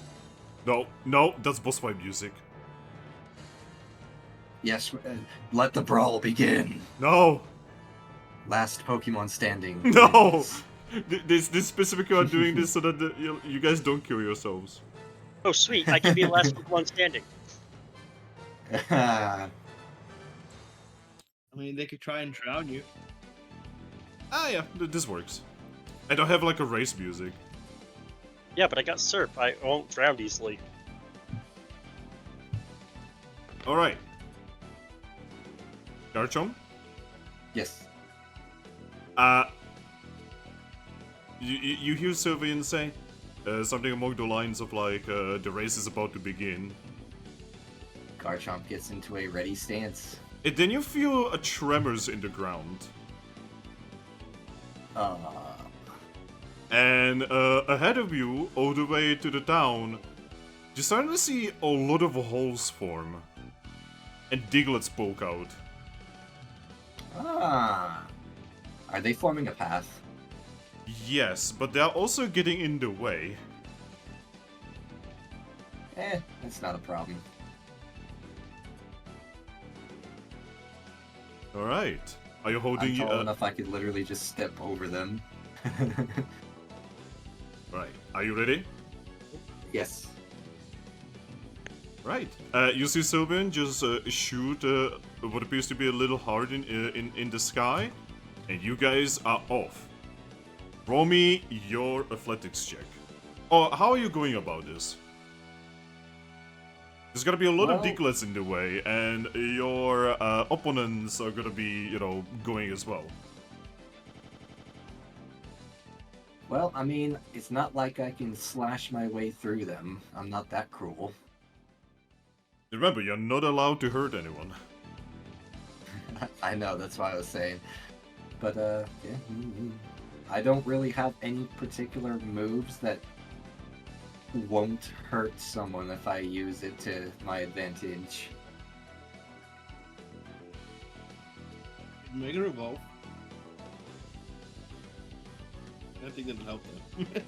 No, no, that's boss fight music. Yes, let the brawl begin. No, Last Pokemon standing. no. wins. This specifically are doing this so that you guys don't kill yourselves. Oh, sweet! I can be the last one standing. I mean, they could try and drown you. Ah, yeah, this works. I don't have like a race music. Yeah, but I got Surf. I won't drown easily. All right. Garchomp. Yes. You hear Sylvian say something along the lines of like the race is about to begin. Garchomp gets into a ready stance. And then you feel a tremors in the ground. And ahead of you, all the way to the town, you're starting to see a lot of holes form. And Diglets poke out. Are they forming a path? Yes, but they're also getting in the way. That's not a problem. Alright. Are you I'm holding... tall enough I could literally just step over them. Right. Are you ready? Yes. Right. You see Sylvian just shoot what appears to be a little heart in the sky, and you guys are off. Roll me your athletics check. Oh, how are you going about this? There's gonna be a lot of Diglets in the way, and your opponents are gonna be, going as well. Well, I mean, it's not like I can slash my way through them. I'm not that cruel. Remember, you're not allowed to hurt anyone. I know, that's why I was saying. But, yeah. I don't really have any particular moves that won't hurt someone if I use it to my advantage. Mega Revolve. I think that'll help them.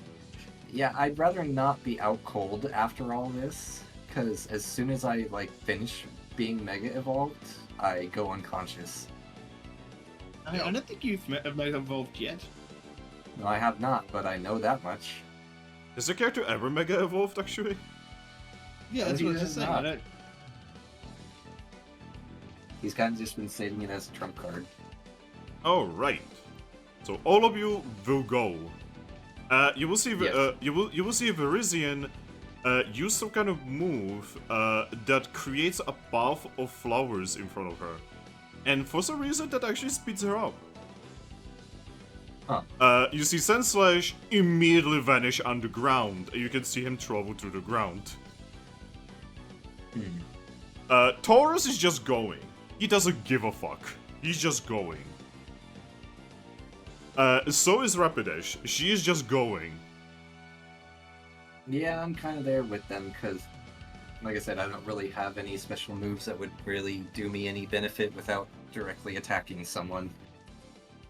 Yeah, I'd rather not be out cold after all this, because as soon as I, finish being Mega Evolved, I go unconscious. I don't think you've Mega Evolved yet. No, I have not, but I know that much. Is the character ever Mega Evolved, actually? Yeah, that's he what I was is just saying. not. He's kind of just been saving it as a trump card. Alright. So all of you will go. You will see Yes. you will see Verizian use some kind of move that creates a path of flowers in front of her. And for some reason that actually speeds her up. Huh. You see Sandslash immediately vanish underground. You can see him travel through the ground. Taurus is just going. He doesn't give a fuck. He's just going. So is Rapidash. She is just going. Yeah, I'm kind of there with them, because, like I said, I don't really have any special moves that would really do me any benefit without directly attacking someone.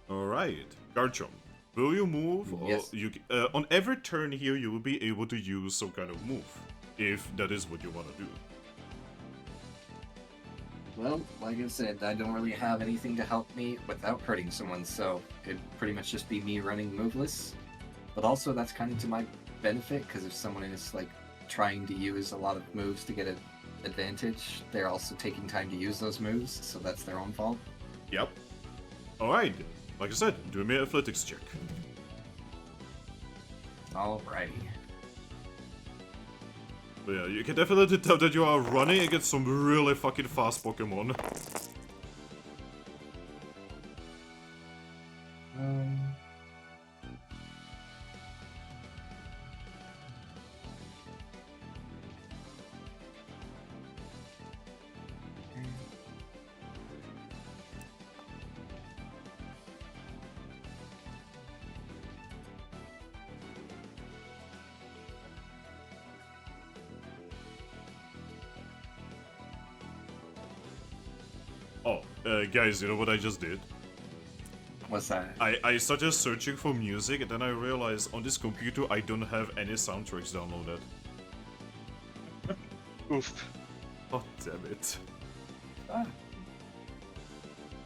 Alright. Garchomp, will you move? Or Yes. On every turn here, you will be able to use some kind of move. If that is what you want to do. Well, like I said, I don't really have anything to help me without hurting someone, so it'd pretty much just be me running moveless. But also, that's kind of to my benefit, because if someone is, trying to use a lot of moves to get an advantage, they're also taking time to use those moves, so that's their own fault. Yep. Alright. Like I said, do me an athletics check. Alrighty. But yeah, you can definitely tell that you are running against some really fucking fast Pokemon. Guys, you know what I just did? What's that? I started searching for music, and then I realized on this computer I don't have any soundtracks downloaded. Oof. Oh, damn it. Ah.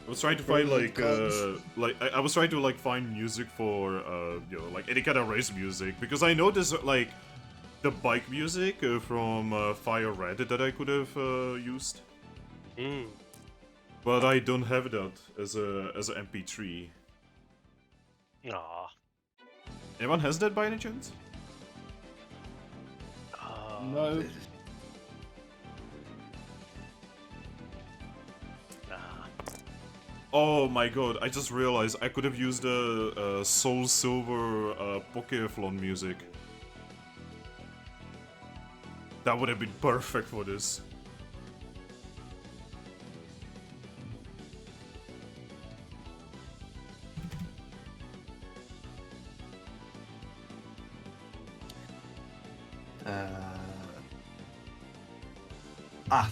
I was trying to find I was trying to like find music for you know, like any kind of race music, because I know there's like the bike music from Fire Red that I could have used, but I don't have that as a MP3. Aw. Anyone has that by any chance? No. Oh my god, I just realized I could have used the Soul Silver Pokéflon music. That would have been perfect for this.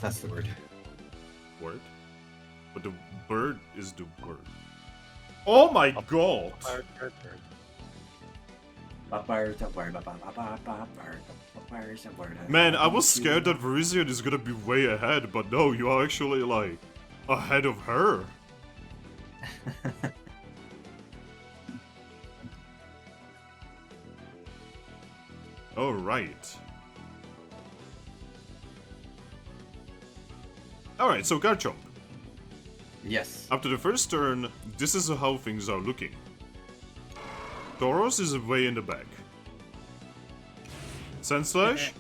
That's the word. Word? But the bird is the word. Oh my god! Man, I was scared that Verizion is gonna be way ahead, but no, you are actually like ahead of her. Alright. Alright, so Garchomp. Yes. After the first turn, this is how things are looking. Tauros is way in the back. Sandslash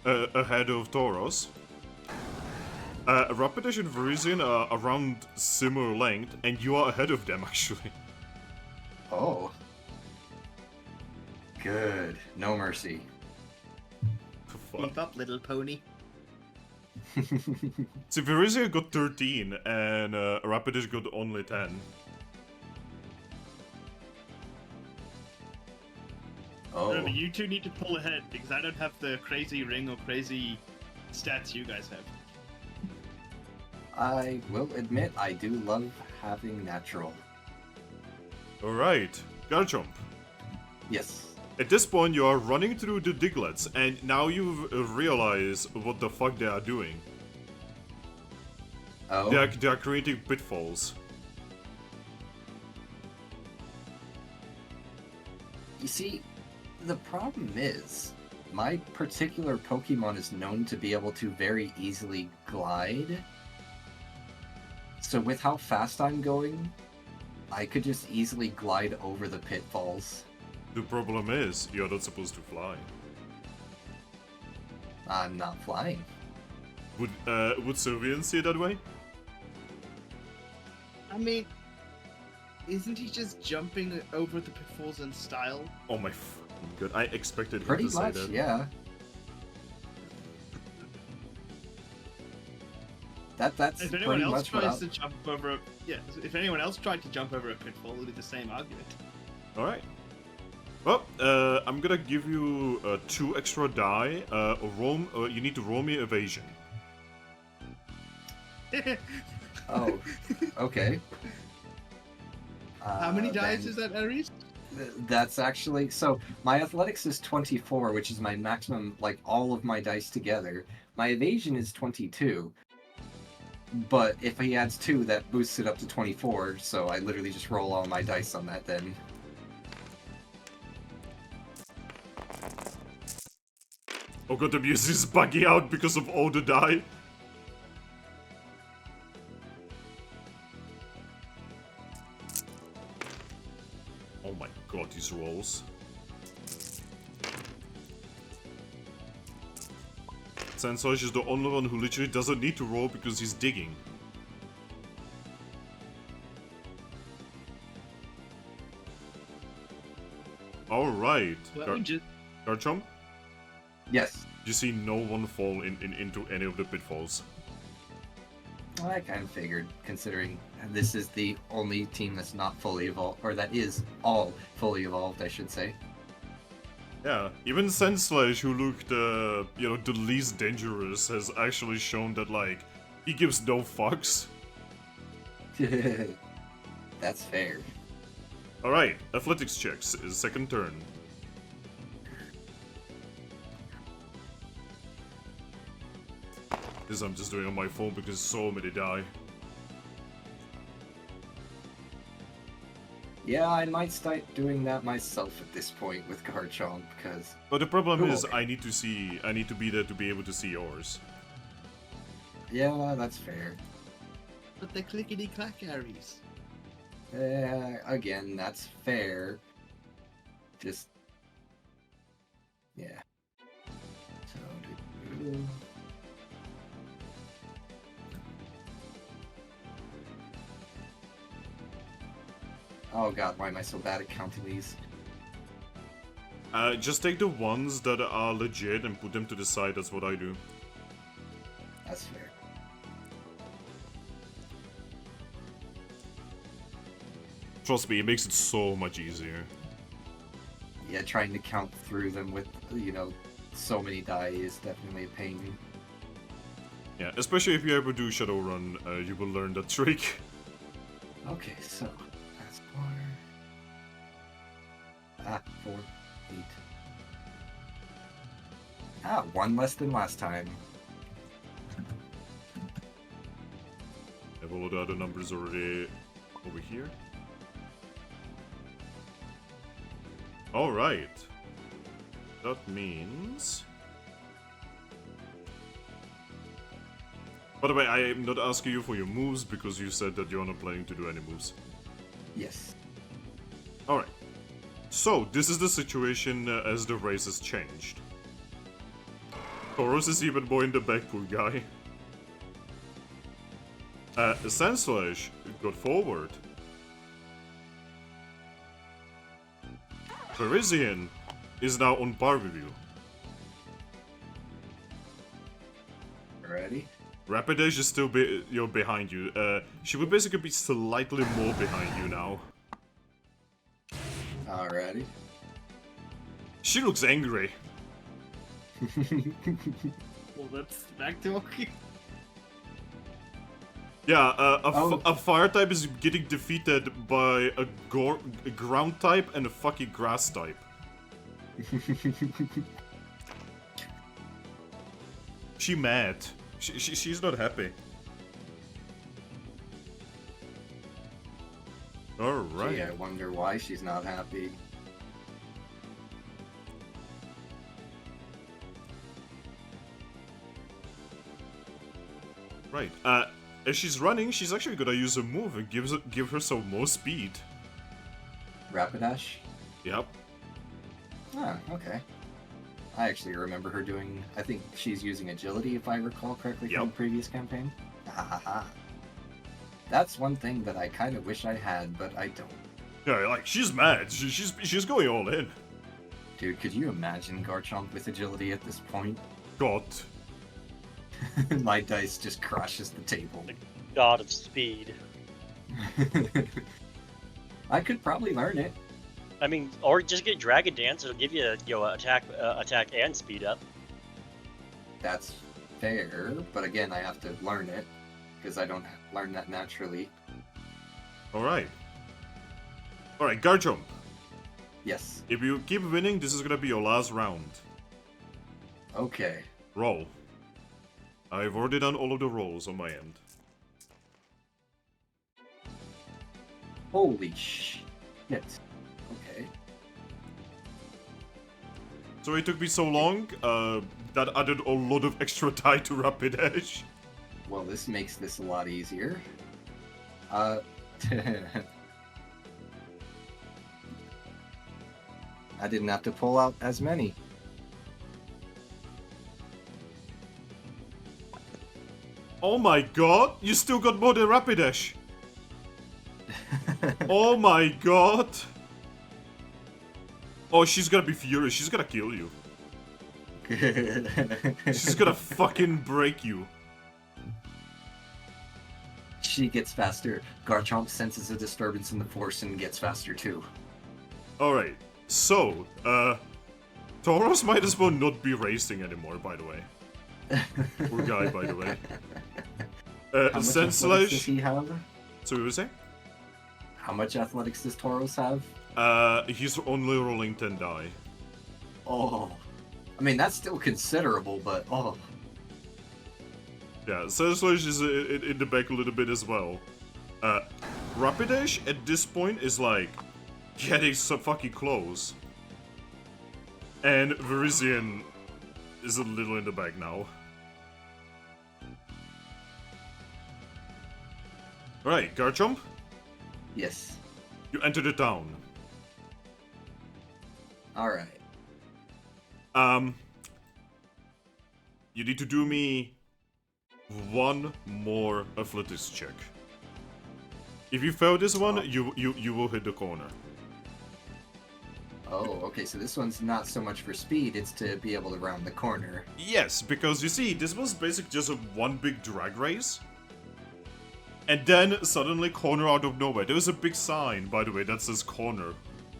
ahead of Tauros. Rapidash and Verizion are around similar length, and you are ahead of them actually. Oh. Good. No mercy. Fuck. Keep up, little pony. See, Verizion got 13, and Rapidash got only 10. Oh. Remember, you two need to pull ahead because I don't have the crazy ring or crazy stats you guys have. I will admit I do love having natural. Alright, Garchomp. Yes. At this point, you are running through the Diglets, and now you realize what the fuck they are doing. Oh. They are creating pitfalls. You see, the problem is, my particular Pokemon is known to be able to very easily glide. So with how fast I'm going, I could just easily glide over the pitfalls. The problem is, you're not supposed to fly. I'm not flying. Would Sylvian see it that way? I mean, isn't he just jumping over the pitfalls in style? Oh my fucking god, I expected him Pretty to say much, that. yeah. That's If pretty anyone else much what tries to jump over, if anyone else tried to jump over a pitfall, it would be the same argument. Alright. Well, I'm gonna give you 2 extra die. You need to roll me evasion. Oh, okay. How many dice then is that, Aries? That's actually... So, my athletics is 24, which is my maximum, like, all of my dice together. My evasion is 22. But if he adds 2, that boosts it up to 24, so I literally just roll all my dice on that then. Oh god, the music is bugging out because of all the die. Oh my god, these rolls. Sandslash is the only one who literally doesn't need to roll because he's digging. Alright. Well, Garchomp? Yes. You see no one fall into any of the pitfalls. Well, I kind of figured, considering this is the only team that's not fully evolved, or that is all fully evolved, I should say. Yeah, even Sandslash, who looked, you know, the least dangerous, has actually shown that, like, he gives no fucks. That's fair. Alright, athletics checks is second turn. This I'm just doing on my phone because so many die. Yeah, I might start doing that myself at this point with Garchomp, because... But the problem is Okay. I need to be there to be able to see yours. Yeah, that's fair. But the clickety-clack Aries. Again, that's fair. Just... Yeah. So... Oh god, why am I so bad at counting these? Just take the ones that are legit and put them to the side, that's what I do. That's fair. Trust me, it makes it so much easier. Yeah, trying to count through them with, you know, so many die is definitely a pain. Yeah, especially if you ever do Shadowrun, you will learn that trick. Okay, so that's 4, 8. Ah, one less than last time. Have all the other numbers already over here. Alright. That means... By the way, I am not asking you for your moves because you said that you're not planning to do any moves. Yes. Alright. So, this is the situation as the race has changed. Tauros is even more in the back, poor guy. Sandslash got forward. Parisian is now on par with you. Ready? Rapidash is still behind you. She would basically be slightly more behind you now. Alrighty. She looks angry. Well, that's back to okay. Yeah, Oh. a fire type is getting defeated by a ground type and a fucking grass type. She mad. She's not happy. Alright. Gee, I wonder why she's not happy. Right. As she's running, she's actually gonna use a move and give her some more speed. Rapidash? Yep. Ah, okay. I actually remember her doing... I think she's using agility, if I recall correctly, from Yep. the previous campaign. Ah, that's one thing that I kind of wish I had, but I don't. Yeah, like she's mad. She's going all in. Dude, could you imagine Garchomp with agility at this point? God. My dice just crushes the table. God of speed. I could probably learn it. I mean, or just get Dragon Dance. It'll give you, attack and speed up. That's fair, but again, I have to learn it, because I don't learn that naturally. Alright. Alright, Garchomp. Yes. If you keep winning, this is gonna be your last round. Okay. Roll. I've already done all of the rolls on my end. Holy shit. Okay. So it took me so long, that added a lot of extra die to Rapidash. Well, this makes this a lot easier. I didn't have to pull out as many. Oh my god, you still got more than Rapidash. Oh my god. Oh, she's gonna be furious. She's gonna kill you. She's gonna fucking break you. She gets faster. Garchomp senses a disturbance in the force and gets faster too. Alright, so, Tauros might as well not be racing anymore, by the way. Poor guy, by the way. How much athletics does Sandslash, he have? So you were saying? How much athletics does Tauros have? He's only rolling 10 die. Oh. I mean, that's still considerable, but oh. Yeah, Sandslash is in the back a little bit as well. Rapidash at this point is like getting so fucking close. And Verizian is a little in the back now. Alright, Garchomp, Yes. you enter the town. Alright. You need to do me one more athletics check. If you fail this one, you will hit the corner. Oh, okay, so this one's not so much for speed, it's to be able to round the corner. Yes, because you see, this was basically just one big drag race. And then suddenly corner out of nowhere. There was a big sign, by the way, that says corner.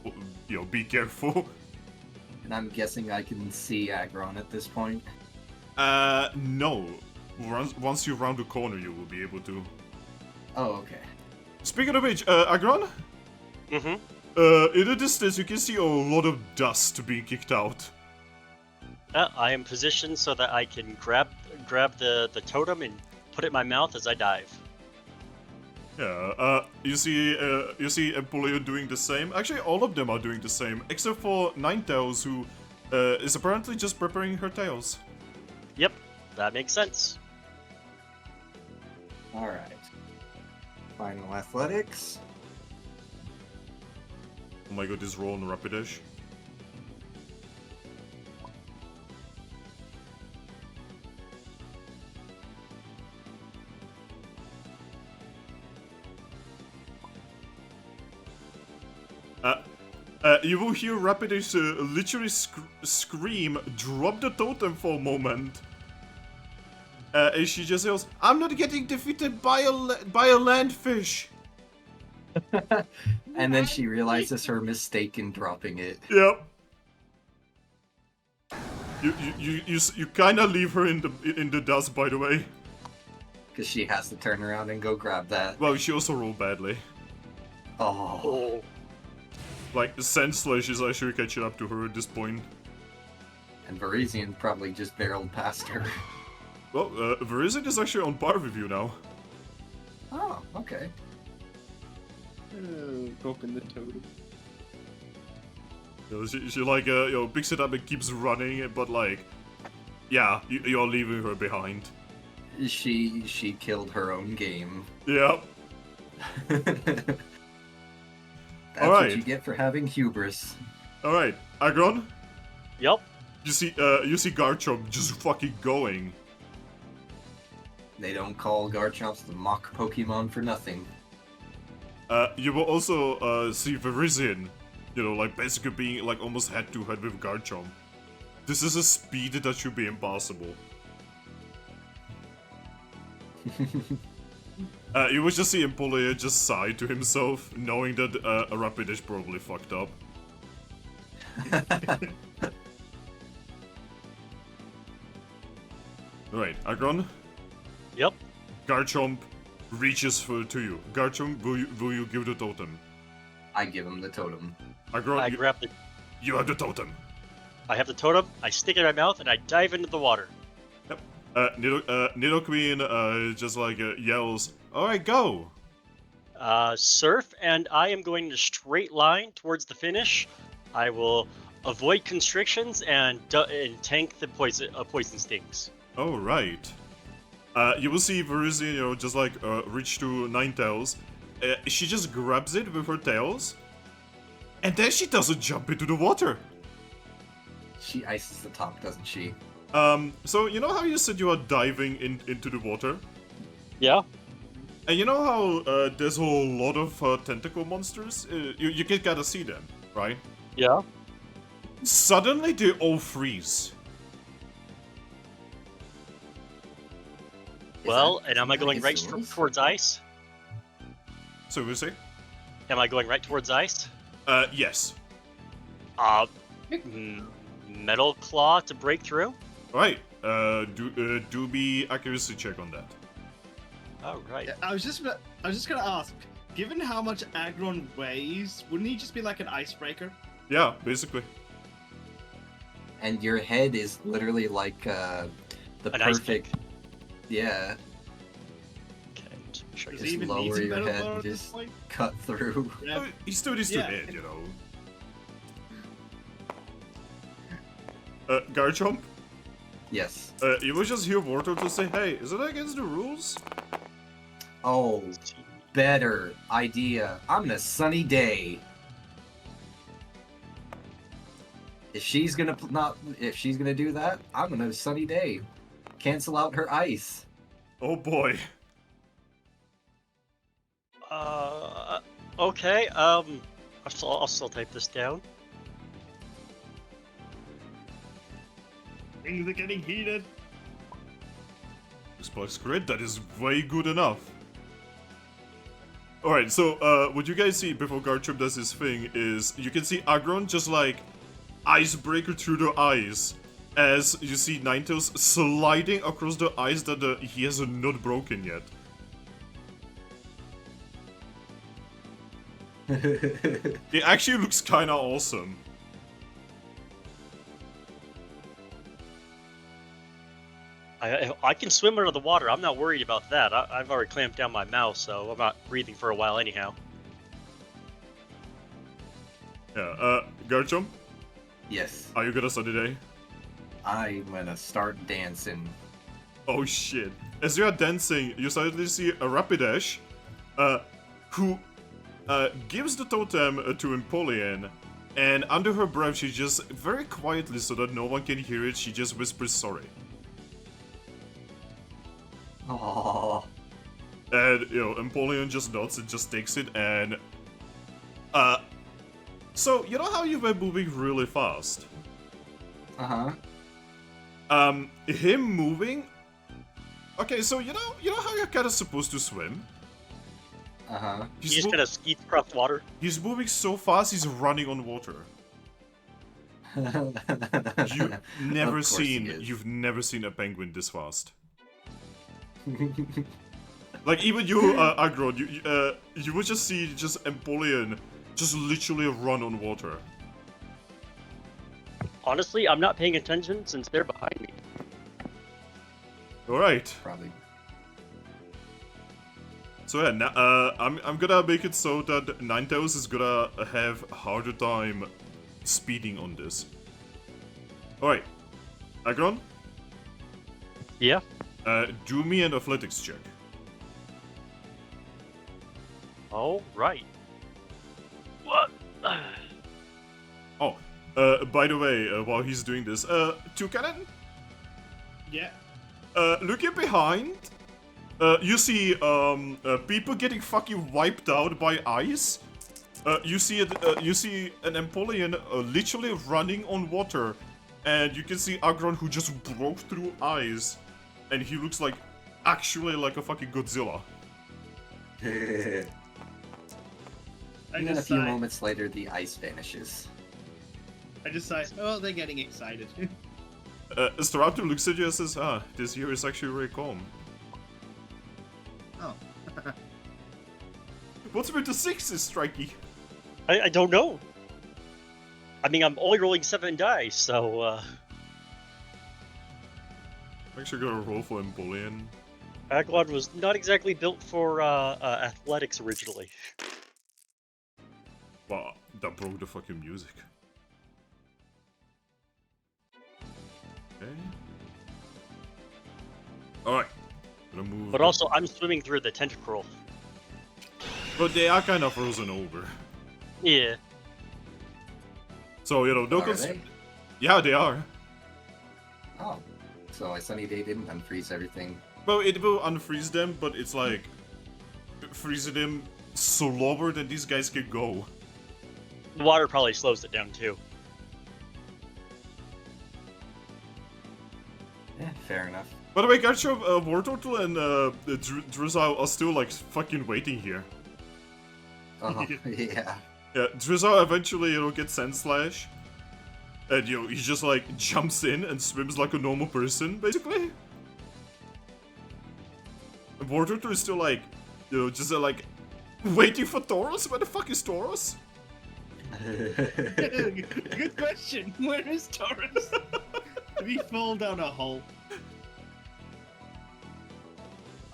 You know, be careful. And I'm guessing I can see Aggron at this point. No. Once you round the corner, you will be able to. Oh, okay. Speaking of which, Aggron? Mm-hmm. In the distance, you can see a lot of dust being kicked out. I am positioned so that I can grab the totem and put it in my mouth as I dive. Yeah, you see Empoleon doing the same. Actually, all of them are doing the same, except for Ninetales, who is apparently just preparing her tails. Yep, that makes sense. Alright. Final athletics. Oh my god, this roll on Rapidash. You will hear Rapidash literally scream, drop the totem for a moment. And she just yells, "I'm not getting defeated by a landfish." And then she realizes her mistake in dropping it. Yep. You kind of leave her in the dust, by the way. Because she has to turn around and go grab that. Well, she also rolled badly. Oh. Like, Sandslash is actually catching up to her at this point. And Verizian probably just barreled past her. Well, Verizian is actually on par with you now. Oh, okay. Open the totem. You know, she like, picks it up and keeps running, but like, yeah, you're leaving her behind. She killed her own game. Yep. That's Alright. what you get for having hubris. Alright, Aggron, Yep. you see Garchomp just fucking going. They don't call Garchomps the mock Pokemon for nothing. You will also see Verizian, you know, like basically being like almost head to head with Garchomp. This is a speed that should be impossible. You will just see Empoleon just sigh to himself, knowing that a Rapidash probably fucked up. Alright, Aggron, Yep. Garchomp reaches to you. Garchomp, will you give the totem? I give him the totem. Aggron, I grab the. you have the totem. I have the totem. I stick it in my mouth and I dive into the water. Nidoqueen just like yells, "Alright, go!" Surf, and I am going in a straight line towards the finish. I will avoid constrictions and tank the poison stings. Oh, right. You will see Verizian, you know, just like reach to Ninetales. She just grabs it with her tails, and then she doesn't jump into the water. She ices the top, doesn't she? So you know how you said you are diving into the water? Yeah. And you know how there's a lot of tentacle monsters? You can gotta see them, right? Yeah. Suddenly they all freeze. Well, and am I going right Isolas? towards ice? So we say? Am I going right towards ice? Yes. Metal claw to break through? Alright, do be accuracy check on that. Oh, right. Yeah, I was just gonna ask. Given how much Aggron weighs, wouldn't he just be like an icebreaker? Yeah, basically. And your head is literally like the An ice perfect. Yeah, Okay, just make sure I Does get he Just even need lower some your metal head bar and at this just- point? cut through. Yeah. Oh, he still needs to Yeah. hit, you know. Garchomp, Yes. you will just hear Wartortle to say, "Hey, is it against the rules?" Oh, see. better idea. I'm in a sunny day. If she's gonna if she's gonna do that, I'm in a sunny day. Cancel out her ice. Oh boy. Okay, I'll still type this down. Things are getting heated. Xbox Grid, that is way good enough. Alright, so what you guys see before Garchomp does his thing is you can see Aggron just like icebreaker through the ice as you see Ninetales sliding across the ice that he has not broken yet. It actually looks kinda awesome. I can swim under the water. I'm not worried about that. I've already clamped down my mouth, so I'm not breathing for a while anyhow. Yeah, Garchomp, Yes. are you gonna study today? I'm gonna start dancing. Oh shit. As you are dancing, you suddenly see a Rapidash, who gives the totem to Empoleon, and under her breath she just, very quietly so that no one can hear it, she just whispers sorry. Oh. And, you know, Empoleon just nods and just takes it, and... So, you know how you've been moving really fast? Uh-huh. Him moving... Okay, so you know how you're kinda supposed to swim? Uh-huh. He just kind of skeets across water. He's moving so fast, he's running on water. You've never you've never seen a penguin this fast. Like even you, Aggron, you would just see just Empoleon just literally run on water. Honestly, I'm not paying attention since they're behind me. All right. Probably. So yeah, I'm gonna make it so that Ninetales is gonna have a harder time speeding on this. All right, Aggron, Yeah. do me an athletics check. All right. What? Oh, by the way, while he's doing this, Toucannon, Yeah. looking behind, you see people getting fucking wiped out by ice. You see an Empoleon literally running on water, and you can see Aggron who just broke through ice, and he looks like actually like a fucking Godzilla. And then a few moments later, the ice vanishes. I just say, oh, they're getting excited. Staraptor looks at you and says, "Ah, this year is actually very calm." Oh. What's with the sixes, Strikey? I don't know. I mean, I'm only rolling 7 dice, so, I'm actually gonna roll for Empoleon. Aggron was not exactly built for athletics originally. Wow, that broke the fucking music. Okay. Alright. Gonna move. But also, I'm swimming through the tentacruel. But they are kind of frozen over. Yeah. So, you know, no Are they? Yeah, they are. Oh. So a sunny day didn't unfreeze everything. Well, it will unfreeze them, but it's like freezing them slower than these guys can go. The water probably slows it down too. Yeah, fair enough. By the way, Garchomp, Wartortle and Drizzle are still like fucking waiting here. Oh, yeah. Yeah, Drizzle eventually, you know, gets Sand Slash. And, you know, he just like jumps in and swims like a normal person, basically. Wartortle is still like, just like waiting for Tauros. Where the fuck is Tauros? Good question. Where is Taurus? Did he fall down a hole?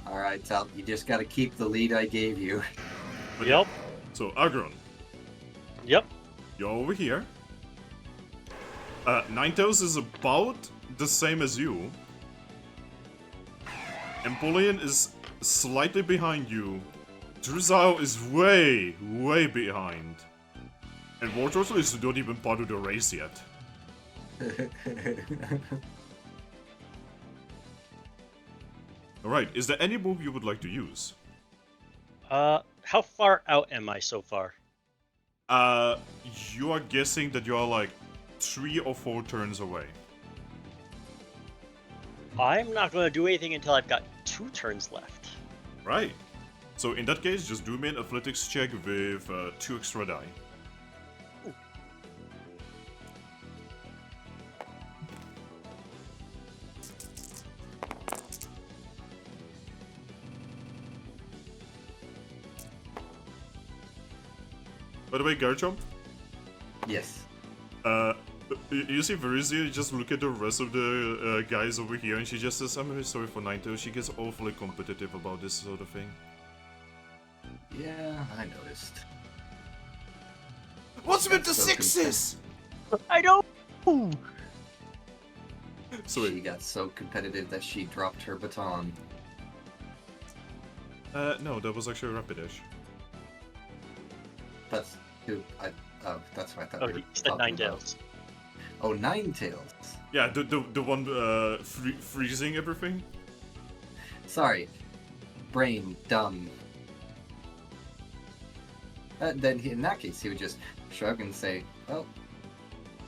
All right, Talt, you just got to keep the lead I gave you. But Yep. So Aggron, Yep. you're over here. Ninetales is about the same as you. Empoleon is slightly behind you. Druzile is way, way behind. And Wartortle is not even part of the race yet. Alright, is there any move you would like to use? How far out am I so far? You are guessing that you are like 3 or 4 turns away. I'm not going to do anything until I've got 2 turns left. Right. So in that case, just do me an athletics check with 2 extra die. By the way, Garchomp, Yes. you see Verizia just look at the rest of the guys over here and she just says, I'm really sorry for Ninetales. She gets awfully competitive about this sort of thing. Yeah, I noticed. What's with the So sixes? I don't. So She wait, got so competitive that she dropped her baton. no, that was actually Rapidash. That's who I. Oh, that's what I thought. Oh, we were he said talking about. Ninetales. Oh, Ninetales. Yeah, the one freezing everything. Sorry, brain dumb. Then in that case, he would just shrug and say, "Well,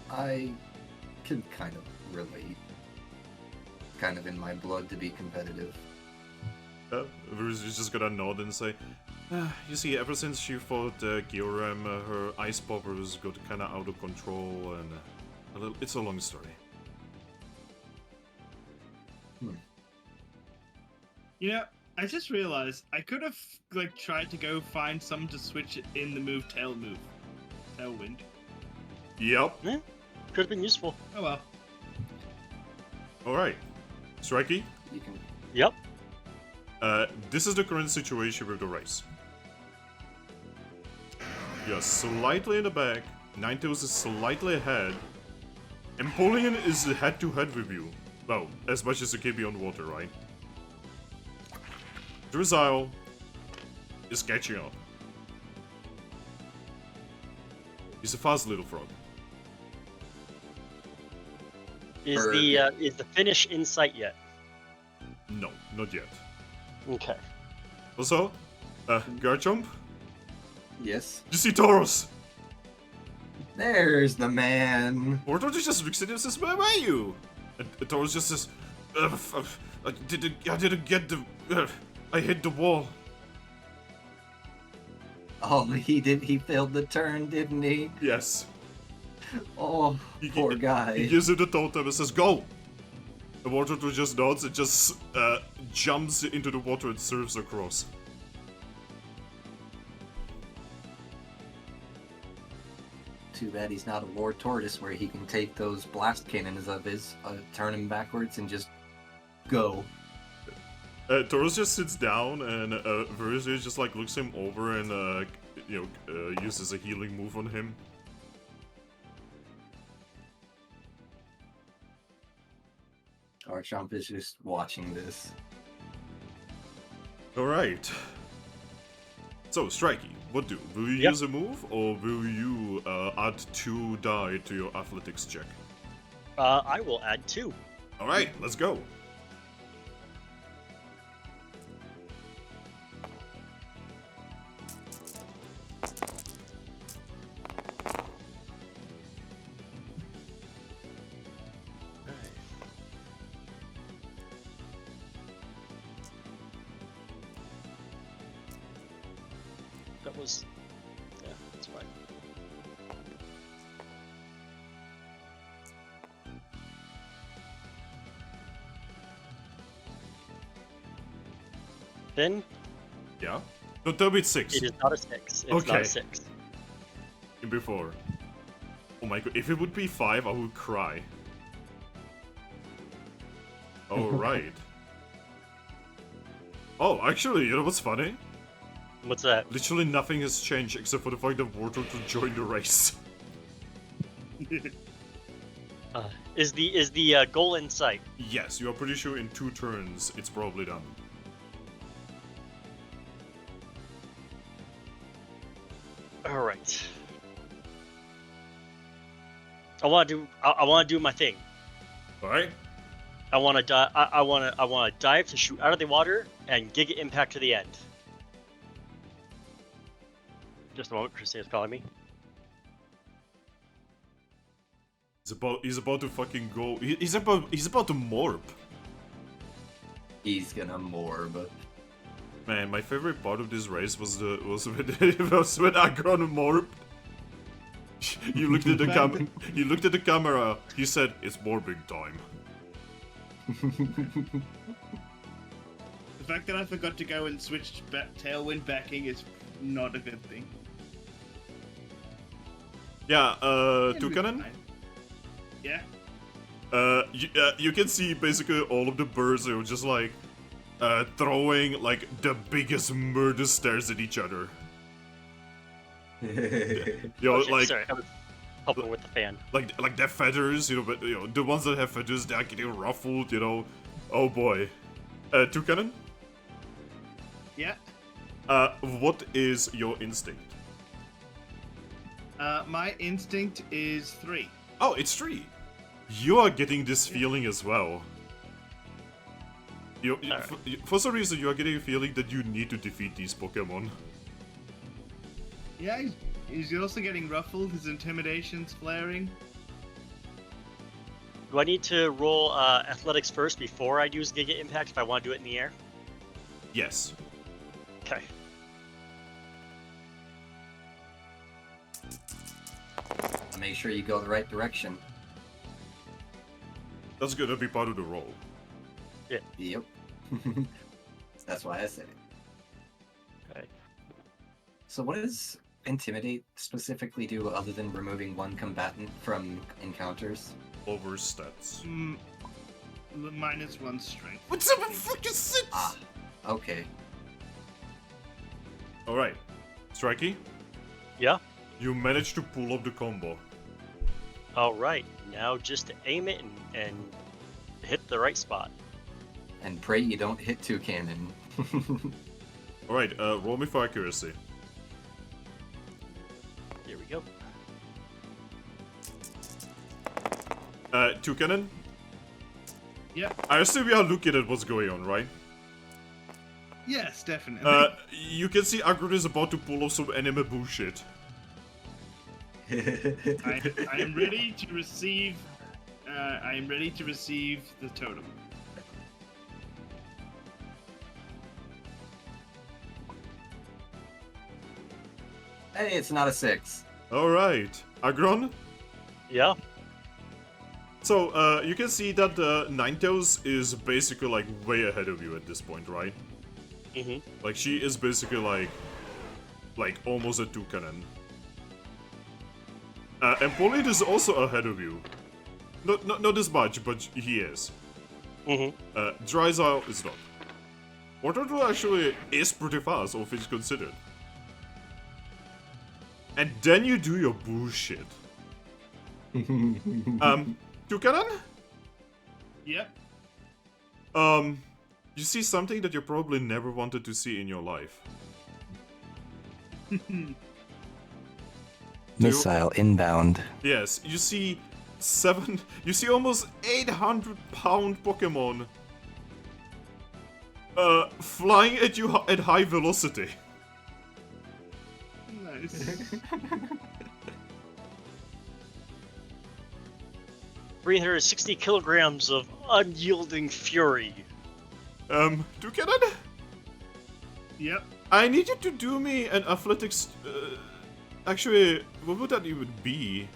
I can kind of relate. Kind of in my blood to be competitive." Verizia just gonna nod and say, you see, ever since she fought Gilram, her ice poppers got kinda out of control, and it's a long story. You know, I just realized I could have like tried to go find someone to switch it in the move. Tailwind. Yep. Could have been useful. Oh well. Alright. Strikey, You can. Yep. this is the current situation with the race. You're slightly in the back, Ninetales is slightly ahead, Empoleon is head-to-head with you. Well, as much as you can be on water, right? Druzile is catching up. He's a fast little frog. Is Bird. the finish in sight yet? No, not yet. Okay. Also, Garchomp, Yes. you see Tauros! There's the man. Wartortle just looks at him and says, where were you? And Tauros just says, I didn't get the... I hit the wall. Oh, he did. He failed the turn, didn't he? Yes. Oh, He- poor He guy. gives him the totem and says, go! The Wartortle just nods and just jumps into the water and surfs across. Too bad he's not a war tortoise where he can take those blast cannons of his, turn him backwards, and just go. Tauros just sits down and Verizia just like looks him over and uses a healing move on him. Garchomp is just watching this. Alright. So, Strikey, what do? Will you Yep. use a move or will you add 2 die to your athletics check? I will add 2. Alright, let's go. That was... Yeah, that's fine. Then Yeah? No, tell me it's 6. it is not a 6. It's not Okay. a 6. Before. Oh my god, if it would be 5, I would cry. Alright. Oh, actually, you know what's funny? What's that? Literally nothing has changed except for the fact that Wartortle joined the race. Is the goal in sight? Yes, you are pretty sure in 2 turns it's probably done. All right. I want to do my thing. Alright? I want to dive to shoot out of the water and Giga Impact to the end. Just a moment, Christina's calling me. He's about to fucking go. He's about to morp. He's gonna morb. Man, my favorite part of this race was when Aggron morphed. You looked at the You looked at the camera. You said it's morbing time. The fact that I forgot to go and switch tailwind backing is not a good thing. Yeah. It'll be Toucannon. fine. Yeah. You can see basically all of the birds are just like throwing like the biggest murder stares at each other. You know, Oh, shit, like sorry, I was helping with the fan. like their feathers, you know, but you know the ones that have feathers, they're getting ruffled, you know. Oh boy. Toucannon? Yeah. What is your instinct? My instinct is 3. Oh, it's 3. You are getting this feeling as well. Alright. For some reason, you are getting a feeling that you need to defeat these Pokemon. Yeah, he's also getting ruffled. His intimidation's flaring. Do I need to roll athletics first before I use Giga Impact if I want to do it in the air? Yes. Okay. Make sure you go the right direction. That's gonna be part of the roll. Yep. That's why I said it. Okay. So what does Intimidate specifically do other than removing one combatant from encounters? Over stats. -1 strength. What's up, fucking 6? Ah, okay. Alright. Strikey, Yeah. you managed to pull up the combo. All right. Now just aim it and hit the right spot. And pray you don't hit Toucannon. Alright, roll me for accuracy. Here we go. Toucannon? Yeah. I assume you are looking at what's going on, right? Yes, definitely. You can see Aggron is about to pull off some anime bullshit. I am ready to receive. I am ready to receive the totem. Hey, it's not a 6. Alright. Aggron? Yeah. So, you can see that Ninetales is basically like way ahead of you at this point, right? Mhm. Like, she is basically like almost a Toucannon. And Polyd is also ahead of you. Not as much, but he is. Mhm. Drysile is not. Wartortle actually is pretty fast, all things considered. And then you do your bullshit. Toucannon? Yep. You see something that you probably never wanted to see in your life. Missile inbound. Yes, you see you see almost 800-pound Pokemon flying at you at high velocity. Nice. 360 kilograms of unyielding fury. Toucannon? Yep. I need you to do me an athletics. Actually, what would that even be?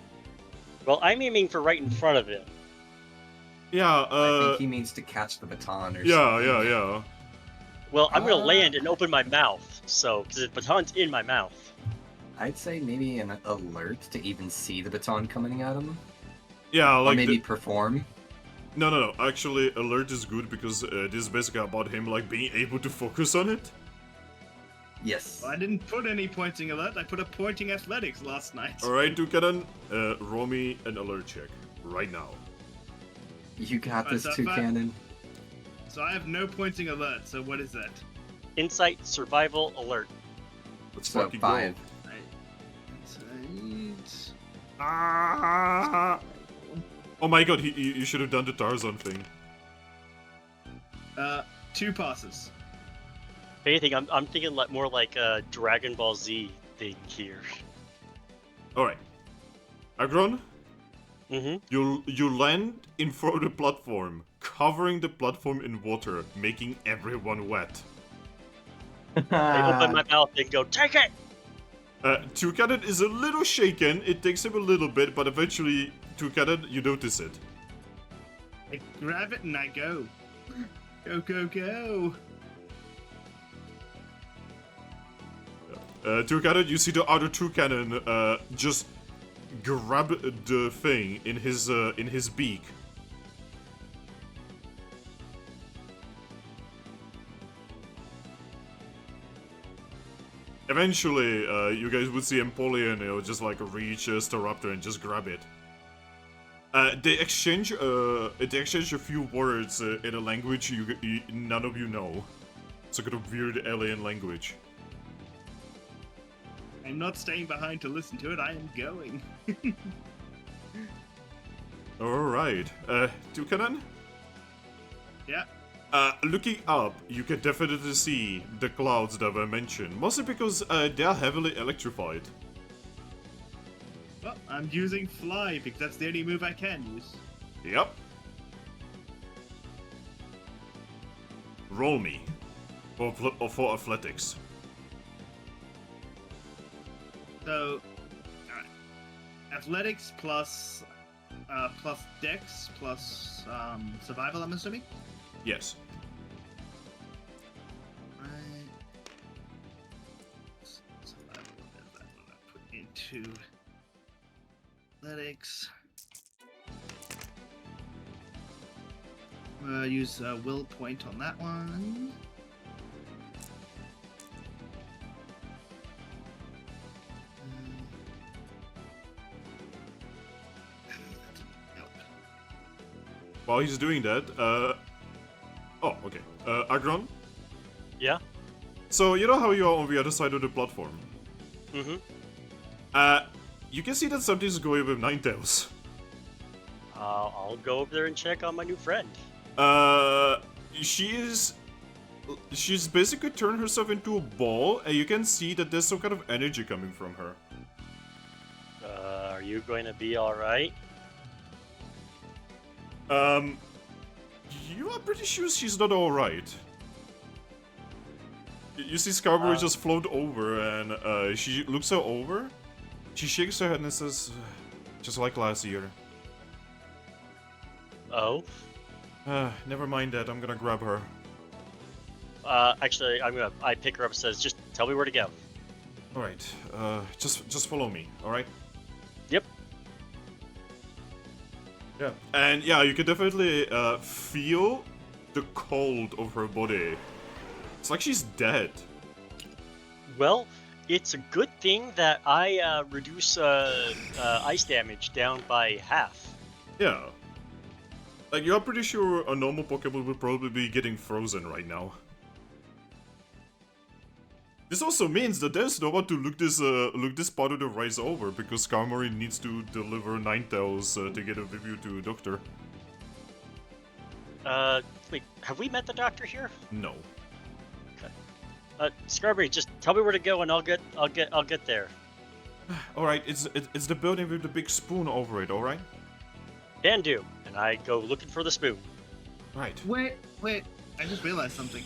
Well, I'm aiming for right in front of him. Yeah, I think he means to catch the baton or yeah, something. yeah. Well, I'm gonna land and open my mouth, so because the baton's in my mouth. I'd say maybe an alert to even see the baton coming at him. Yeah, Or like maybe perform. No. Actually, alert is good because this is basically about him like being able to focus on it. Yes. Well, I didn't put any pointing alert. I put a pointing athletics last night. All right, Toucannon, roll me an alert check right now. You got this, What's up, Toucannon. So I have no pointing alert. So what is that? Insight, survival, alert. Let's So fucking 5. go. Insight. Ah! Oh my god, you should have done the Tarzan thing. 2 passes. If anything, I'm thinking like more like a Dragon Ball Z thing here. All right, Aggron, Mm-hmm. you land in front of the platform, covering the platform in water, making everyone wet. I open my mouth and go, take it! Toucannon is a little shaken. It takes him a little bit, but eventually, Toucannon, you notice it. I grab it and I go. Go, go, go. Toucannon, you see the other Toucannon just grab the thing in his beak. Eventually, you guys would see Empoleon, just like reach Staraptor and just grab it. They exchange a few words in a language none of you know. It's a kind of weird alien language. I'm not staying behind to listen to it. I am going. Alright, Toucannon? Yeah. Looking up, you can definitely see the clouds that were mentioned, mostly because they are heavily electrified. Well, I'm using fly because that's the only move I can use. Yep. Roll me. For athletics. So, alright. Athletics plus dex plus survival, I'm assuming? Yes. Right. Survival, where's that one I put into athletics. Use a will point on that one. Nope. While he's doing that, oh, okay. Aggron? Yeah? So, you know how you are on the other side of the platform? Mm-hmm. You can see that something's going with Ninetales. I'll go over there and check on my new friend. She's basically turned herself into a ball, and you can see that there's some kind of energy coming from her. Are you going to be alright? You are pretty sure she's not alright. You see Scarborough just float over, and she looks her over. She shakes her head and says, just like last year. Oh? Never mind that, I'm gonna grab her. Actually, I pick her up and says, just tell me where to go. Alright, just follow me, alright? Yep. Yeah. And yeah, you can definitely feel the cold of her body. It's like she's dead. Well, it's a good thing that I reduce ice damage down by half. Yeah. Like, you're pretty sure a normal Pokemon would probably be getting frozen right now. This also means that there's no one to look this part of the race over, because Skarmory needs to deliver Ninetales to get a review to Doctor. Wait, have we met the doctor here? No. Scarberry, just tell me where to go and I'll get there. Alright, it's the building with the big spoon over it, alright? Can do. And I go looking for the spoon. Right. Wait. I just realized something.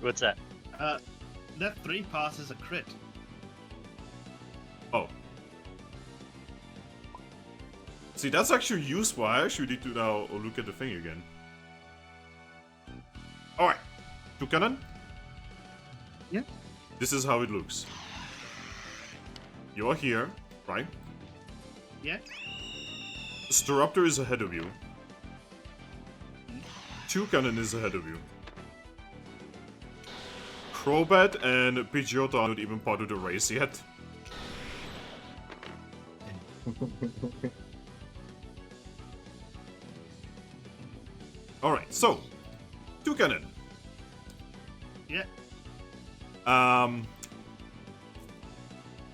What's that? That 3 pass is a crit. Oh. See, that's actually useful. I actually need to now look at the thing again. Toucannon? Yeah. This is how it looks. You are here, right? Yeah. Staraptor is ahead of you. Toucannon is ahead of you. Crobat and Pidgeotto are not even part of the race yet. Alright, so Toucannon. Yeah.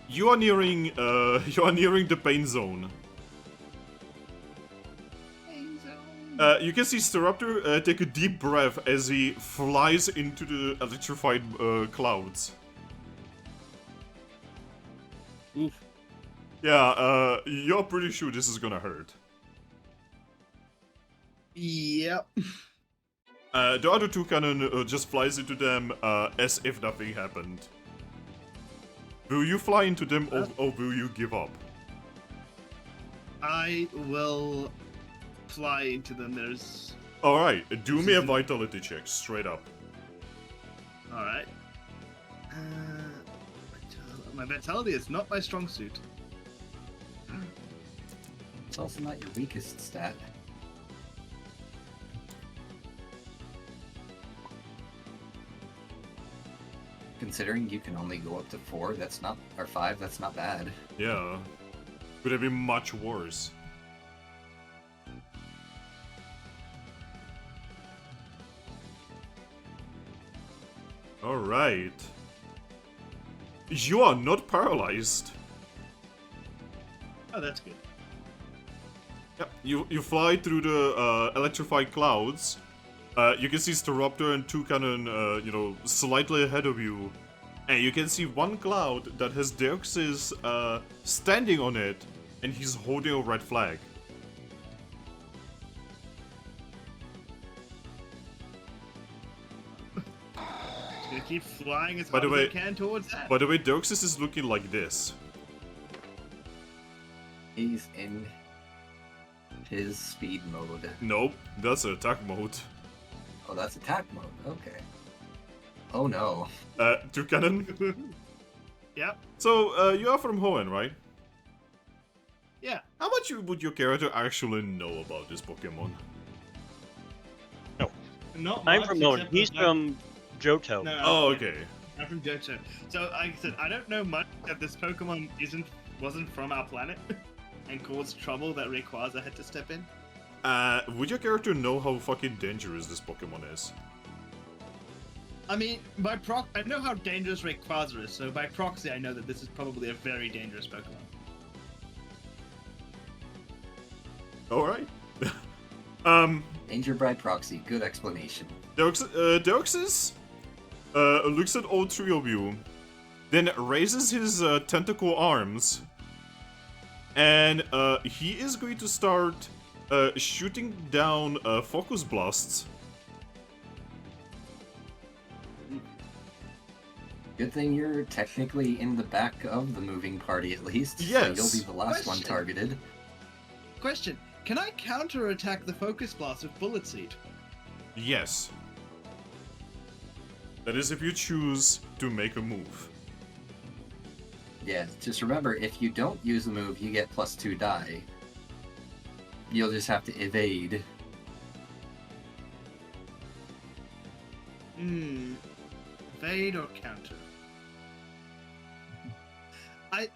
You are nearing the pain zone. You can see Staraptor take a deep breath as he flies into the electrified clouds. Oof. Yeah, you're pretty sure this is gonna hurt. Yep. The other Toucannon just flies into them as if nothing happened. Will you fly into them or will you give up? I will fly into them. There's. Alright, do me a vitality check, straight up. Alright. My vitality is not my strong suit. It's also not your weakest stat. Considering you can only go up to 4, that's not, or 5, that's not bad. Yeah. Could have been much worse. Alright. You are not paralyzed. Oh, that's good. Yep. You fly through the electrified clouds. You can see Staraptor and Toucannon, slightly ahead of you. And you can see one cloud that has Deoxys standing on it, and he's holding a red flag. Just gonna keep flying as By hard the as way- I can towards that. By the way, Deoxys is looking like this. He's in his speed mode. Nope, that's attack mode. Oh, that's attack mode. Okay. Oh no. Toucannon? Yep. So, you are from Hoenn, right? Yeah. How much would your character actually know about this Pokemon? Not I'm much, from Moan. except He's for the- from Johto. No, Oh, yeah, okay. I'm from Johto. So, like I said, I don't know much that this Pokemon wasn't from our planet and caused trouble that Rayquaza had to step in. Would your character know how fucking dangerous this Pokemon is? I mean, I know how dangerous Rayquaza is, so by proxy, I know that this is probably a very dangerous Pokemon. Alright. Danger by proxy. Good explanation. Deoxys looks at all three of you, then raises his tentacle arms, and he is going to start shooting down focus blasts. Good thing you're technically in the back of the moving party at least. Yes. So you'll be the last one Question. targeted. Question: can I counter-attack the Focus Blast with Bullet Seed? Yes. That is if you choose to make a move. Yeah, just remember, if you don't use the move, you get +2 die. You'll just have to evade. Evade or counter? I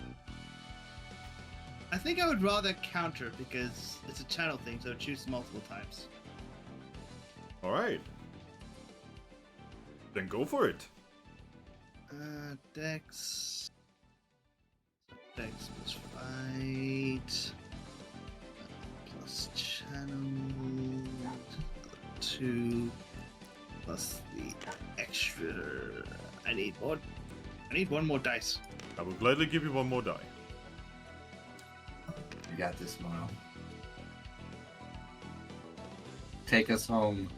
think I would rather counter because it's a channel thing, so choose multiple times. Alright. Then go for it. Dex. Dex plus fight. Plus channel. 2. Plus the extra. I need one more dice. I will gladly give you one more die. You got this, Mono. Take us home.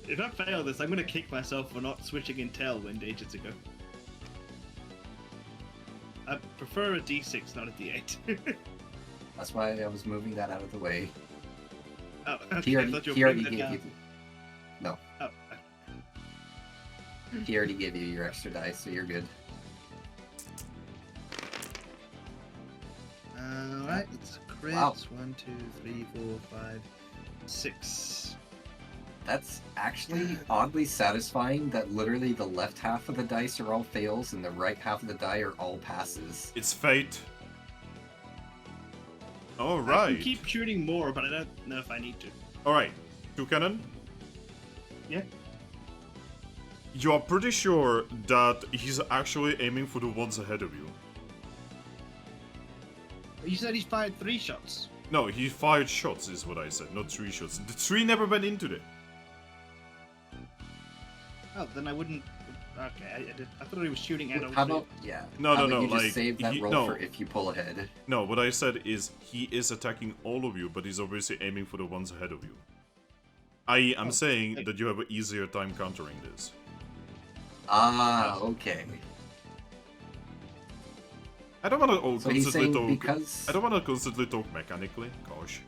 If I fail this, I'm gonna kick myself for not switching in Tailwind ages ago. I prefer a D6, not a D8. That's why I was moving that out of the way. Oh, okay. He I already, thought you were he already putting gave that you. down. No, Oh, he already gave you your extra dice, so you're good. Alright, it's crits. Wow. 1, 2, 3, 4, 5, 6. That's actually oddly satisfying that literally the left half of the dice are all fails and the right half of the die are all passes. It's fate. I Alright. can keep shooting more, but I don't know if I need to. Alright. Toucannon? Yeah. You are pretty sure that he's actually aiming for the ones ahead of you. You said he's fired 3 shots. No, he fired shots is what I said, not 3 shots. The 3 never went into it. Oh, then I wouldn't. Okay, I thought he was shooting at How about, yeah. No, how no, about no, you just like, save that he- roll no. for if you pull ahead. No, what I said is he is attacking all of you, but he's obviously aiming for the ones ahead of you. I'm saying hey. that you have an easier time countering this. Ah, okay. I don't want to So he's constantly saying talk. because... I don't want to constantly talk mechanically. Gosh.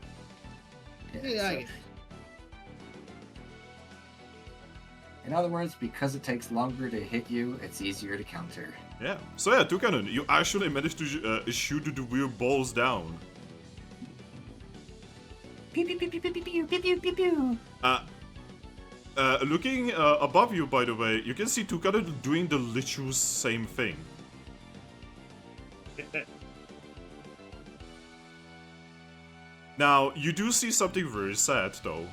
Yeah, so- I get in other words, because it takes longer to hit you, it's easier to counter. Yeah. So yeah, Toucannon, you actually managed to shoot the weird balls down. Pew pew pew pew pew pew pew pew pew pew. Looking above you, by the way, you can see Toucannon doing the literal same thing. Now, you do see something very sad, though.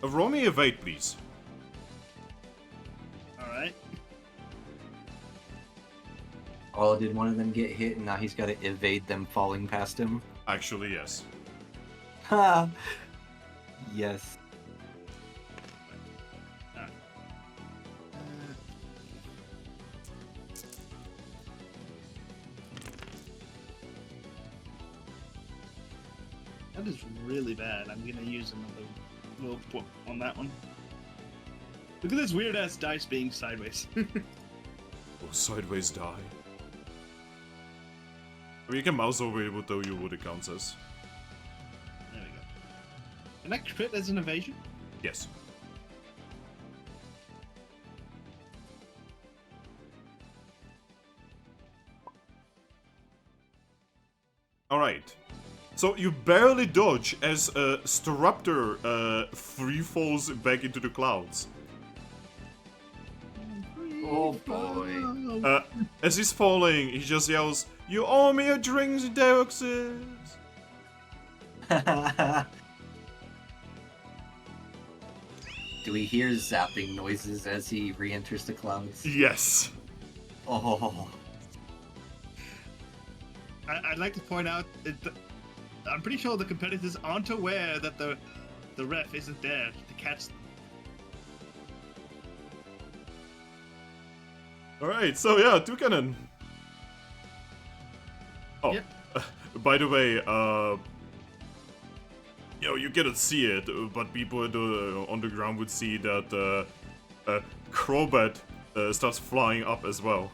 Roll me evade, please. Alright. Oh, did one of them get hit and now he's got to evade them falling past him? Actually, yes. Ha! Yes. That is really bad. I'm gonna use another little book on that one. Look at this weird ass dice being sideways. Oh, sideways die. I mean, you can mouse over it, though you would it counts as. There we go. Can I crit as an evasion? Yes. Alright. So you barely dodge as Staraptor free falls back into the clouds. Oh boy. As he's falling, he just yells, "You owe me a drink, Deoxys!" Do we hear zapping noises as he re-enters the clouds? Yes. Oh. I'd like to point out that I'm pretty sure the competitors aren't aware that the ref isn't there to catch them. Alright, so yeah, Toucannon. Oh, Yep. by the way, you know, you cannot see it, but people on the ground would see that Crobat starts flying up as well.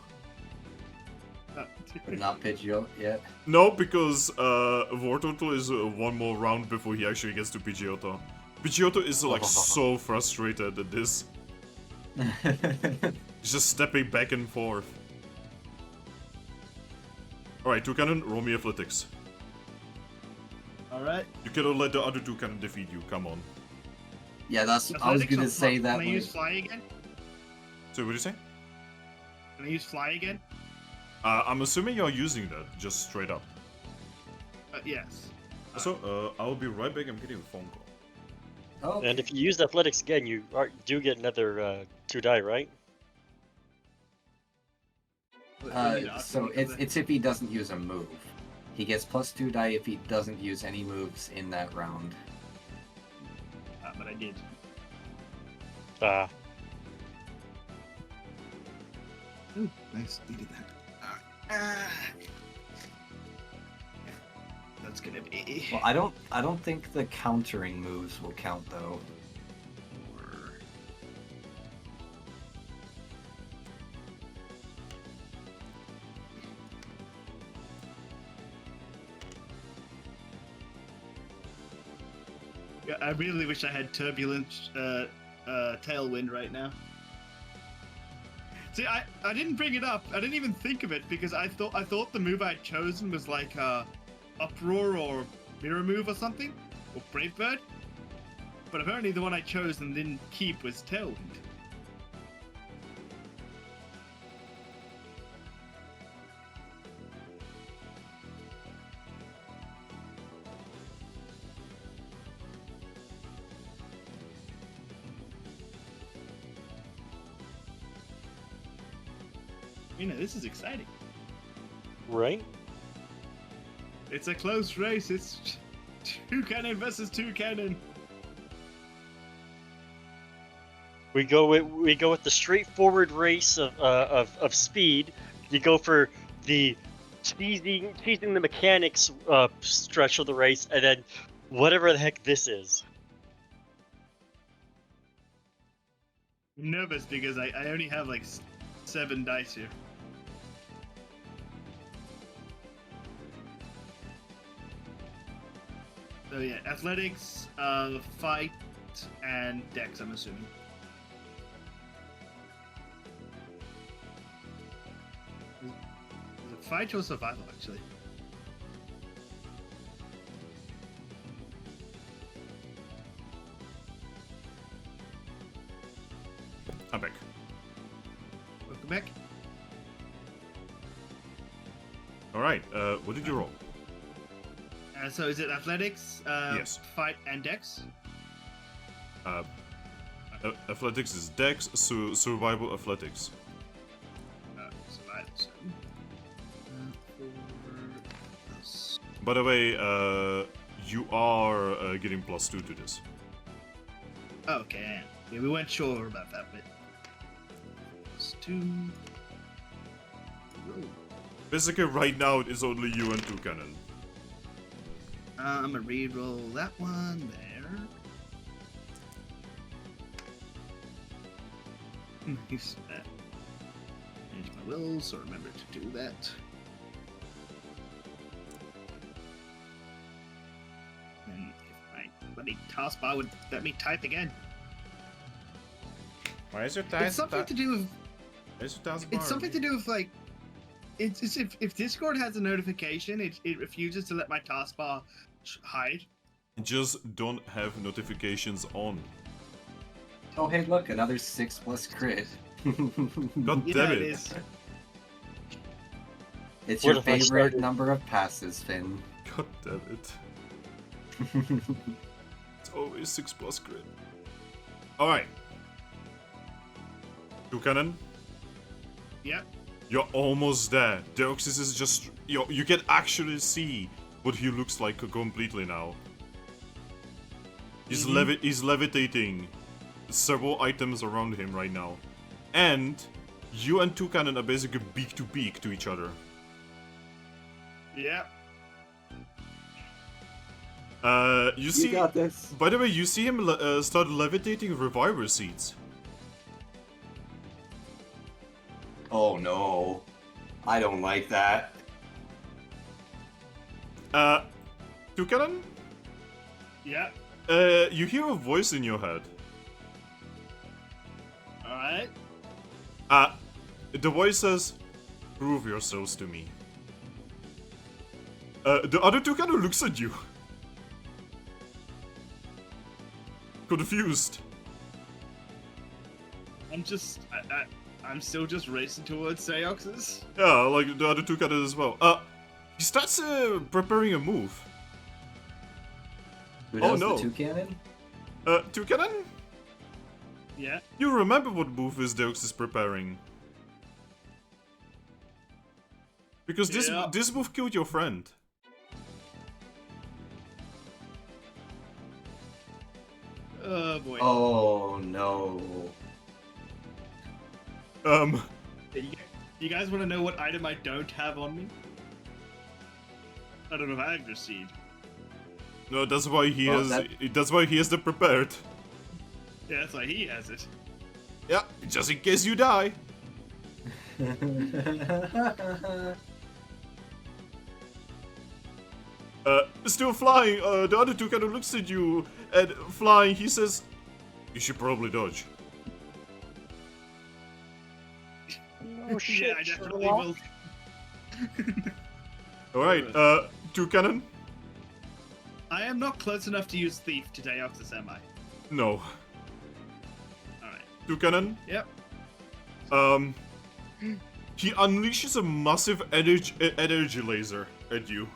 But not Pidgeot yet. No, because Wartortle is one more round before he actually gets to Pidgeotto. Pidgeotto is like so frustrated at this. He's just stepping back and forth. Alright, Toucannon, roll me athletics. Alright. You cannot let the other Toucannon defeat you, come on. Yeah, that's. I was gonna say that. Can I use fly again? So what did you say? Can I use fly again? I'm assuming you're using that, just straight up. Yes. So, I'll be right back, I'm getting a phone call. Oh, And if you use athletics again, you do get another 2 die, right? so it's if he doesn't use a move. He gets +2 die if he doesn't use any moves in that round. But I did. Ooh, nice. We did that. That's gonna be. Well, I don't think the countering moves will count though. I really wish I had turbulent tailwind right now. See, I didn't bring it up. I didn't even think of it because I thought the move I'd chosen was like uproar or mirror move or something, or brave bird. But apparently the one I chose and didn't keep was tailwind. You know, this is exciting. Right? It's a close race. It's Toucannon versus Toucannon. We go with the straightforward race of speed. You go for the teasing the mechanics stretch of the race, and then whatever the heck this is. I'm nervous because I only have like 7 dice here. So yeah, athletics, fight, and dex, I'm assuming. Is it fight or survival, actually? I'm back. Welcome back. Alright, what did you roll? So is it athletics, Yes. fight, and dex? Athletics is dex, so survival athletics. Survival, so... 4 plus... By the way, you are getting +2 to this. Oh, okay, yeah, we weren't sure about that bit. +2... Roll. Basically, right now it is only you and Toucannon. I'm gonna re-roll that one there. Nice. Change my will, so remember to do that. And if my bloody taskbar would let me type again. Why is your It's something to do with. It's something to do with like. It's if Discord has a notification, it refuses to let my taskbar hide. Just don't have notifications on. Oh, hey, look, another 6+ crit. God Yeah, damn it it. is. It's What your if I favorite started- number of passes, Finn. God damn it. It's always 6+ crit. Alright. Toucannon, Yep. you're almost there. Deoxys is just... You can actually see what he looks like completely now. He's, he's levitating several items around him right now. And you and Toucannon are basically beak to beak to each other. Yep. You see... got this. By the way, you see him start levitating rivalries seeds. Oh no. I don't like that. Toucannon? Yep. You hear a voice in your head. Alright. The voice says, "Prove yourselves to me." The other Toucannon looks at you. Confused. I'm still just racing towards Seox's. Yeah, like the other Toucannon as well. He starts preparing a move. Who Oh, does no. the Toucannon? Toucannon? Yeah. You remember what move is Deox is preparing? Because Yeah. this move killed your friend. Oh boy. Oh no. You guys want to know what item I don't have on me? I don't have Aggro Seed. No, that's why he Well, has. That's why he has the prepared. Yeah, that's why he has it. Yeah, just in case you die. Still flying. The other Toucannon looks at you. And flying, he says, "You should probably dodge." Oh shit! Yeah, I definitely Sherlock. will. All right, Toucannon? I am not close enough to use thief today after semi. No. Alright. Toucannon? Yep. He unleashes a massive energy laser at you.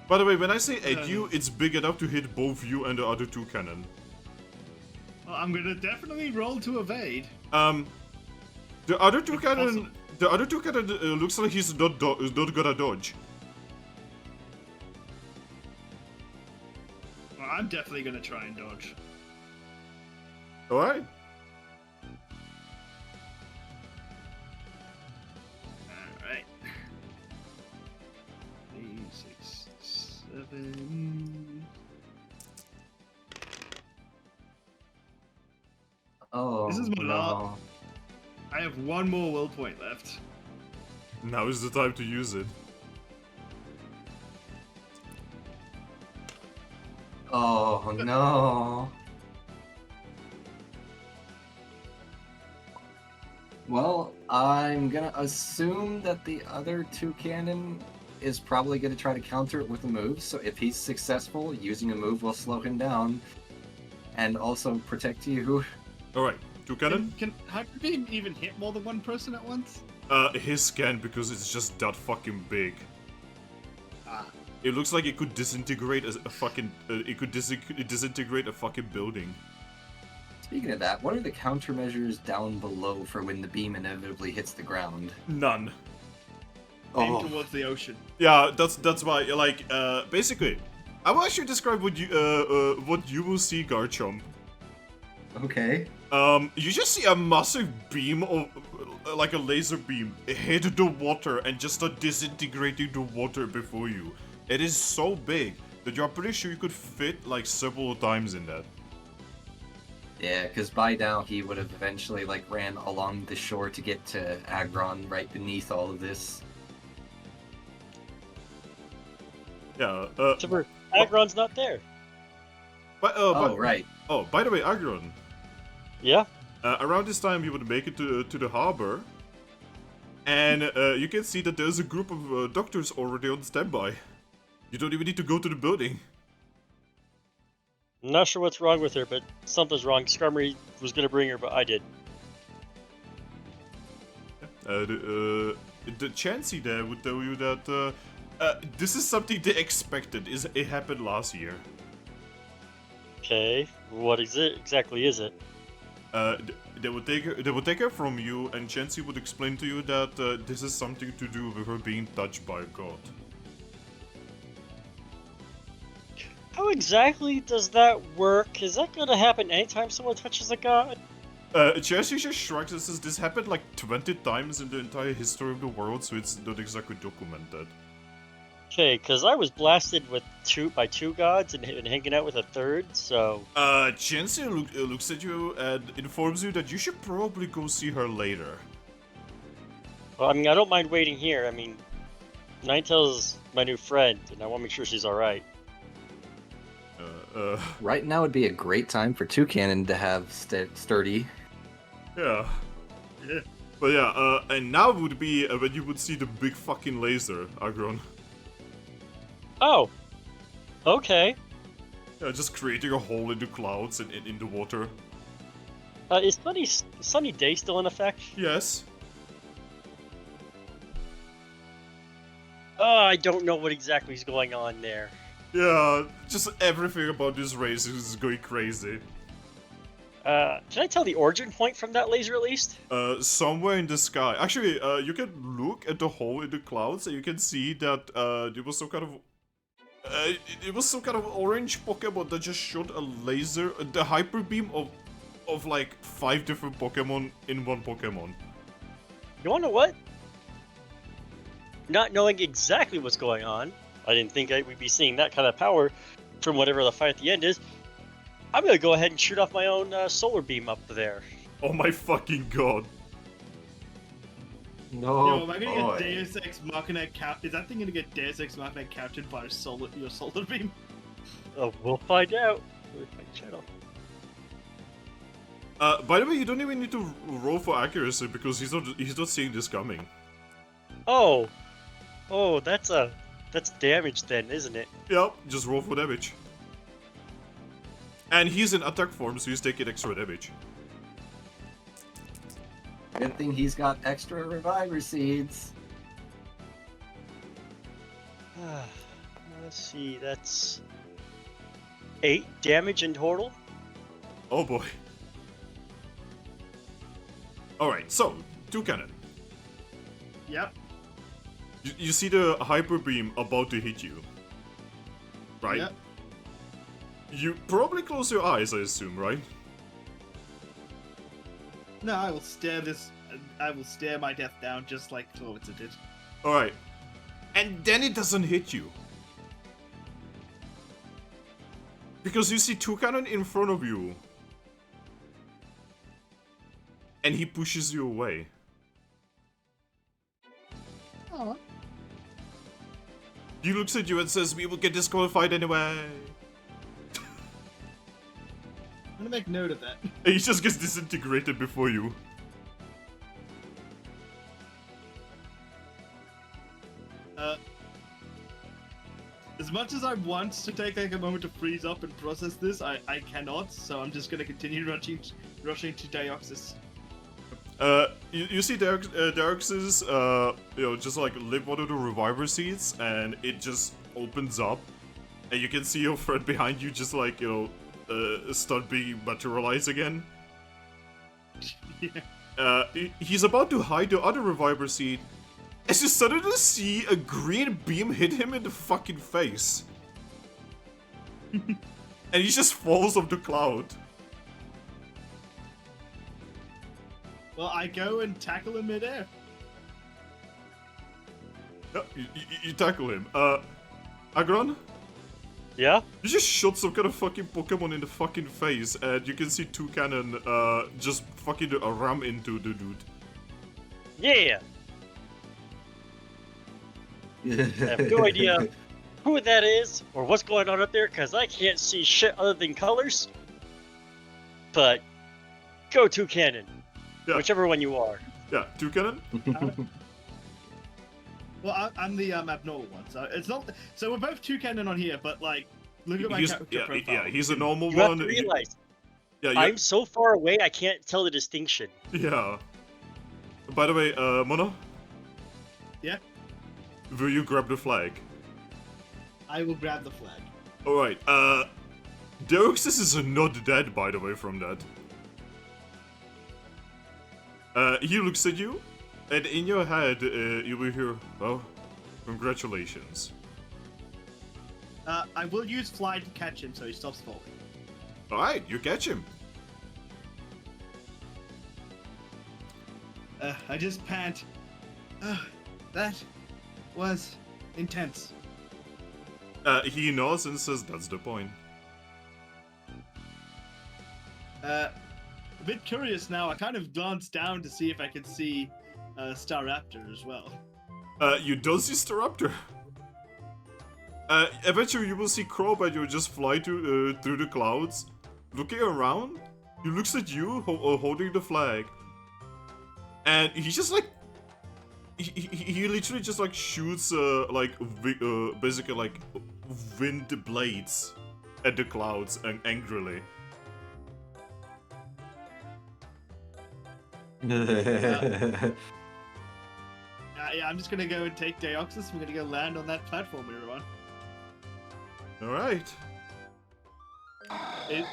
By the way, when I say at you, it's big enough to hit both you and the other Toucannon. Well, I'm gonna definitely roll to evade. The other Toucannon, possible. looks like he's not gonna dodge. Well, I'm definitely gonna try and dodge. All right. Alright. 3, 6, 7. Oh, This is my no. last. I have one more will point left. Now is the time to use it. Oh, no. Well, I'm gonna assume that the other Toucannon is probably gonna try to counter it with a move, so if he's successful, using a move will slow him down. And also protect you. All right, Toucannon. Can Hyper Beam even hit more than one person at once? His can, because it's just that fucking big. Ah. It looks like it could disintegrate a fucking. It could disintegrate a fucking building. Speaking of that, what are the countermeasures down below for when the beam inevitably hits the ground? None. Aim Oh, towards the ocean. Yeah, that's why. Like, basically, I will actually describe what you will see, Garchomp. okay. You just see a massive beam of, like a laser beam, hit the water and just start disintegrating the water before you. It is so big that you're pretty sure you could fit like several times in that. Yeah, because by now he would have eventually like ran along the shore to get to Aggron right beneath all of this. Yeah. Except Aggron's not there. Oh, right. Oh, by the way, Aggron. Yeah. Around this time, you would make it to the harbor, and you can see that there's a group of doctors already on standby. You don't even need to go to the building. I'm not sure what's wrong with her, but something's wrong. Skarmory was gonna bring her, but I did. The Chansey there would tell you that this is something they expected. It happened last year. Okay, what is it exactly? Is it? They would take her from you, and Chansey would explain to you that this is something to do with her being touched by a god. How exactly does that work? Is that gonna happen anytime someone touches a god? Chansey just shrugs and says this happened like 20 times in the entire history of the world, so it's not exactly documented. Okay, because I was blasted by two gods and hanging out with a third, so... Chansey looks at you and informs you that you should probably go see her later. Well, I mean, I don't mind waiting here. I mean, Ninetale's my new friend, and I want to make sure she's alright. Right now would be a great time for Toucannon to have sturdy. Yeah. Yeah. But yeah, and now would be when you would see the big fucking laser, Aggron. Oh! Okay. Yeah, just creating a hole in the clouds and in the water. Is Sunny Day still in effect? Yes. I don't know what exactly is going on there. Yeah, just everything about this race is going crazy. Can I tell the origin point from that laser at least? Somewhere in the sky. Actually, you can look at the hole in the clouds and you can see that there was some kind of it was some kind of orange Pokemon that just shot a laser, the hyper beam of like 5 different Pokemon in one Pokemon. You wanna know what? Not knowing exactly what's going on, I didn't think we'd be seeing that kind of power from whatever the fight at the end is. I'm gonna go ahead and shoot off my own solar beam up there. Oh my fucking god. No. Yo, am I gonna boy. get Deus Ex Machina Is that thing gonna get Deus Ex Machina captured by your solar beam? Oh, we'll find out. With my channel. By the way, you don't even need to roll for accuracy because he's not seeing this coming. Oh, that's damage then, isn't it? Yep, just roll for damage. And he's in attack form, so he's taking extra damage. Good thing he's got extra reviver seeds. Let's see, that's 8 damage in total. Oh boy. Alright, so, Toucannon. Yep. You see the hyper beam about to hit you. Right? Yep. You probably close your eyes, I assume, right? No, I will stare my death down just like Clovis did. Alright. And then it doesn't hit you. Because you see Toucannon in front of you. And he pushes you away. Oh. He looks at you and says, "We will get disqualified anyway." I'm gonna make note of that. And he just gets disintegrated before you. As much as I want to take like a moment to freeze up and process this, I cannot, so I'm just gonna continue rushing to Dioxys. You see Deoxys, just like lift one of the reviver seeds, and it just opens up, and you can see your friend behind you just like, start being materialized again. Yeah. He's about to hide the other reviver seed, as you suddenly see a green beam hit him in the fucking face. And he just falls off the cloud. Well, I go and tackle him midair. No, you tackle him. Aggron? Yeah? You just shot some kind of fucking Pokemon in the fucking face, and you can see Toucannon just fucking ram into the dude. Yeah! I have no idea who that is or what's going on up there because I can't see shit other than colors. But go Toucannon. Yeah. Whichever one you are. Yeah, Toucannon? Well, I'm the abnormal one, so it's not. So we're both Toucannon on here, but like, look at my character profile. Yeah, he's a normal You one. have to realize, Yeah, I'm so far away I can't tell the distinction. Yeah. By the way, Mono? Yeah? Will you grab the flag? I will grab the flag. Alright, Deoxys is not dead, by the way, from that. He looks at you, and in your head, you will hear, "Oh, congratulations." I will use fly to catch him so he stops falling. Alright, you catch him. I just pant. That was intense. He nods and says, "That's the point." A bit curious now. I kind of glanced down to see if I could see Staraptor as well. You don't see Staraptor. Eventually you will see Crowbat just fly through the clouds. Looking around, he looks at you holding the flag. And he just like... He literally just like shoots basically like wind blades at the clouds and angrily. Yeah, I'm just gonna go and take Deoxys. We're gonna go land on that platform we were on. Alright.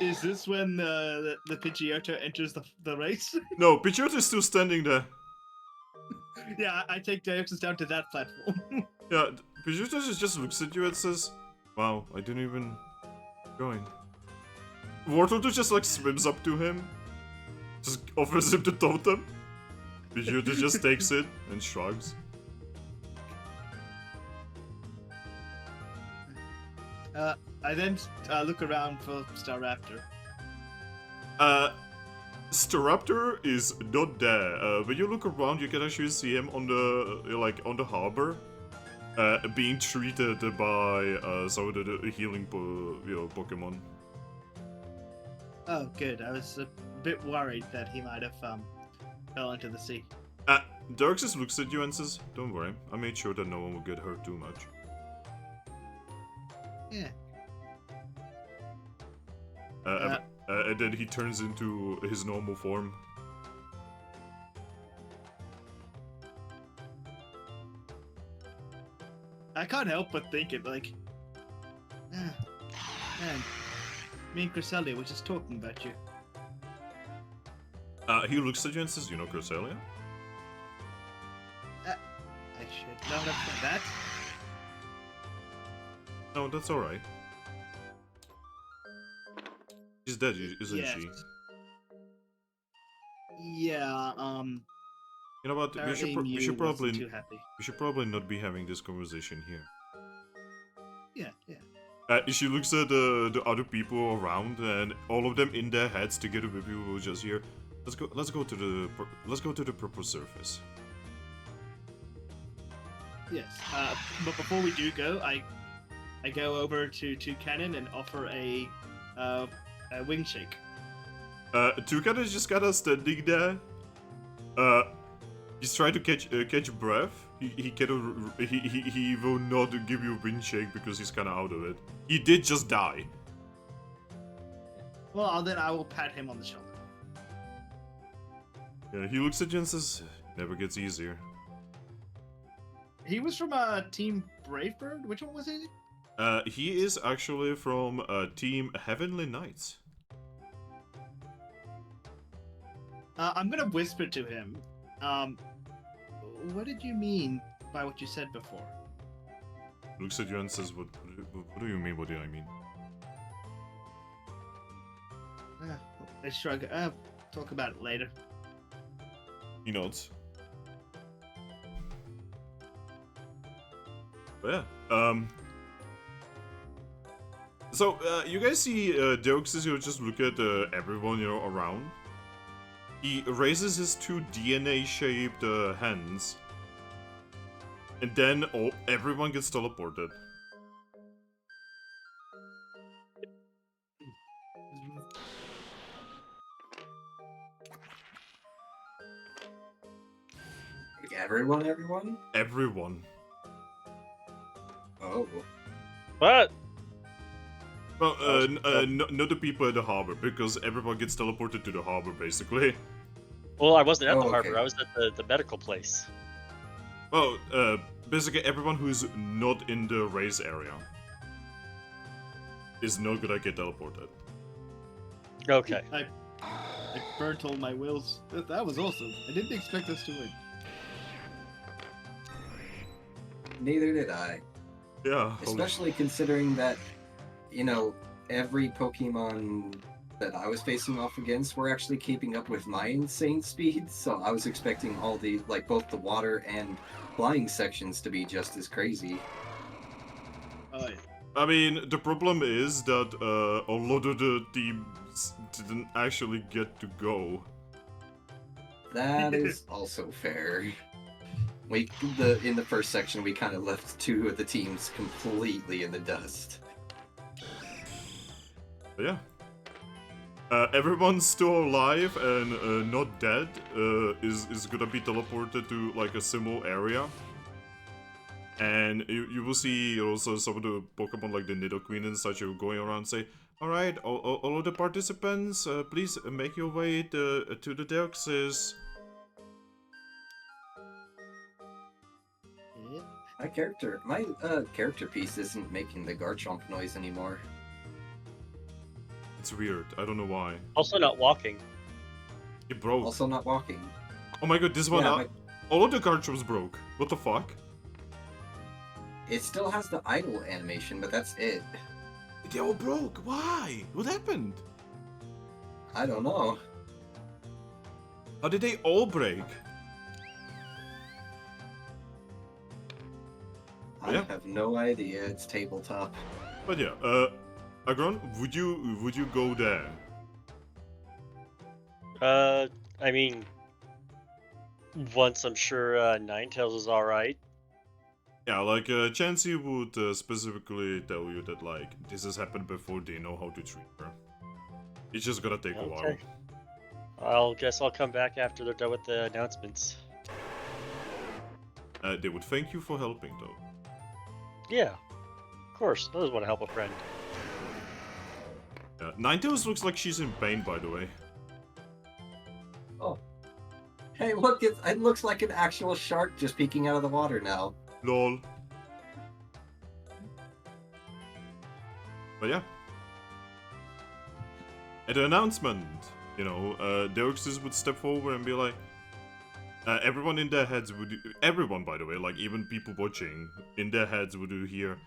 Is this when the Pidgeotto enters the race? No, Pidgeotto is still standing there. Yeah, I take Deoxys down to that platform. Yeah, Pidgeotto just looks at you and says, "Wow, I didn't even join." Wartortle just like swims up to him, just offers him the totem. Pidgeotto just takes it and shrugs. I then look around for Staraptor. Staraptor is not there. When you look around, you can actually see him on the harbor, being treated by some of the healing Pokemon. Oh, good. I was a bit worried that he might have fell into the sea. Darksis looks at you and says, "Don't worry, I made sure that no one will get hurt too much." Yeah. And then he turns into his normal form. I can't help but think it, like, man, me and Cresselia were just talking about you. He looks at you and says, "You know Cresselia?" I should not have done that. No, that's alright. She's dead, isn't Yes. she? Yeah, You know what? We apparently should Mew wasn't probably too happy. not be having this conversation here. Yeah. She looks at the other people around, and all of them in their heads together with you will just hear, Let's go to the purple surface." Yes. But before we do go, I go over to Toucannon and offer a wing shake. Toucannon is just kind of standing there. He's trying to catch breath. He will not give you a wind shake because he's kind of out of it. He did just die. Well, then I will pat him on the shoulder. Yeah, he looks at you and says, "Never gets easier." He was from Team Bravebird? Which one was he? He is actually from Team Heavenly Knights. I'm gonna whisper to him. What did you mean by what you said before? Looks at you and says, "What do you mean? What do I mean?" I shrug. Talk about it later. He nods. But yeah, so you guys see Deoxys, just look at everyone, around. He raises his two DNA-shaped hands, and then everyone gets teleported. Everyone? Everyone. Oh. What? Well, not the people at the harbor, because everyone gets teleported to the harbor, basically. Well, I wasn't at Oh, the harbor. okay. I was at the medical place. Well, basically everyone who's not in the race area is not gonna get teleported. Okay. I burnt all my wills. That was awesome. I didn't expect us to win. Neither did I. Yeah. Especially considering that, every Pokemon that I was facing off against were actually keeping up with my insane speed, so I was expecting all the, both the water and flying sections to be just as crazy. Oh, yeah. I mean, the problem is that a lot of the teams didn't actually get to go. That is also fair. In the first section, we kind of left two of the teams completely in the dust. But yeah. Everyone's still alive and not dead. Is gonna be teleported to a similar area. And you will see also some of the Pokemon like the Nidoqueen and such are going around and say, "Alright, all of the participants, please make your way to the Deoxys." My character piece isn't making the Garchomp noise anymore. It's weird. I don't know why. Also not walking. It broke. Also not walking. Oh my god, this one Yeah, all of the Garchomps broke. What the fuck? It still has the idle animation, but that's it. They all broke. Why? What happened? I don't know. How did they all break? I Yeah. have no idea. It's tabletop. But yeah, Aggron, would you go there? I mean, once I'm sure Ninetales is all right. Yeah, like Chansey would specifically tell you that like this has happened before. They know how to treat her. It's just gonna take a while. Okay. I'll guess I'll come back after they're done with the announcements. They would thank you for helping, though. Yeah, of course. I always want to help a friend. Ninetales looks like she's in pain, by the way. Oh. Hey, look, it looks like an actual shark just peeking out of the water now. Lol. But yeah. At the announcement, you know, Deoxys would step forward and be like, everyone in their heads would, everyone by the way, like even people watching, in their heads would hear,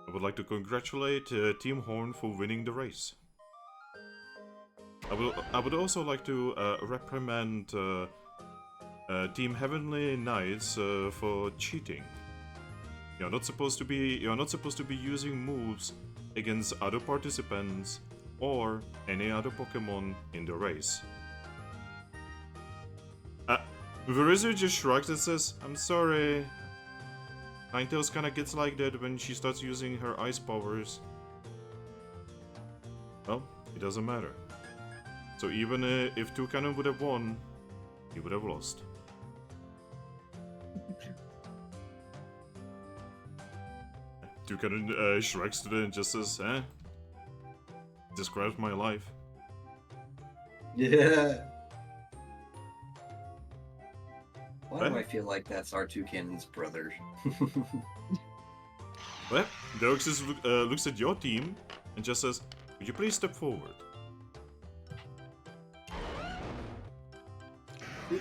I would like to congratulate Team Horn for winning the race. I would also like to reprimand Team Heavenly Knights for cheating. You're not supposed to be using moves against other participants or any other Pokemon in the race. Verizon just shrugs and says, I'm sorry. Ninetales kinda gets like that when she starts using her ice powers. Well, it doesn't matter. So even if Toucannon would have won, he would have lost. Toucannon shrugs to it and just says, describes my life. Yeah. Why do What? I feel like that's our Toucannon's brother? Well, Deoxys looks at your team and just says, would you please step forward?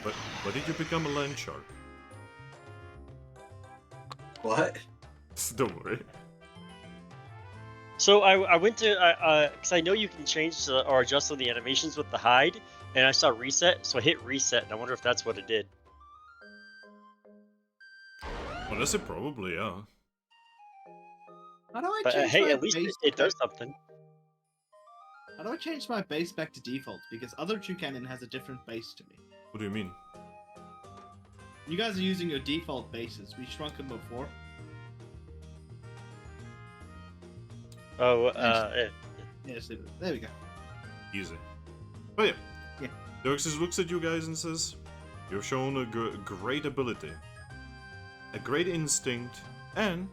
But did you become a land shark? What? Don't worry. So I went to because I know you can change or adjust on the animations with the hide, and I saw reset, so I hit reset, and I wonder if that's what it did. Honestly, probably, yeah. How do I But change hey, my at least base it does back- something. How do I change my base back to default? Because other Toucannon has a different base to me. What do you mean? You guys are using your default bases. We shrunk them before. Oh, Yes, there we go. Easy. But yeah. Yeah. Deoxys looks at you guys and says, you've shown a great ability, a great instinct, and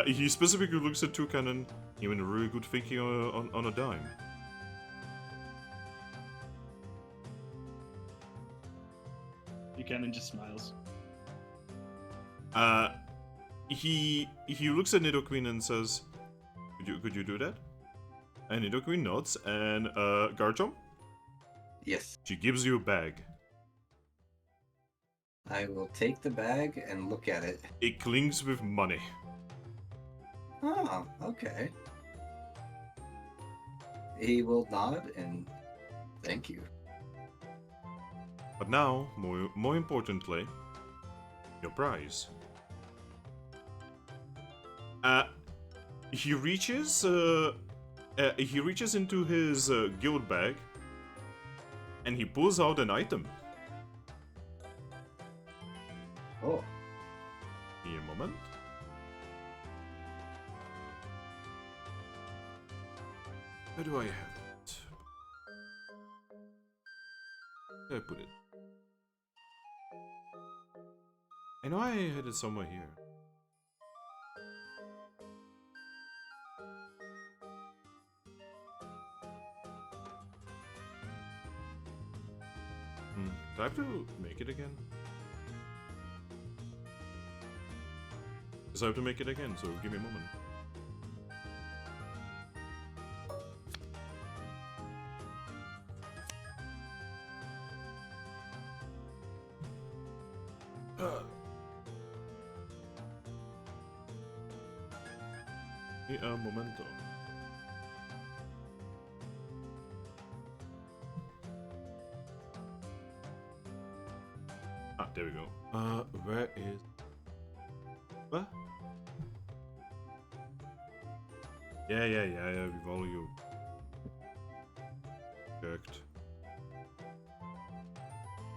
he specifically looks at Toucannon, even really good thinking on a dime. Toucannon just smiles. He looks at Nidoqueen and says, could you do that? And Nidoqueen nods, and Garchomp, Yes. she gives you a bag. I will take the bag and look at it. It clings with money. Oh, okay. He will nod and thank you. But now, more importantly, your prize. He reaches into his guild bag, and he pulls out an item. Oh, Give me a moment. Where do I have it? Where did I put it? I know I had it somewhere here. Do I have to make it again? Because I have to make it again, so give me a moment. Momento. Ah, there we go. Where is... What? Yeah, with all you. checked.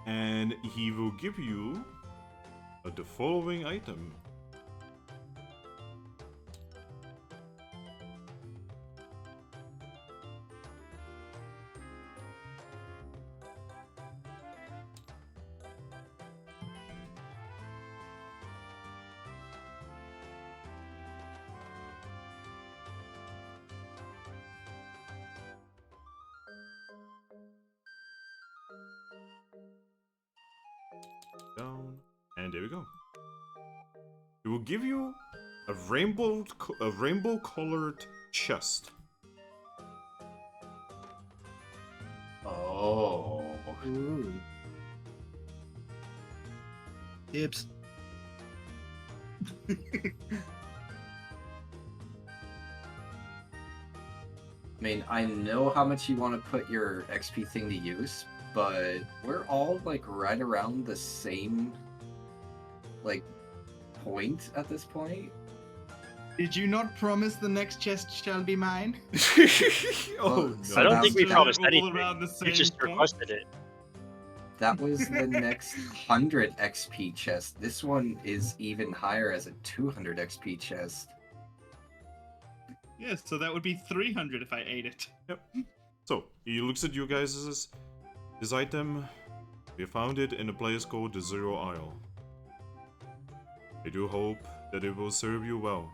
And he will give you the following item. Down, and there we go. It will give you a rainbow colored chest. Oh. Ooh. Dibs. I mean, I know how much you want to put your XP thing to use, but we're all like right around the same like point at this point. Did you not promise the next chest shall be mine? Oh So no! I don't that's think we still promised all anything. around the You same just point? requested it. That was the next 100 XP chest. This one is even higher as a 200 XP chest. Yes, so that would be 300 if I ate it. Yep. So he looks at you guys as this item. We found it in a place called the Zero Isle. I do hope that it will serve you well.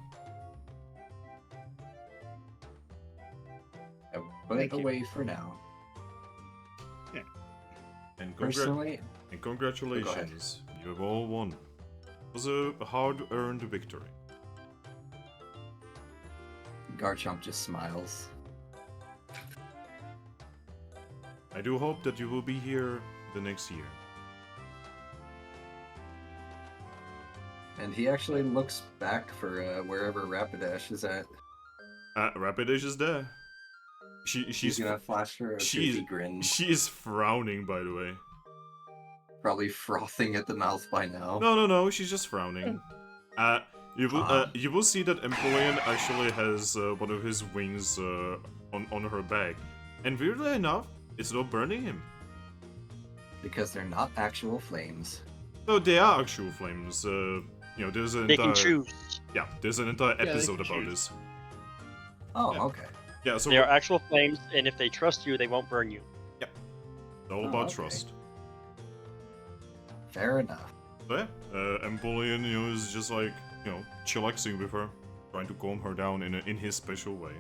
I put Thank it you. away for now. And, Personally, and congratulations, you have all won. It was a hard-earned victory. Garchomp just smiles. I do hope that you will be here the next year. And he actually looks back for wherever Rapidash is at. Rapidash is there. She's gonna flash her a she's- goofy grin. She is frowning, by the way. Probably frothing at the mouth by now. No, she's just frowning. You will see that Empoleon actually has one of his wings on her back, and weirdly enough, it's not burning him. Because they're not actual flames. No, they are actual flames. There's an They can entire choose. yeah, there's an entire they episode can about choose. this. Oh, Yeah. okay. Yeah, so They are actual flames, and if they trust you, they won't burn you. it's all Oh, about okay. trust. Fair enough. So yeah, Empoleon, is just like chillaxing with her, trying to calm her down in his special way.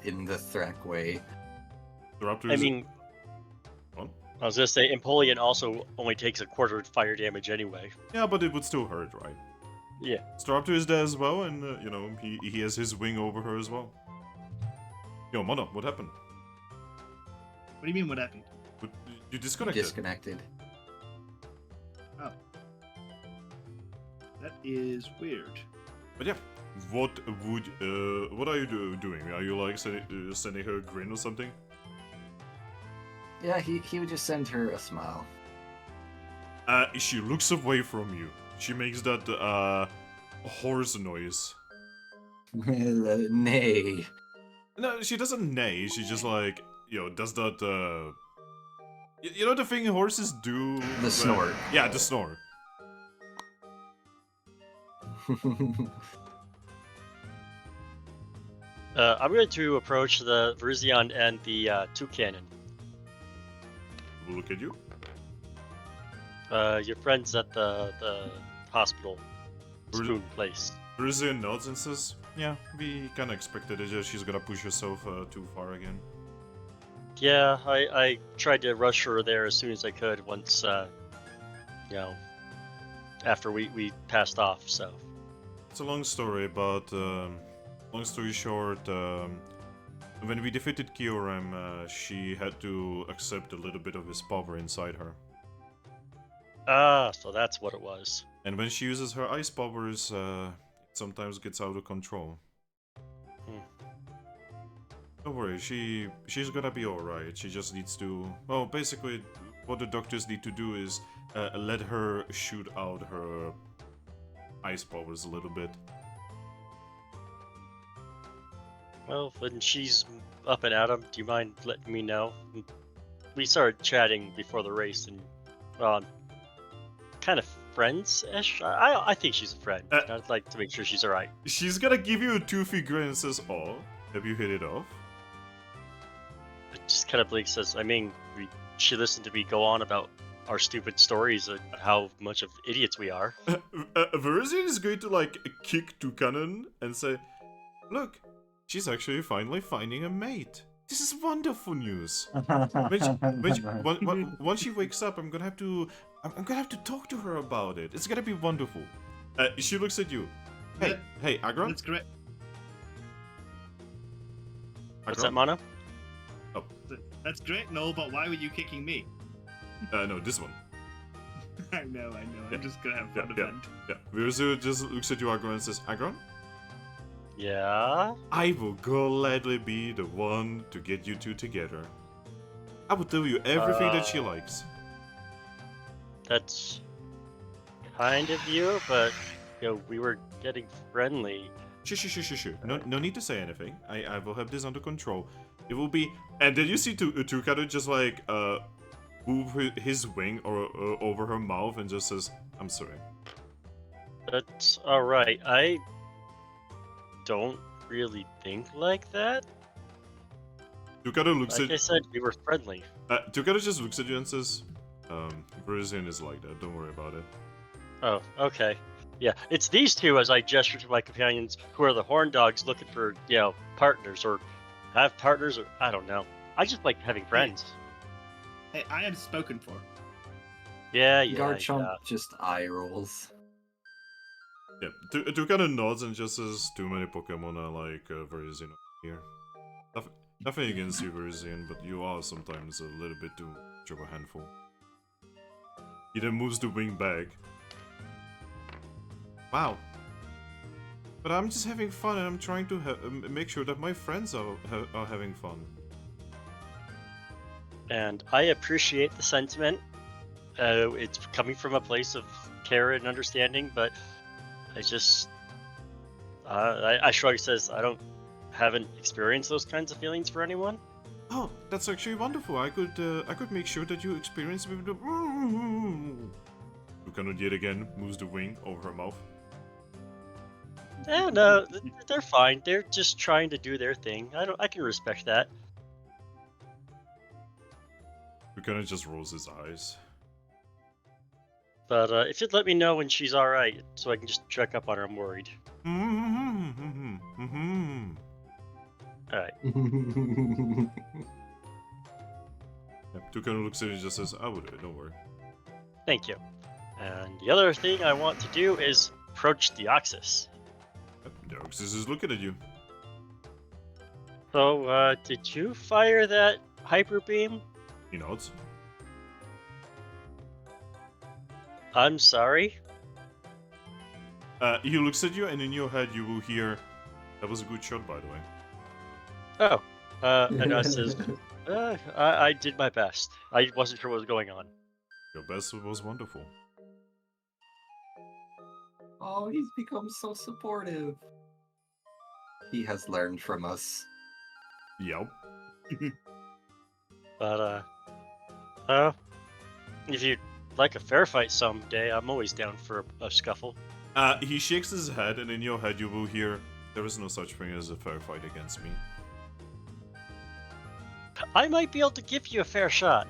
In the Thrak way. The Raptor I is mean, What? I was gonna say Empoleon also only takes a quarter fire damage anyway. yeah, but it would still hurt, right? Yeah. Staraptor is there as well, and he has his wing over her as well. Yo, Mono, what happened? What do you mean, what happened? You disconnected. Disconnected. That is weird. But yeah, what are you doing? Are you like sending her a grin or something? Yeah, he would just send her a smile. She looks away from you. She makes that horse noise. Nay. No, she doesn't neigh. She just like does that. The thing horses do. The snort. Yeah, the snort. I'm going to approach the Virizion and the Toucannon. We'll look at you. Your friends at the hospital Vir- spoon place. Brazilian nods and says, "Yeah, we kind of expected it. She's gonna push herself too far again." Yeah, I tried to rush her there as soon as I could once, after we passed off, so. It's a long story, but long story short, when we defeated Kyoram, she had to accept a little bit of his power inside her. Ah, so that's what it was. And when she uses her ice powers, it sometimes gets out of control. Don't worry, she's gonna be alright. She just needs to... Well, basically, what the doctors need to do is let her shoot out her ice powers a little bit. Well, when she's up and at 'em, do you mind letting me know? We started chatting before the race, and well, I'm kind of friends-ish. I think she's a friend. I'd like to make sure she's alright. She's gonna give you a toothy grin and says, "Oh, have you hit it off?" It just kind of blinks, says, I mean, she listened to me go on about our stupid stories and how much of idiots we are. Verizon is going to like kick Toucannon and say, "Look, she's actually finally finding a mate. This is wonderful news. Once she wakes up, I'm gonna have to talk to her about it. It's gonna be wonderful." She looks at you. Hey, Aggron. That's great. What's that, Mono? That's great, Noel, but why were you kicking me? No, this one. I know. Yeah. I'm just gonna have fun Yeah. event. Yeah, Verizon just looks at you, Aggron, and says, "Aggron, Yeah? I will gladly be the one to get you two together. I will tell you everything that she likes." That's kind of you, but, we were getting friendly. Shh. No need to say anything. I will have this under control. It will be... And then you see Toucannon just like, move his wing over her mouth and just says, "I'm sorry." That's alright. I don't really think like that. Toucannon looks Like at... I said, we were friendly. Toucannon just looks at you and says, Verizon is like that, don't worry about it. Oh, okay. Yeah, it's these two, as I gesture to my companions, who are the horn dogs looking for, partners, or have partners, or I don't know. I just like having friends. Hey, I am spoken for. Yeah. Garchomp just eye rolls. Yeah, Toucannon nods and just says, "Too many Pokemon are like Verizon here. Nothing against you, Verizon, but you are sometimes a little bit too much of a handful." He then moves the wing back. Wow. But I'm just having fun, and I'm trying to make sure that my friends are having fun. And I appreciate the sentiment. It's coming from a place of care and understanding, but I just... I shrug, says, haven't experienced those kinds of feelings for anyone. Oh, that's actually wonderful. I could make sure that you experience with the... Toucannon yet again moves the wing over her mouth. Yeah, no, they're fine. They're just trying to do their thing. I can respect that. Toucannon just rolls his eyes. But if you'd let me know when she's alright, so I can just check up on her, I'm worried. Alright. Toucannon looks at it and just says, "I will do it, don't worry." Thank you. And the other thing I want to do is approach the Oxus. Deoxys is looking at you. So, did you fire that hyper beam? He nods. I'm sorry. He looks at you, and in your head you will hear, "That was a good shot, by the way." Oh. And I says, I did my best. I wasn't sure what was going on. Your best was wonderful. Oh, he's become so supportive. He has learned from us. Yep. But, if you'd like a fair fight someday, I'm always down for a scuffle. He shakes his head, and in your head you will hear, "There is no such thing as a fair fight against me." I might be able to give you a fair shot.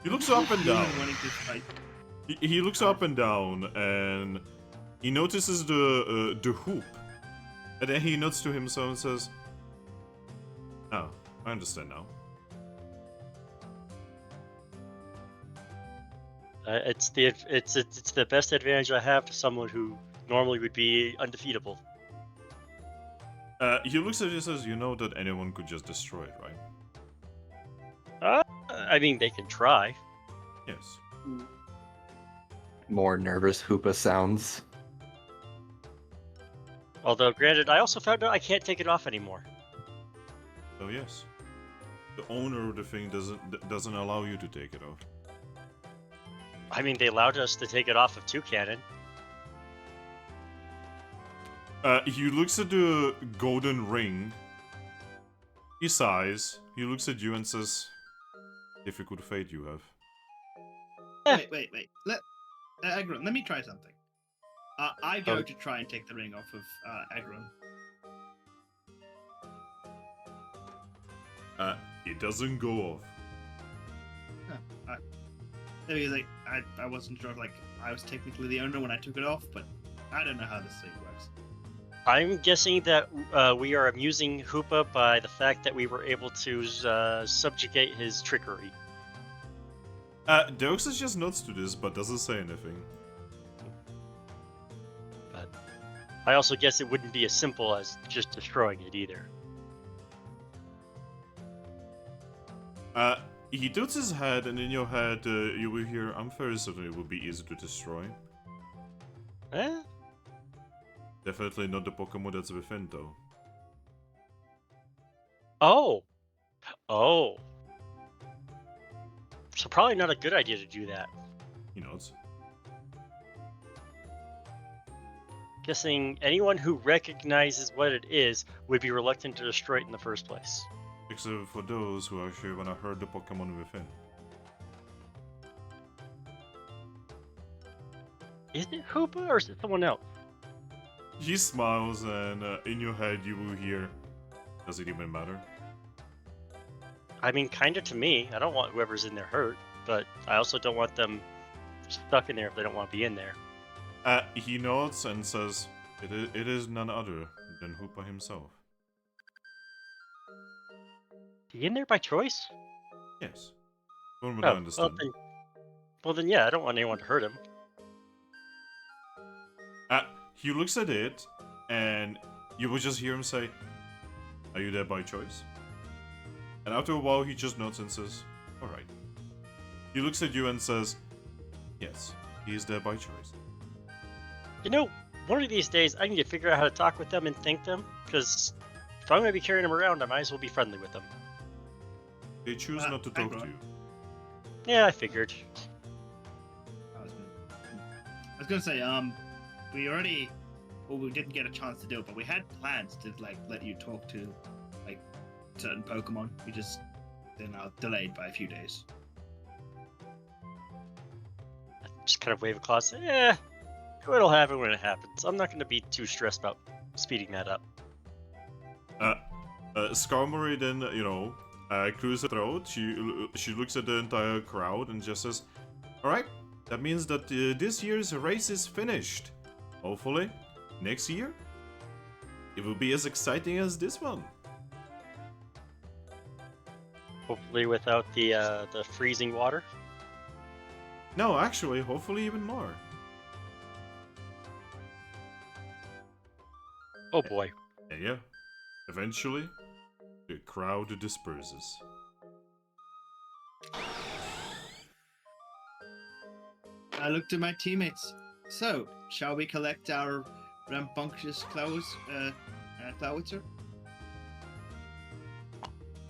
He looks up and down. Wanting to fight. He looks up and down, and he notices the hoop. And then he nods to himself and says, "Oh, I understand now." It's the best advantage I have to someone who normally would be undefeatable. He looks at you and says, "You know that anyone could just destroy it, right?" I mean, they can try. Yes. More nervous Hoopa sounds. Although, granted, I also found out I can't take it off anymore. Oh yes. The owner of the thing doesn't allow you to take it off. I mean, they allowed us to take it off of Toucannon. He looks at the golden ring. He sighs. He looks at you and says, "Difficult fate you have." Wait. Aggron, let me try something. I go to try and take the ring off of Aggron. It doesn't go off. Because like, I wasn't sure if like I was technically the owner when I took it off, but I don't know how this thing works. I'm guessing that we are amusing Hoopa by the fact that we were able to subjugate his trickery. Deoxys just nods to this, but doesn't say anything. But I also guess it wouldn't be as simple as just destroying it either. He tilts his head, and in your head, you will hear, "I'm very certain it would be easy to destroy." Eh? Definitely not the Pokemon that's within, though. Oh. So probably not a good idea to do that. He nods. Guessing anyone who recognizes what it is would be reluctant to destroy it in the first place. Except for those who actually wanna hurt the Pokemon within. Is it Hoopa or is it someone else? He smiles, and in your head you will hear, "Does it even matter?" I mean, kinda to me. I don't want whoever's in there hurt, but I also don't want them stuck in there if they don't want to be in there. He nods and says, it is none other than Hoopa himself." He in there by choice? Yes. From what I Oh, understand. well then, yeah, I don't want anyone to hurt him. He looks at it, and you will just hear him say, "Are you there by choice?" And after a while, he just nods and says, "Alright." He looks at you and says, "Yes, he is there by choice." You know, one of these days I need to figure out how to talk with them and thank them, because if I'm going to be carrying them around, I might as well be friendly with them. They choose not to talk to Aggron. you. Yeah, I figured. I was gonna say, we already, well, we didn't get a chance to do it, but we had plans to like let you talk to like certain Pokemon. We just then delayed by a few days. Just kind of wave a claw, say, it'll happen when it happens. I'm not going to be too stressed about speeding that up. Skarmory then, clears her throat. She looks at the entire crowd and just says, "Alright, that means that this year's race is finished. Hopefully, next year, it will be as exciting as this one." Hopefully without the freezing water. No, actually, hopefully even more. Oh boy. And yeah, eventually, the crowd disperses. I looked at my teammates. So, shall we collect our rambunctious Clawitzer?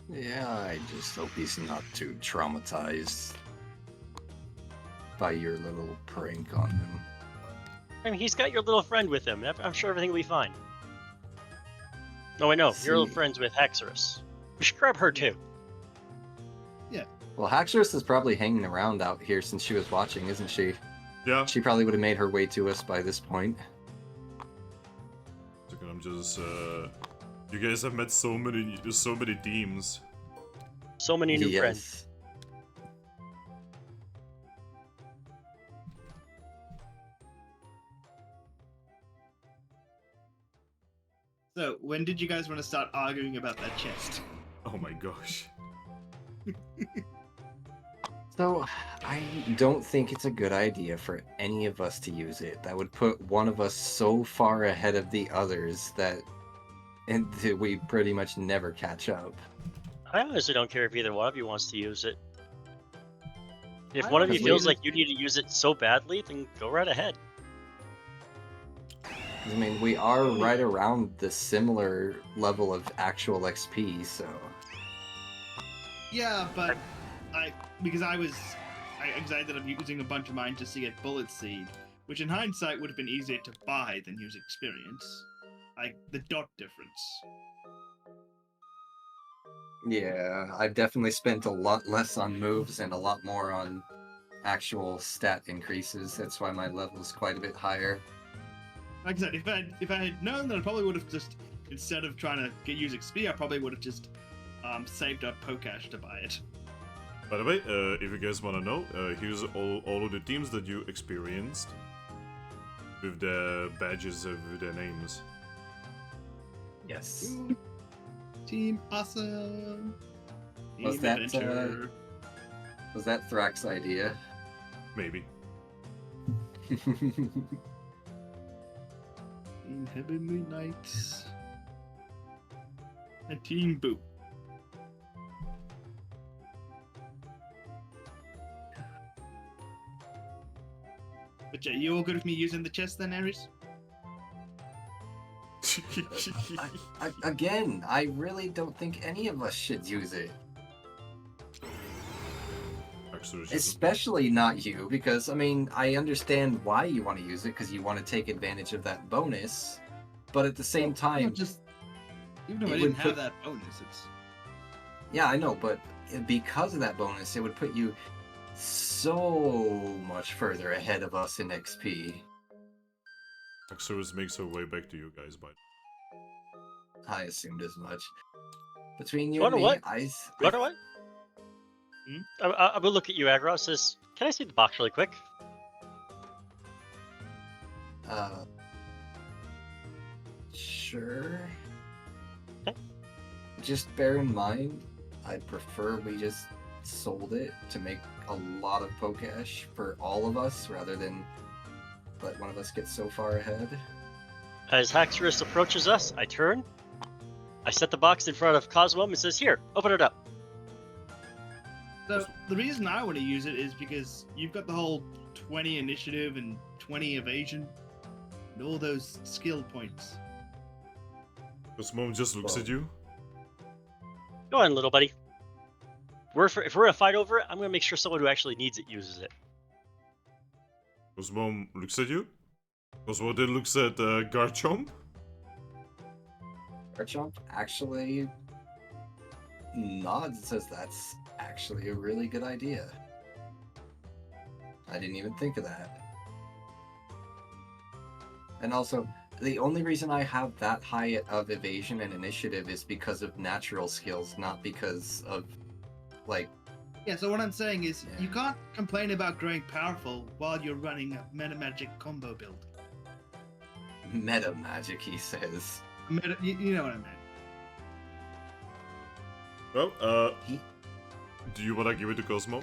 Yeah, I just hope he's not too traumatized by your little prank on him. I mean, he's got your little friend with him. I'm sure everything will be fine. Oh, wait, no. Your little See. friend's with Haxorus. We should grab her, too. Well, Haxorus is probably hanging around out here since she was watching, isn't she? Yeah. She probably would have made her way to us by this point. I'm just. You guys have met so many teams. So many new friends. So, when did you guys want to start arguing about that chest? Oh my gosh. So, I don't think it's a good idea for any of us to use it. That would put one of us so far ahead of the others that we pretty much never catch up. I honestly don't care if either one of you wants to use it. If I one of you honestly- feels like you need to use it so badly, then go right ahead. I mean, we are right around the similar level of actual XP, so... Yeah, but because I was excited of using a bunch of mine just to get Bullet Seed, which in hindsight would have been easier to buy than use experience. like the dot difference. Yeah, I've definitely spent a lot less on moves and a lot more on actual stat increases. That's why my level's quite a bit higher. Like I said, if I had known, then I probably would have just, instead of trying to use XP, I probably would have just saved up Pokash to buy it. By the way, if you guys want to know, here's all of the teams that you experienced with the badges of their names. Yes. Team awesome. Was Team that, adventure. Was that Thrax's idea? Maybe. Team Heavenly Knights. And Team Boo. But yeah, you all good with me using the chest then, Ares? Again, I really don't think any of us should use it. Especially not you, because, I mean, I understand why you want to use it, because you want to take advantage of that bonus, but at the same time... Even if I it didn't would have put- that bonus, it's... Yeah, I know, but because of that bonus, it would put you so much further ahead of us in XP. Xerus makes her way back to you guys, but I assumed as much. Between you You and wanna me, what? I... You know what? I will look at you, Aggron. Says, "Can I see the box really quick?" Sure. Okay. Just bear in mind, I'd prefer we just sold it to make a lot of Pokash for all of us, rather than let one of us get so far ahead. As Haxorus approaches us, I turn. I set the box in front of Cosmo and says, "Here, open it up." So, the reason I want to use it is because you've got the whole 20 initiative and 20 evasion, and all those skill points. this mom just looks at you. Go on, little buddy. If we're in a fight over it, I'm gonna make sure someone who actually needs it uses it. This mom looks at you. Cosmo then looks at Garchomp. Garchomp actually nods and says that's actually a really good idea. I didn't even think of that. And also, the only reason I have that high of evasion and initiative is because of natural skills, not because of, like... Yeah, so what I'm saying is, Yeah. you can't complain about growing powerful while you're running a meta magic combo build. meta magic, he says. You know what I meant. Well, do you want to give it to Cosmo?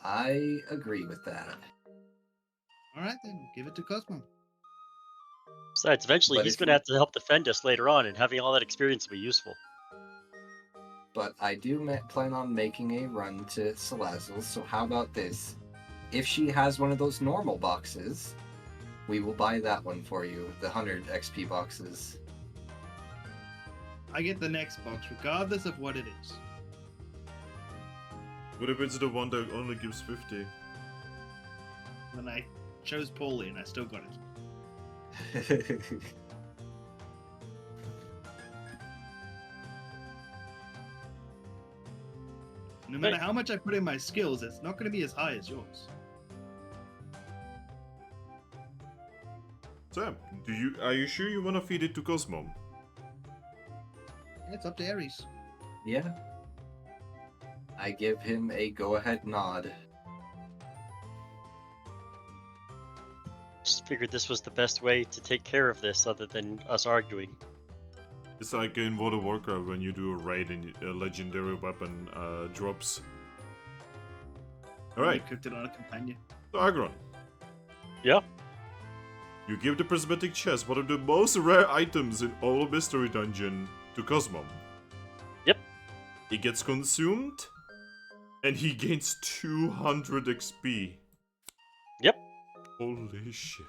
I agree with that. Alright then, give it to Cosmo. Besides, eventually But he's if gonna you- have to help defend us later on, and having all that experience will be useful. But I do plan on making a run to Salazzle, so how about this? If she has one of those normal boxes, we will buy that one for you, the 100 XP boxes. I get the next box, regardless of what it is. What if it's the one that only gives 50? Then I chose poorly and I still got it. No matter how much I put in my skills, it's not going to be as high as yours. Sam, are you sure you want to feed it to Cosmo? It's up to Ares. Yeah. I give him a go-ahead nod. Just figured this was the best way to take care of this, other than us arguing. It's like in World of Warcraft when you do a raid and a legendary weapon drops. Alright, I cooked it on a companion. so Aggron. Yeah. You give the prismatic chest, one of the most rare items in all of Mystery Dungeon, to Cosmo. Yep. It gets consumed, and he gains 200 XP. Yep. Holy shit.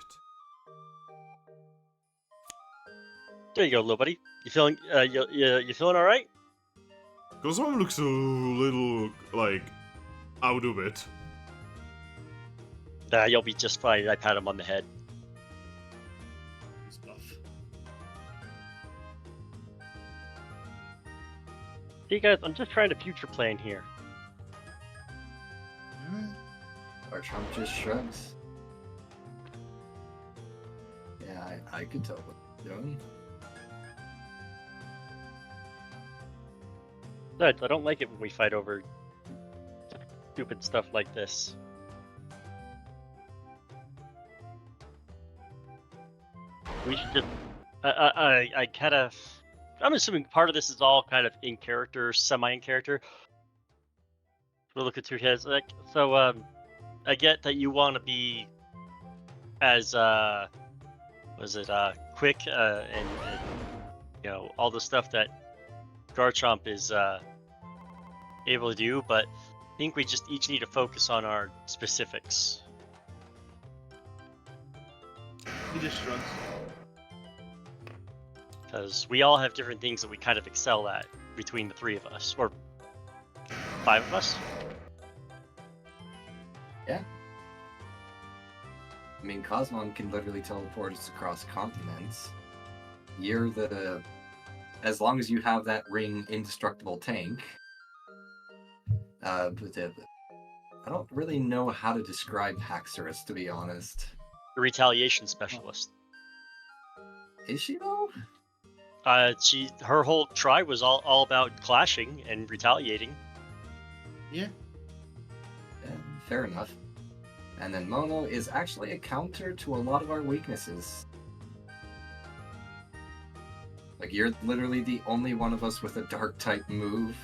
There you go, little buddy. You feeling? You feeling all right? Cosmo looks a little, like, out of it. Nah, you'll be just fine. I pat him on the head. He's buff. See, guys, I'm just trying to future plan here. Garchomp just shrugs. Yeah, I could tell what you're doing. Besides, I don't like it when we fight over stupid stuff like this. We should just. I kind of. I'm assuming part of this is all kind of in character, semi in character. We'll look at two heads. Like, so, I get that you want to be as quick and all the stuff that Garchomp is able to do, but I think we just each need to focus on our specifics. He just shrugs. Because we all have different things that we kind of excel at between the three of us, or 5 of us. Yeah. I mean, Cosmon can literally teleport us across continents. You're the... As long as you have that ring indestructible tank. I don't really know how to describe Haxorus, to be honest. The retaliation specialist. Is she, though? Her whole tribe was all about clashing and retaliating. Yeah. Yeah, fair enough. And then Mono is actually a counter to a lot of our weaknesses. Like, you're literally the only one of us with a dark type move.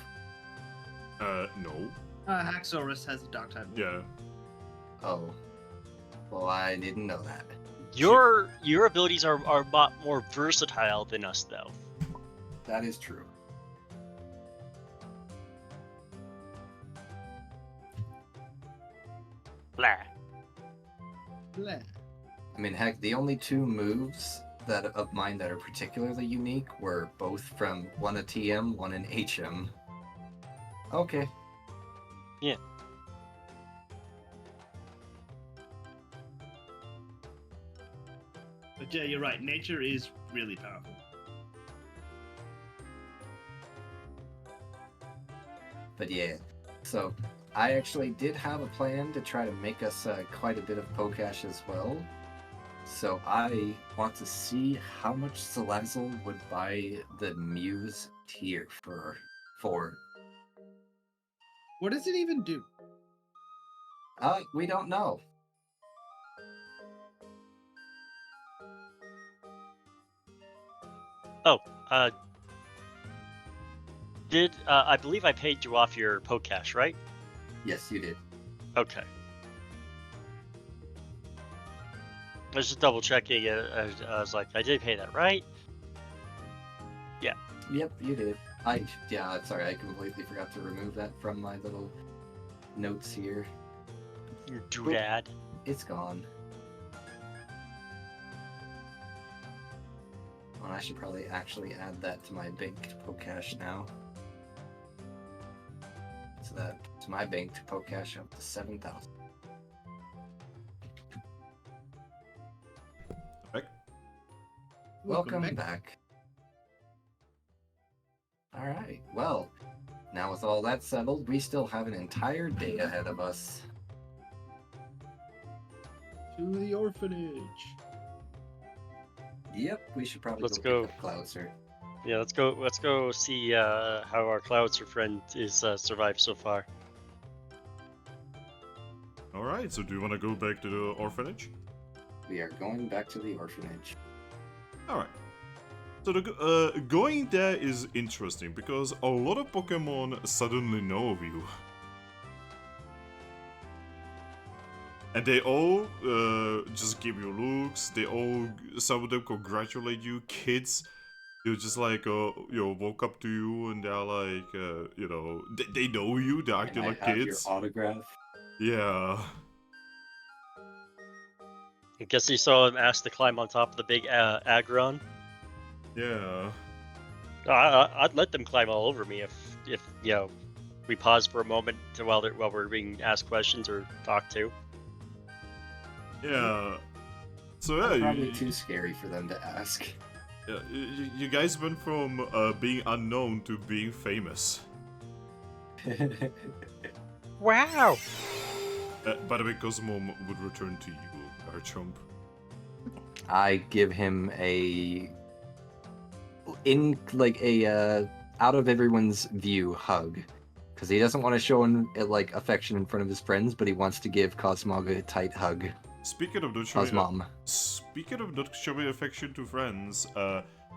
No. Haxorus has a dark type. Yeah. Oh. Well, I didn't know that. Your abilities are a lot more versatile than us, though. That is true. Blah. Blah. I mean, heck, the only 2 moves of mine that are particularly unique were both from one a TM, one an HM. Okay. Yeah. But yeah, you're right. Nature is really powerful. But yeah, so I actually did have a plan to try to make us quite a bit of Pokash as well. So I want to see how much Salazzle would buy the Muse tier for. What does it even do? We don't know. Oh, I believe I paid you off your Pokecash, right? Yes, you did. Okay. I was just double checking it. I was like, I did pay that, right? Yeah. Yep, you did. Sorry, I completely forgot to remove that from my little notes here. Your doodad. It's gone. Well, I should probably actually add that to my banked Pokash now. So that's my banked Pokash up to 7,000. Welcome back. Alright, well, now with all that settled, we still have an entire day ahead of us. To the orphanage. Yep, we should probably Let's go go. pick up Cloudster. Yeah, let's go see how our Cloudster friend is survived so far. Alright, so do you want to go back to the orphanage? We are going back to the orphanage. Alright. So the going there is interesting because a lot of Pokemon suddenly know of you. And they all just give you looks, some of them congratulate you. Kids, they're just like, walk up to you and they're like, they know you, they're acting like have kids. Your autograph? Yeah. I guess you saw him ask to climb on top of the big Aggron. Yeah. I'd let them climb all over me if we pause for a moment while we're being asked questions or talked to. Yeah. So yeah, Probably too scary for them to ask. Yeah, you guys went from being unknown to being famous. Wow. By the way, Cosmo would return to you, Garchomp. I give him a out of everyone's view hug, because he doesn't want to show like affection in front of his friends, but he wants to give Cosmog a tight hug. Speaking of not showing affection to friends,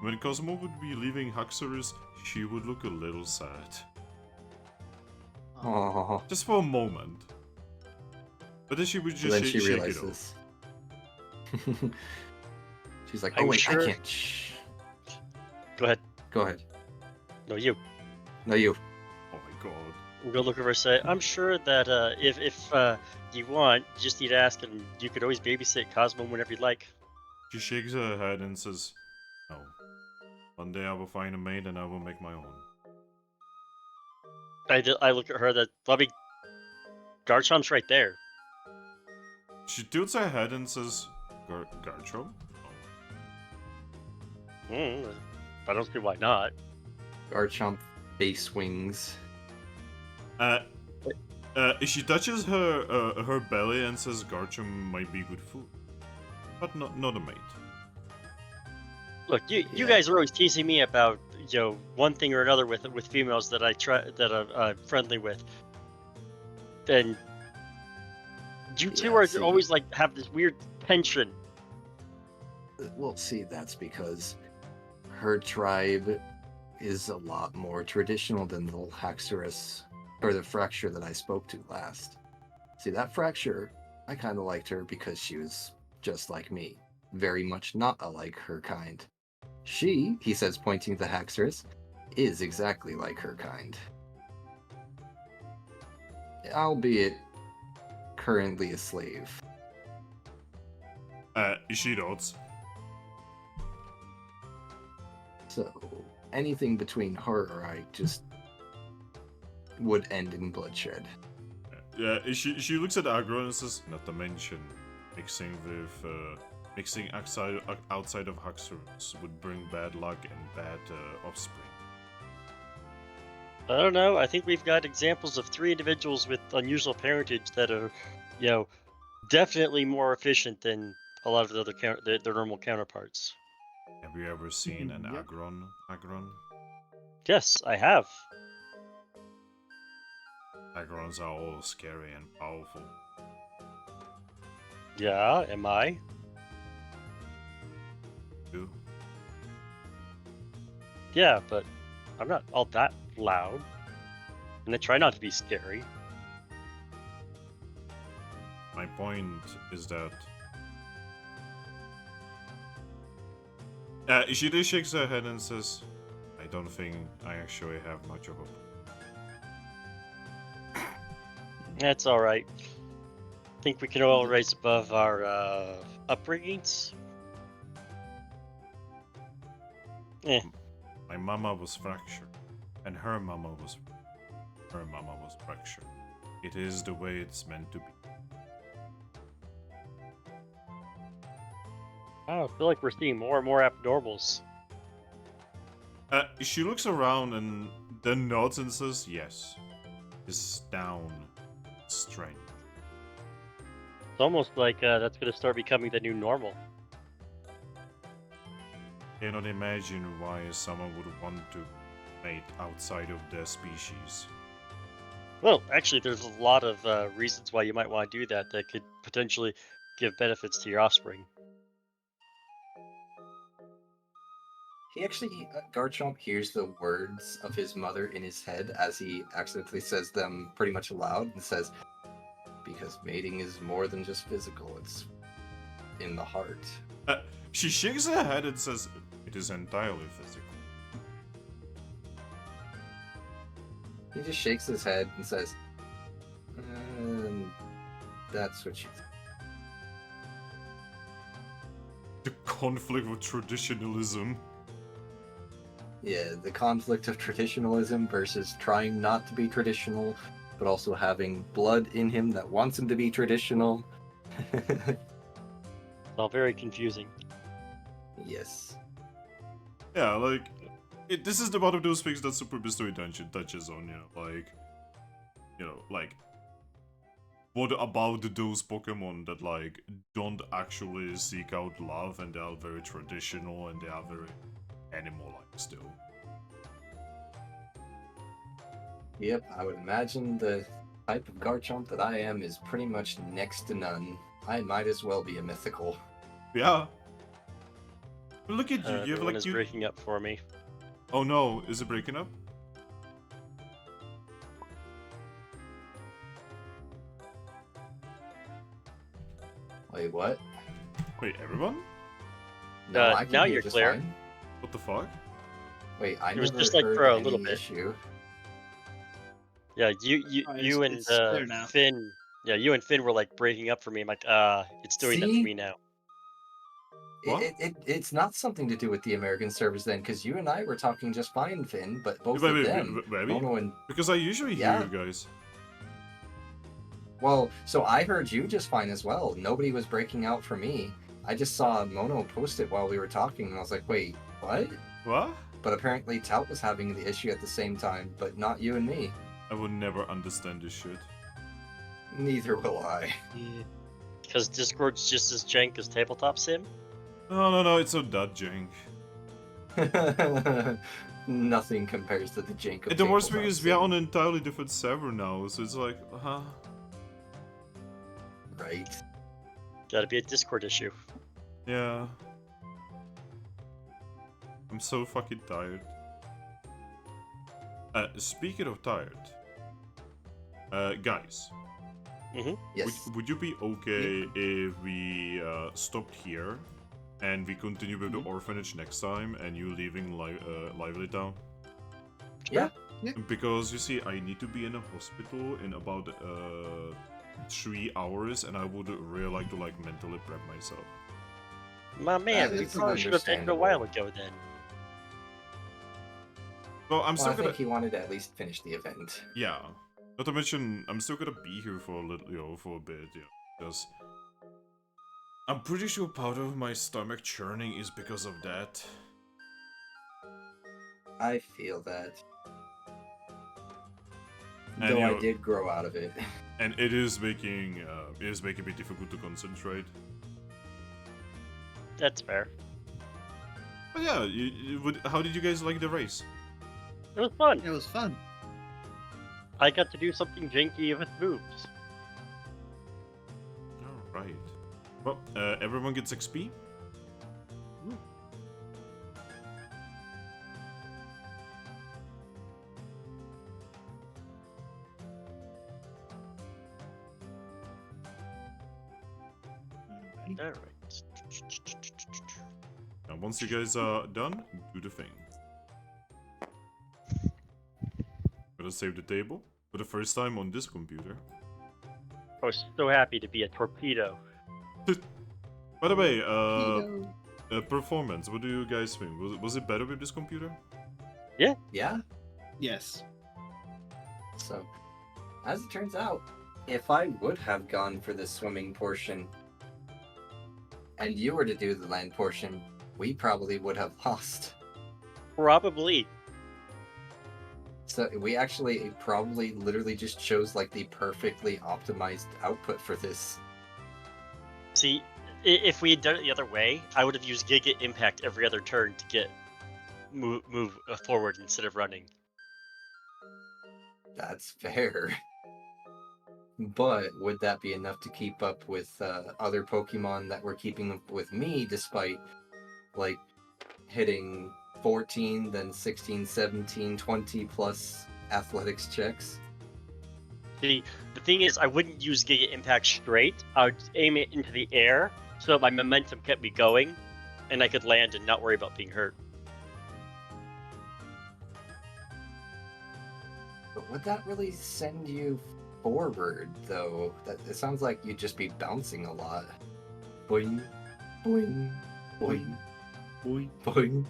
when Cosmo would be leaving Haxorus, she would look a little sad. Oh, Just for a moment. But then she would just then she shake it off. realizes. She's like, I'm "Oh wait, sure- I can't." Shh. Go ahead. Go ahead. No, you. No, you. Oh my god. I'm gonna look over and say, I'm sure that if you want, you just need to ask, and you could always babysit Cosmo whenever you'd like. She shakes her head and says, no. One day I will find a maid and I will make my own. I look at her. That Garchomp's right there. She tilts her head and says, Garchomp? I don't see why not. Garchomp base wings. She touches her belly and says Garchomp might be good food. But not a mate. Look, you Yeah. guys are always teasing me about one thing or another with females that I'm friendly with, and you two Yeah, are see. always like have this weird tension. Well, see, that's because her tribe is a lot more traditional than the Haxorus, or the Fracture that I spoke to last. See, that Fracture, I kind of liked her because she was just like me, very much not alike her kind. She, he says, pointing to Haxorus, is exactly like her kind. Albeit currently a slave. She nods. So, anything between her or I just would end in bloodshed. She looks at Aggron and says, not to mention, mixing outside of Haxorus would bring bad luck and bad offspring. I don't know. I think we've got examples of 3 individuals with unusual parentage that are, definitely more efficient than a lot of the other their normal counterparts. Have you ever seen an Yep. Aggron? Yes, I have. Aggrons are all scary and powerful. Yeah, am I? Too. Yeah, but I'm not all that loud. And I try not to be scary. My point is that she just shakes her head and says, I don't think I actually have much of a... That's alright. Think we can all rise above our upbringings? My mama was fractured, and her mama was fractured. It is the way it's meant to be. I feel like we're seeing more and more abnormals. She looks around and then nods and says, yes. Is down strength. It's almost like that's going to start becoming the new normal. Cannot imagine why someone would want to mate outside of their species. Well, actually, there's a lot of reasons why you might want to do that could potentially give benefits to your offspring. He actually, Garchomp hears the words of his mother in his head as he accidentally says them pretty much aloud and says, because mating is more than just physical, it's in the heart. She shakes her head and says, it is entirely physical. He just shakes his head and says, that's what you think. The conflict with traditionalism. Yeah, the conflict of traditionalism versus trying not to be traditional, but also having blood in him that wants him to be traditional. It's all very confusing. Yes. Yeah, like, this is one of those things that Super Mystery Dungeon touches on, like, you know, like, what about those Pokemon that, like, don't actually seek out love and they are very traditional and they are very animal-like still? Yep, I would imagine the type of Garchomp that I am is pretty much next to none. I might as well be a mythical. Yeah. But look at you, you have Everyone like is you. breaking up for me. Oh no, is it breaking up? Wait, what? Wait, everyone? No, I can now hear you're just clear. fine. What the fuck? Wait, I It was never just, like, heard for a any little bit. issue. Yeah, Oh, you and it's there now. Finn. Yeah, you and Finn were like breaking up for me. I'm like, it's doing that for See? me now. What? It's not something to do with the American servers then, because you and I were talking just fine, Finn, but both Wait, of wait, them, maybe? Mono and... Because I usually hear Yeah. you guys. Well, so I heard you just fine as well. Nobody was breaking out for me. I just saw Mono post it while we were talking, and I was like, wait, what? What? But apparently Talt was having the issue at the same time, but not you and me. I would never understand this shit. Neither will I. Because Discord's just as jank as Tabletop Sim. No, it's not that jank. Nothing compares to the jank of And the worst thing Tabletop is we are Sim. on an entirely different server now, so it's like, huh? Right. Gotta be a Discord issue. Yeah. I'm so fucking tired. Speaking of tired, guys, Yes. would you be okay if we stopped here and we continue with the orphanage next time and you leaving Lively Town? Yeah. Because you see, I need to be in a hospital in about 3 hours, and I would really like to mentally prep myself. My man, we It's probably should have ended a while ago then. Well, I'm Well, still I gonna. think he wanted to at least finish the event. Yeah. Not to mention, I'm still gonna be here for a little, for a bit, because I'm pretty sure part of my stomach churning is because of that. I feel that. And, Though you I know- did grow out of it. And it is making me difficult to concentrate. That's fair. But yeah, how did you guys like the race? It was fun. It was fun. I got to do something janky with moves. Alright. Well, everyone gets XP? Alright. And once you guys are done, do the thing. Gotta save the table for the first time on this computer. I was so happy to be a torpedo. By the way, performance, what do you guys think? Was it better with this computer? Yeah? Yes. So, as it turns out, if I would have gone for the swimming portion, and you were to do the land portion, we probably would have lost. Probably. So we actually probably literally just chose like the perfectly optimized output for this. See, if we had done it the other way, I would have used Giga Impact every other turn to get move forward instead of running. That's fair. But would that be enough to keep up with other Pokemon that were keeping up with me despite like hitting 14, then 16, 17, 20 plus athletics checks? See, the thing is, I wouldn't use Giga Impact straight. I would aim it into the air so that my momentum kept me going, and I could land and not worry about being hurt. But would that really send you forward, though? That it sounds like you'd just be bouncing a lot. Boing, boing, boing, boing, boing.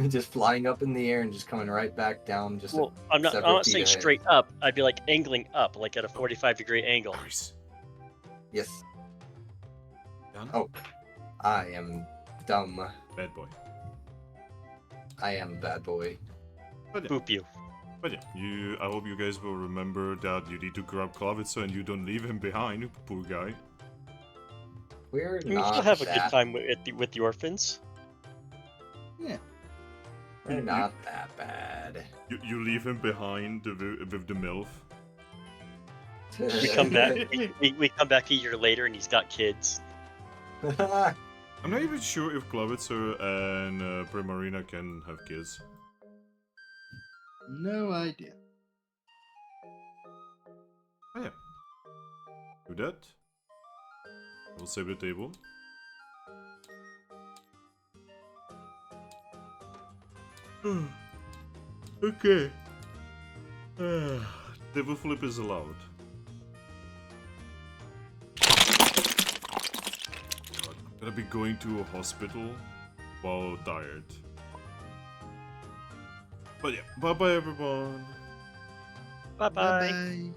Just flying up in the air and just coming right back down. Just Well, I'm not several feet saying ahead. straight up. I'd be like angling up, like at a 45-degree angle. Nice. Yes. Done? Oh, I am dumb. Bad boy. I am a bad boy. But yeah. Boop you. But yeah, I hope you guys will remember that you need to grab Klavitsa and you don't leave him behind, poor guy. We're We not still have a good that. time with the orphans. We're not that bad. You leave him behind with the MILF. We come back. We come back a year later, and he's got kids. I'm not even sure if Klavitsa and Primarina can have kids. No idea. Oh yeah. Do that. We'll save the table. Okay. Table flip is allowed. God, I'm gonna be going to a hospital while tired. But yeah, bye bye everyone. Bye bye. Bye-bye.